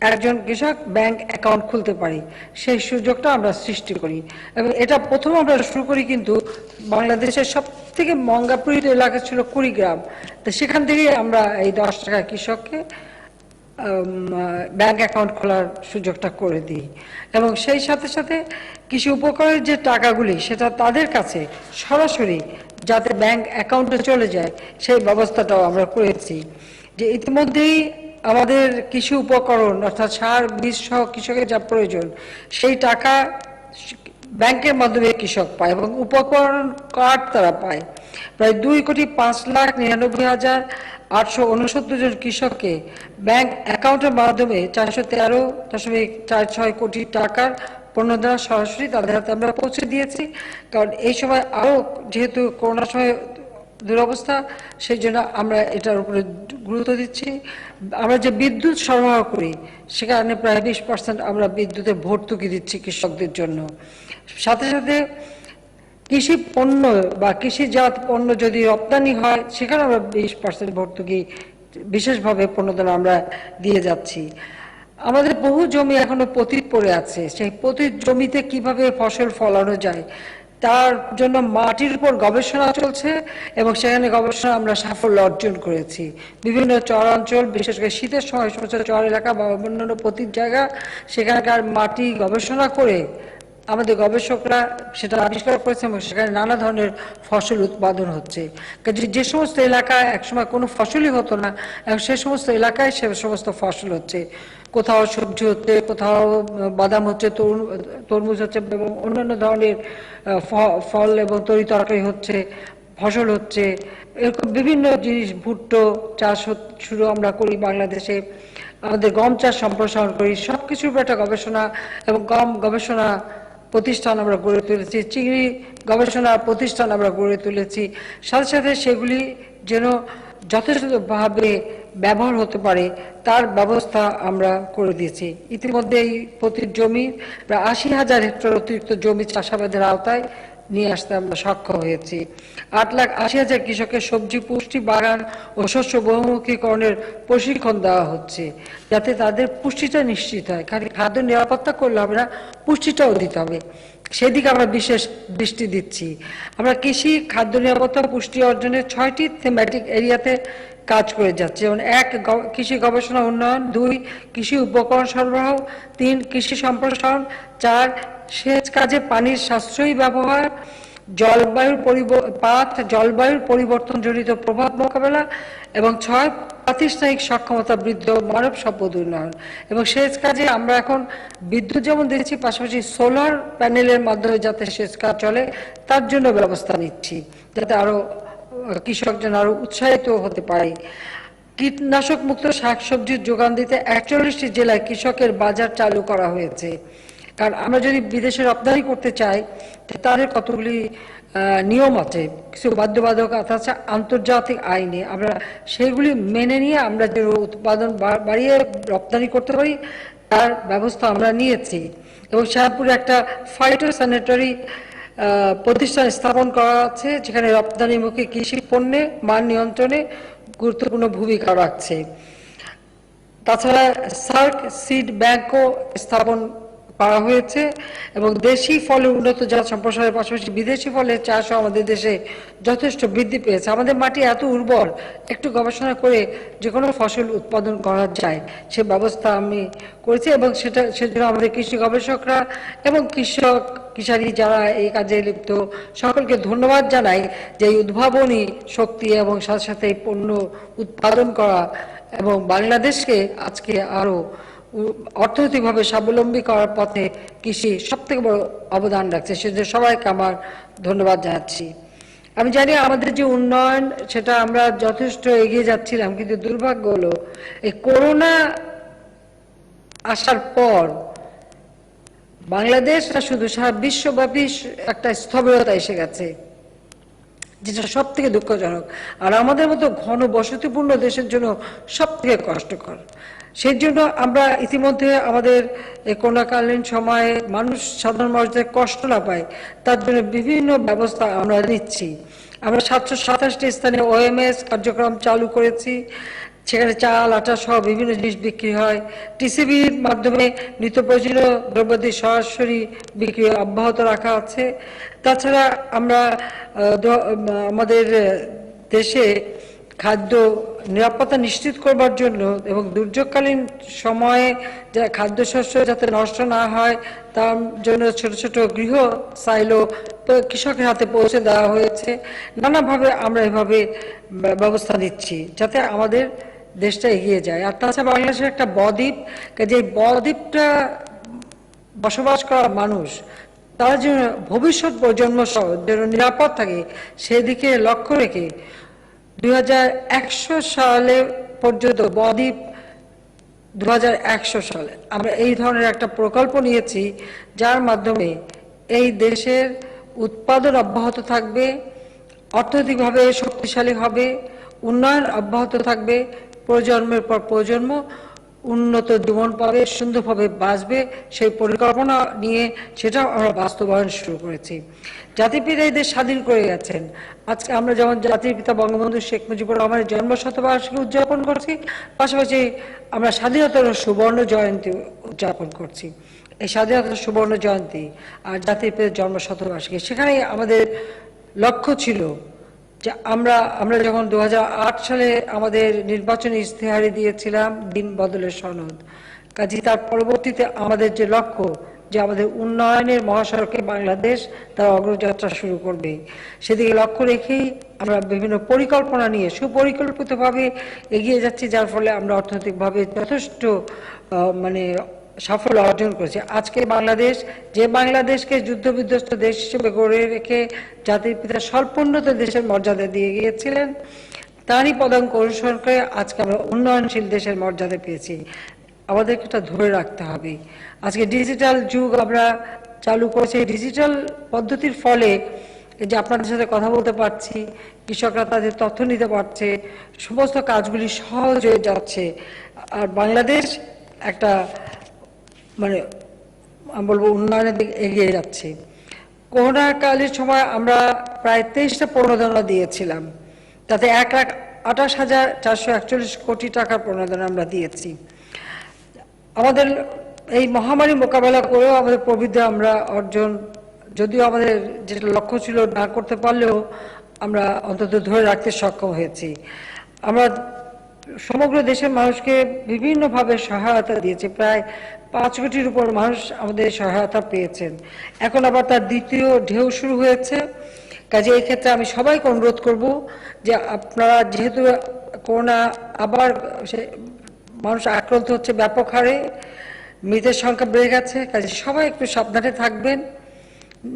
একজন কৃষক ব্যাংক অ্যাকাউন্ট খুলতে পারে, সেই সুযোগটা আমরা সৃষ্টি করি। এবং এটা প্রথম আমরা শুরু করি কিন্তু বাংলাদেশের সব থেকে মঙ্গাপুরিত এলাকা ছিল কুড়িগ্রাম, তো সেখান থেকেই আমরা এই 10 টাকায় কৃষককে ব্যাংক অ্যাকাউন্ট খোলার সুযোগটা করে দিই। এবং সেই সাথে সাথে কৃষি উপকরণের যে টাকাগুলি সেটা তাদের কাছে সরাসরি যাতে ব্যাংক অ্যাকাউন্টে চলে যায়, সেই ব্যবস্থাটাও আমরা করেছি। যে ইতিমধ্যেই আমাদের কৃষি উপকরণ অর্থাৎ সার, বীজ সহ কৃষকের যা প্রয়োজন সেই টাকা ব্যাংকের মাধ্যমে কৃষক পায় এবং উপকরণ কার্ড তারা পায়। প্রায় 2,05,99,000 869 জন কৃষককে ব্যাংক অ্যাকাউন্টের মাধ্যমে 413.46 কোটি টাকার পণ্যদান সরাসরি তাদের হাতে আমরা পৌঁছে দিয়েছি। কারণ এই সময় আরও যেহেতু করোনার সময় দুরবস্থা, সেই জন্য আমরা এটার উপরে গুরুত্ব দিচ্ছি। আমরা যে বিদ্যুৎ সরবরাহ করি সেখানে প্রায় 20% আমরা বিদ্যুতে ভর্তুকি দিচ্ছি কৃষকদের জন্য। সাথে সাথে কৃষি পণ্য বা কৃষিজাত পণ্য যদি রপ্তানি হয় সেখানে আমরা 20% ভর্তুকি বিশেষভাবে পণ্যদান আমরা দিয়ে যাচ্ছি। আমাদের বহু জমি এখনো পতিত পড়ে আছে, সেই পতিত জমিতে কিভাবে ফসল ফলানো যায় তার জন্য মাটির উপর গবেষণা চলছে এবং সেখানে গবেষণা আমরা সাফল্য অর্জন করেছি। বিভিন্ন চরাঞ্চল, বিশেষ করে শীতের সময় সমস্ত চর এলাকা বা অন্যান্য পতিত জায়গা, সেখানকার মাটি গবেষণা করে আমাদের গবেষকরা সেটা আবিষ্কার করেছে এবং সেখানে নানা ধরনের ফসল উৎপাদন হচ্ছে। যে সমস্ত এলাকায় একসময় কোনো ফসলই হতো না, এখন সে সমস্ত এলাকায় সে সমস্ত ফসল হচ্ছে। কোথাও সবজি হচ্ছে, কোথাও বাদাম হচ্ছে, তরমুজ হচ্ছে এবং অন্যান্য ধরনের ফল এবং তরি তরকারি হচ্ছে, ফসল হচ্ছে। এরকম বিভিন্ন জিনিস, ভুট্টো চাষ শুরু আমরা করি বাংলাদেশে, আমাদের গম চাষ সম্প্রসারণ করি। সব কিছুর উপর একটা গবেষণা এবং গম গবেষণা প্রতিষ্ঠান আমরা গড়ে তুলেছি, চিংড়ি গবেষণা প্রতিষ্ঠান আমরা গড়ে তুলেছি। সাথে সাথে সেগুলি যেন যথেষ্টভাবে ব্যবহার হতে পারে তার ব্যবস্থা আমরা করে দিয়েছি। ইতিমধ্যে এই প্রতি জমি প্রায় 80,000 হেক্টর অতিরিক্ত জমি চাষাবাদের আওতায় নিয়ে আসতে আমরা সক্ষম হয়েছি। 8,80,000 কৃষকের সবজি পুষ্টি বাগান ও শস্য বহুমুখীকরণের প্রশিক্ষণ দেওয়া হচ্ছে, যাতে তাদের পুষ্টিটা নিশ্চিত হয়। খালি খাদ্য নিরাপত্তা করলে হবে না, পুষ্টিটাও দিতে হবে, সেদিকে আমরা বিশেষ দৃষ্টি দিচ্ছি। আমরা কৃষি, খাদ্য নিরাপত্তা, পুষ্টি অর্জনের 6টি থিমেটিক এরিয়াতে কাজ করে যাচ্ছে, যেমন 1 কৃষি গবেষণা উন্নয়ন, 2 কৃষি উপকরণ সরবরাহ, 3 কৃষি সম্প্রসারণ, 4 সেচ কাজে পানির সাশ্রয়ী ব্যবহার, জলবায়ুর পরিবর্তনজনিত প্রভাব মোকাবেলা এবং 6 প্রাতিষ্ঠানিক সক্ষমতা বৃদ্ধি ও মানব সম্পদ উন্নয়ন। এবং সেচ কাজে আমরা এখন বিদ্যুৎ যেমন দিচ্ছি, পাশাপাশি সোলার প্যানেলের মাধ্যমে যাতে সেচ কাজ চলে তার জন্য ব্যবস্থা নিচ্ছি, যাতে আরো কৃষক যেন আরো উৎসাহিত হতে পারে। কীটনাশক মুক্ত শাকসবজির যোগান দিতে 41টি জেলায় কৃষকের বাজার চালু করা হয়েছে। কারণ আমরা যদি বিদেশে রপ্তানি করতে চাই তাদের কতগুলি নিয়ম আছে, কিছু বাধ্যবাধকতা আছে আন্তর্জাতিক আইনে, আমরা সেইগুলি মেনে নিয়ে আমরা যে উৎপাদন বাড়িয়ে রপ্তানি করতে পারি তার ব্যবস্থা আমরা নিয়েছি। এবং শ্যামপুরে একটা ফাইটোস্যানিটারি প্রতিষ্ঠান স্থাপন করা আছে, যেখানে রপ্তানিমুখী কৃষি পণ্যে মান নিয়ন্ত্রণে গুরুত্বপূর্ণ ভূমিকা রাখছে। তাছাড়া সার্ক সিড ব্যাংকও স্থাপন করা হয়েছে এবং দেশি ফলের উন্নত জাত সম্প্রসারের পাশাপাশি বিদেশি ফলের চাষও আমাদের দেশে যথেষ্ট বৃদ্ধি পেয়েছে। আমাদের মাটি এত উর্বর, একটু গবেষণা করে যে কোনো ফসল উৎপাদন করা যায় সে ব্যবস্থা আমি করেছি এবং সেজন্য আমাদের কৃষি গবেষকরা এবং কৃষারী যারা এই কাজে লিপ্ত সকলকে ধন্যবাদ জানাই যে এই উদ্ভাবনী শক্তি এবং সাথে সাথে পণ্য উৎপাদন করা এবং বাংলাদেশকে আজকে আরো অর্থনৈতিকভাবে স্বাবলম্বী করার পথে কৃষি সবথেকে বড় অবদান রাখছে, সেজন্য সবাইকে আমার ধন্যবাদ জানাচ্ছি। আমি জানি আমাদের যে উন্নয়ন সেটা আমরা যথেষ্ট এগিয়ে যাচ্ছিলাম, কিন্তু দুর্ভাগ্য হলো এই করোনা আসার পর বাংলাদেশ শুধু সারা বিশ্বব্যাপী একটা স্থবিরতা এসে গেছে, যেটা সব থেকে দুঃখজনক আর আমাদের মতো ঘন বসতিপূর্ণ দেশের জন্য সব থেকে কষ্টকর। সেই জন্য আমরা ইতিমধ্যে আমাদের এই করোনাকালীন সময়ে মানুষ, সাধারণ মানুষদের কষ্ট না পায় তার জন্য বিভিন্ন ব্যবস্থা আমরা নিচ্ছি। আমরা 727টি স্থানে OMS কার্যক্রম চালু করেছি, সেখানে চাল, আটা সহ বিভিন্ন জিনিস বিক্রি হয়। টিসিবির মাধ্যমে নিত্য প্রয়োজনীয় দ্রব্যাদি সরাসরি বিক্রি অব্যাহত রাখা আছে। তাছাড়া আমরা আমাদের দেশে খাদ্য নিরাপত্তা নিশ্চিত করবার জন্য এবং দুর্যোগকালীন সময়ে খাদ্যশস্য যাতে নষ্ট না হয় তার জন্য ছোট ছোট গৃহ সাইলো কৃষকের হাতে পৌঁছে দেওয়া হয়েছে। নানাভাবে আমরা এভাবে ব্যবস্থা নিচ্ছি যাতে আমাদের দেশটা এগিয়ে যায়। আর তাছাড়া বাংলাদেশের একটা বদ্বীপ, যে বদ্বীপটা বসবাস করা মানুষ তার জন্য ভবিষ্যৎ প্রজন্ম সহ যেন নিরাপদ থাকে সেদিকে লক্ষ্য রেখে 2100 সালে পর্যন্ত বদ্বীপ 2100 সালে আমরা এই ধরনের একটা প্রকল্প নিয়েছি, যার মাধ্যমে এই দেশের উৎপাদন অব্যাহত থাকবে, অর্থনৈতিকভাবে শক্তিশালী হবে, উন্নয়ন অব্যাহত থাকবে, প্রজন্মের পর প্রজন্ম উন্নত জীবন পাবে, সুন্দরভাবে বাঁচবে। সেই পরিকল্পনা নিয়ে সেটা আমরা বাস্তবায়ন শুরু করেছি। জাতির পিতা এই দেশ স্বাধীন করে গেছেন। আজকে আমরা যেমন জাতির পিতা বঙ্গবন্ধু শেখ মুজিবুর রহমানের জন্মশতবার্ষিকী উদযাপন করছি, পাশাপাশি আমরা স্বাধীনতার সুবর্ণ জয়ন্তী উদযাপন করছি। এই স্বাধীনতার সুবর্ণ জয়ন্তী আর জাতির পিতার জন্মশতবার্ষিকী, সেখানে আমাদের লক্ষ্য ছিল যে আমরা যখন 2008 সালে আমাদের নির্বাচনী ইশতেহারে দিয়েছিলাম দিন বদলের সনদ, কাজে তার পরবর্তীতে আমাদের যে লক্ষ্য যে আমাদের উন্নয়নের মহাসড়কে বাংলাদেশ তার অগ্রযাত্রা শুরু করবে, সেদিকে লক্ষ্য রেখেই আমরা বিভিন্ন পরিকল্পনা নিয়ে সুপরিকল্পিতভাবে এগিয়ে যাচ্ছি, যার ফলে আমরা অর্থনৈতিকভাবে যথেষ্ট সাফল্য অর্জন করেছে। আজকে বাংলাদেশ, যে বাংলাদেশকে যুদ্ধ বিধ্বস্ত দেশ হিসেবে গড়ে রেখে জাতির পিতা স্বল্পোন্নত দেশের মর্যাদা দিয়ে গিয়েছিলেন, তারই পদাঙ্ক অনুসরণ করে আজকে আমরা উন্নয়নশীল দেশের মর্যাদা পেয়েছি। আমাদেরকে এটা ধরে রাখতে হবে। আজকে ডিজিটাল যুগ আমরা চালু করেছি। ডিজিটাল পদ্ধতির ফলে যে আপনাদের সাথে কথা বলতে পারছি, কৃষকরা তাদের তথ্য নিতে পারছে, সমস্ত কাজগুলি সহজ হয়ে যাচ্ছে। আর বাংলাদেশ একটা আমি বলবো উন্নয়নের দিকে এগিয়ে যাচ্ছে। করোনা কালের সময় আমরা প্রায় 23টা প্রণোদনা দিয়েছিলাম, তাতে 1,28,441 কোটি টাকার প্রণোদনা আমরা দিয়েছি। আমাদের এই মহামারী মোকাবেলা করেও আমাদের প্রবৃদ্ধি আমরা অর্জন, যদিও আমাদের যেটা লক্ষ্য ছিল না করতে পারলেও আমরা অন্তত ধরে রাখতে সক্ষম হয়েছি। আমরা সমগ্র দেশের মানুষকে বিভিন্নভাবে সহায়তা দিয়েছি। প্রায় 5 কোটির উপর মানুষ আমাদের সহায়তা পেয়েছেন। এখন আবার তার দ্বিতীয় ঢেউ শুরু হয়েছে। কাজে এই ক্ষেত্রে আমি সবাইকে অনুরোধ করব যে আপনারা, যেহেতু করোনা আবার মানুষ আক্রান্ত হচ্ছে ব্যাপক হারে, মৃতের সংখ্যা বেড়ে গেছে, কাজে সবাই একটু সাবধানে থাকবেন,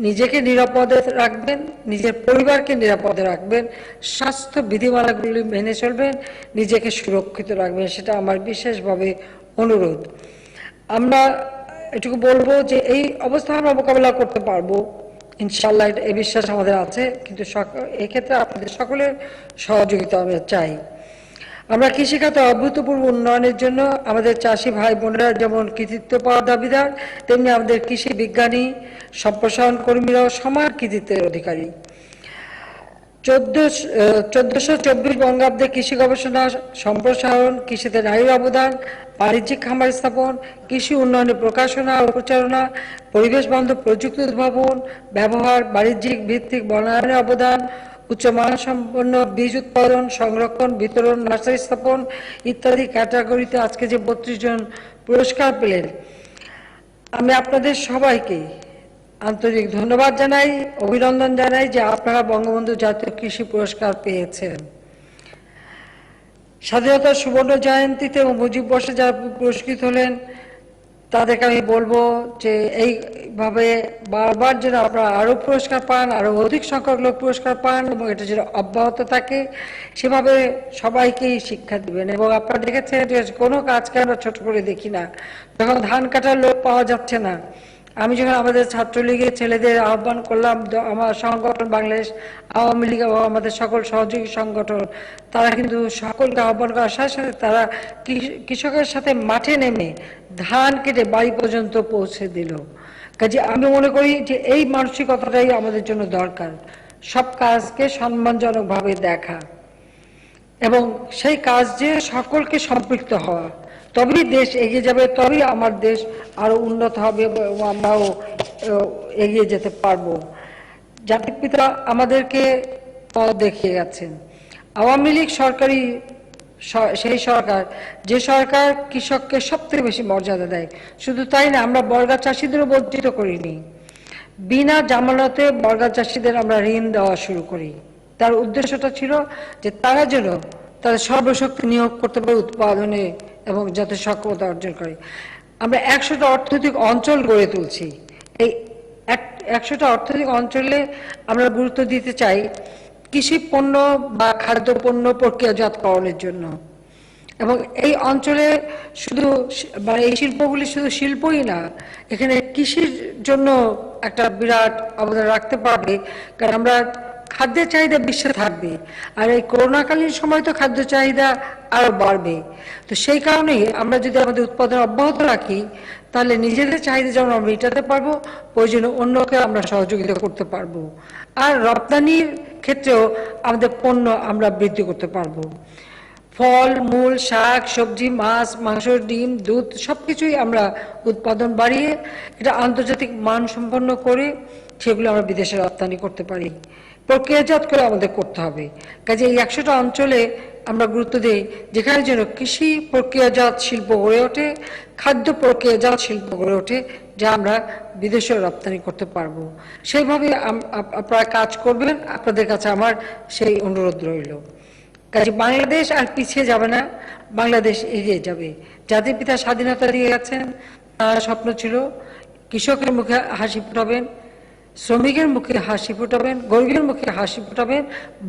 নিজেকে নিরাপদে রাখবেন, নিজের পরিবারকে নিরাপদে রাখবেন, স্বাস্থ্য বিধিমালাগুলি মেনে চলবেন, নিজেকে সুরক্ষিত রাখবেন, সেটা আমার বিশেষভাবে অনুরোধ। আমরা এটুকু বলবো যে এই অবস্থা আমরা মোকাবেলা করতে পারবো ইনশাআল্লাহ, এই বিশ্বাস আমাদের আছে, কিন্তু এক্ষেত্রে আপনাদের সকলের সহযোগিতা আমরা চাই। আমরা কৃষিখাতে অভূতপূর্ব উন্নয়নের জন্য আমাদের চাষি ভাই বোনেরা যেমন কৃতিত্ব পাওয়ার দাবিদার, তেমনি আমাদের কৃষি বিজ্ঞানী সম্প্রসারণ কর্মীরাও সমান কৃতিত্বের অধিকারী। 1424 বঙ্গাব্দে কৃষি গবেষণা সম্প্রসারণ, কৃষিতে নারীর অবদান, বাণিজ্যিক খামার স্থাপন, কৃষি উন্নয়নের প্রকাশনা ও প্রচারণা, পরিবেশ বান্ধব প্রযুক্তি উদ্ভাবন, ব্যবহার, বাণিজ্যিক ভিত্তিক বনায়নের অবদান, উচ্চ মানসম্পন্ন বীজ উৎপাদন, সংরক্ষণ, বিতরণ, নার্সারি স্থাপন ইত্যাদি ক্যাটাগরিতে আজকে যে 32 জন পুরস্কার পেলেন, আমি আপনাদের সবাইকে আন্তরিক ধন্যবাদ জানাই, অভিনন্দন জানাই যে আপনারা বঙ্গবন্ধু জাতীয় কৃষি পুরস্কার পেয়েছেন। স্বাধীনতার সুবর্ণ জয়ন্তীতে এবং মুজিব বর্ষে যারা পুরস্কৃত হলেন তাদেরকে আমি বলবো যে এইভাবে বারবার যেন আপনারা আরো পুরস্কার পান, আরো অধিক সংখ্যক লোক পুরস্কার পান এবং এটা যেন অব্যাহত থাকে, সেভাবে সবাইকেই শিক্ষা দিবেন। এবং আপনারা দেখেছেন যে কোনো কাজকে আমরা ছোট করে দেখি না। যখন ধান কাটার লোক পাওয়া যাচ্ছে না, আমি যখন আমাদের ছাত্রলীগের ছেলেদের আহ্বান করলাম, আমার সংগঠন বাংলাদেশ আওয়ামী লীগ এবং আমাদের সকল সহযোগী সংগঠন, তারা কিন্তু সকলকে আহ্বান করার সাথে সাথে তারা কৃষকের সাথে মাঠে নেমে ধান কেটে বাড়ি পর্যন্ত পৌঁছে দিল। কাজে আমি মনে করি যে এই মানসিকতাটাই আমাদের জন্য দরকার, সব কাজকে সম্মানজনকভাবে দেখা এবং সেই কাজে সকলকে সম্পৃক্ত হওয়া, তবেই দেশ এগিয়ে যাবে, তবেই আমার দেশ আরো উন্নত হবে এবং আমরাও এগিয়ে যেতে পারবো। জাতির পিতা আমাদেরকে পথ দেখিয়ে গেছেন। আওয়ামী লীগ সরকারি সেই সরকার, যে সরকার কৃষককে সবথেকে বেশি মর্যাদা দেয়। শুধু তাই না, আমরা বর্গা চাষিদেরও বঞ্চিত করিনি। বিনা জামানতে বর্গা চাষিদের আমরা ঋণ দেওয়া শুরু করি। তার উদ্দেশ্যটা ছিল যে তারা যেন তাদের সর্বশক্তি নিয়োগ করতে পারে উৎপাদনে এবং যাতে সক্ষমতা অর্জন করে। আমরা 100টা অর্থনৈতিক অঞ্চল গড়ে তুলছি। এই 100টা অর্থনৈতিক অঞ্চলে আমরা গুরুত্ব দিতে চাই কৃষি পণ্য বা খাদ্য পণ্য প্রক্রিয়াজাতকরণের জন্য। এবং এই অঞ্চলে শুধু মানে এই শিল্পগুলি শুধু শিল্পই না, এখানে কৃষির জন্য একটা বিরাট অবদান রাখতে পারবে, কারণ আমরা খাদ্যের চাহিদা বিশ্বে থাকবে, আর এই করোনাকালীন সময় তো খাদ্য চাহিদা আরো বাড়বে। তো সেই কারণেই আমরা যদি আমাদের উৎপাদন অব্যাহত রাখি, তাহলে নিজেদের চাহিদা যেমন আমরা মেটাতে পারবো, প্রয়োজনে অন্যকে আমরা সহযোগিতা করতে পারবো, আর রপ্তানির ক্ষেত্রেও আমাদের পণ্য আমরা বৃদ্ধি করতে পারবো। ফল মূল, শাক সবজি, মাছ মাংস, ডিম, দুধ সবকিছুই আমরা উৎপাদন বাড়িয়ে এটা আন্তর্জাতিক মান সম্পন্ন করে সেগুলো আমরা বিদেশে রপ্তানি করতে পারি। প্রক্রিয়াজাত করে আমাদের করতে হবে। কাজে এই 100টা অঞ্চলে আমরা গুরুত্ব দিই যেখানে যেন কৃষি প্রক্রিয়াজাত শিল্প গড়ে ওঠে, খাদ্য প্রক্রিয়াজাত শিল্প গড়ে ওঠে, যা আমরা বিদেশে রপ্তানি করতে পারবো। সেইভাবে আপনারা কাজ করবেন, আপনাদের কাছে আমার সেই অনুরোধ রইল। কাজে বাংলাদেশ আর পিছিয়ে যাবে না, বাংলাদেশ এগিয়ে যাবে। জাতির পিতা স্বাধীনতা দিয়ে গেছেন, তার স্বপ্ন ছিল কৃষকের মুখে হাসি ফোটাবেন, শ্রমিকের মুখে হাসি ফোটাবেন, গরিবের মুখে হাসি ফোটাবেন,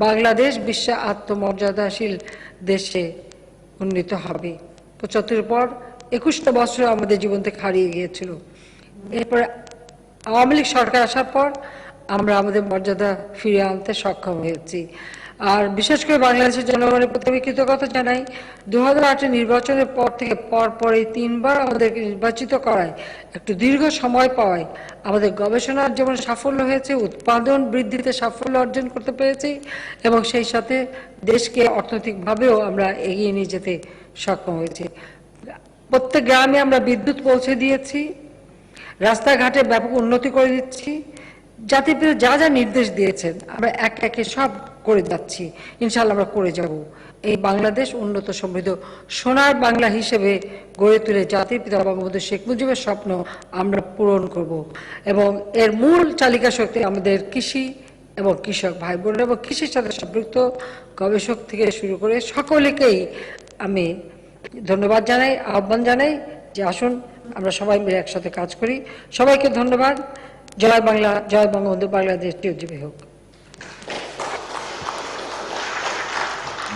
বাংলাদেশ বিশ্বে আত্মমর্যাদাশীল দেশে উন্নীত হবে। 75 পর 21টা বছর আমাদের জীবন থেকে হারিয়ে গিয়েছিল। এরপরে আওয়ামী লীগ সরকার আসার পর আমরা আমাদের মর্যাদা ফিরিয়ে আনতে সক্ষম হয়েছি। আর বিশেষ করে বাংলাদেশের জনগণের প্রতি আমি কৃতজ্ঞতা জানাই। 2008 নির্বাচনের পর থেকে পর এই 3 বার আমাদেরকে নির্বাচিত করায়, একটু দীর্ঘ সময় পাওয়ায় আমাদের গবেষণার যেমন সাফল্য হয়েছে, উৎপাদন বৃদ্ধিতে সাফল্য অর্জন করতে পেরেছি, এবং সেই সাথে দেশকে অর্থনৈতিকভাবেও আমরা এগিয়ে নিয়ে যেতে সক্ষম হয়েছি। প্রত্যেক গ্রামে আমরা বিদ্যুৎ পৌঁছে দিয়েছি, রাস্তাঘাটে ব্যাপক উন্নতি করে দিচ্ছি। জাতির পিতা যা যা নির্দেশ দিয়েছেন আমরা একে একে সব করে যাচ্ছি, ইনশাআল্লাহ আমরা করে যাব। এই বাংলাদেশ উন্নত সমৃদ্ধ সোনার বাংলা হিসেবে গড়ে তুলে জাতির পিতা বঙ্গবন্ধু শেখ মুজিবের স্বপ্ন আমরা পূরণ করব। এবং এর মূল চালিকা শক্তি আমাদের কৃষি এবং কৃষক ভাই বোনেরা এবং কৃষির সাথে সম্পৃক্ত গবেষক থেকে শুরু করে সকলেকেই আমি ধন্যবাদ জানাই, আহ্বান জানাই যে আসুন আমরা সবাই মিলে একসাথে কাজ করি। সবাইকে ধন্যবাদ। জয় বাংলা, জয় বঙ্গবন্ধু, বাংলাদেশ চিরজীবী হোক।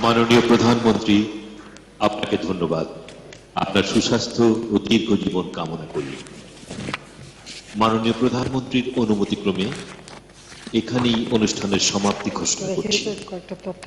মাননীয় প্রধানমন্ত্রী, আপনাকে ধন্যবাদ। আপনার সুস্বাস্থ্য ও দীর্ঘ জীবন কামনা করি। মাননীয় প্রধানমন্ত্রীর অনুমতিক্রমে এখানেই অনুষ্ঠানের সমাপ্তি ঘোষণা করছি। কয়েকটা তথ্য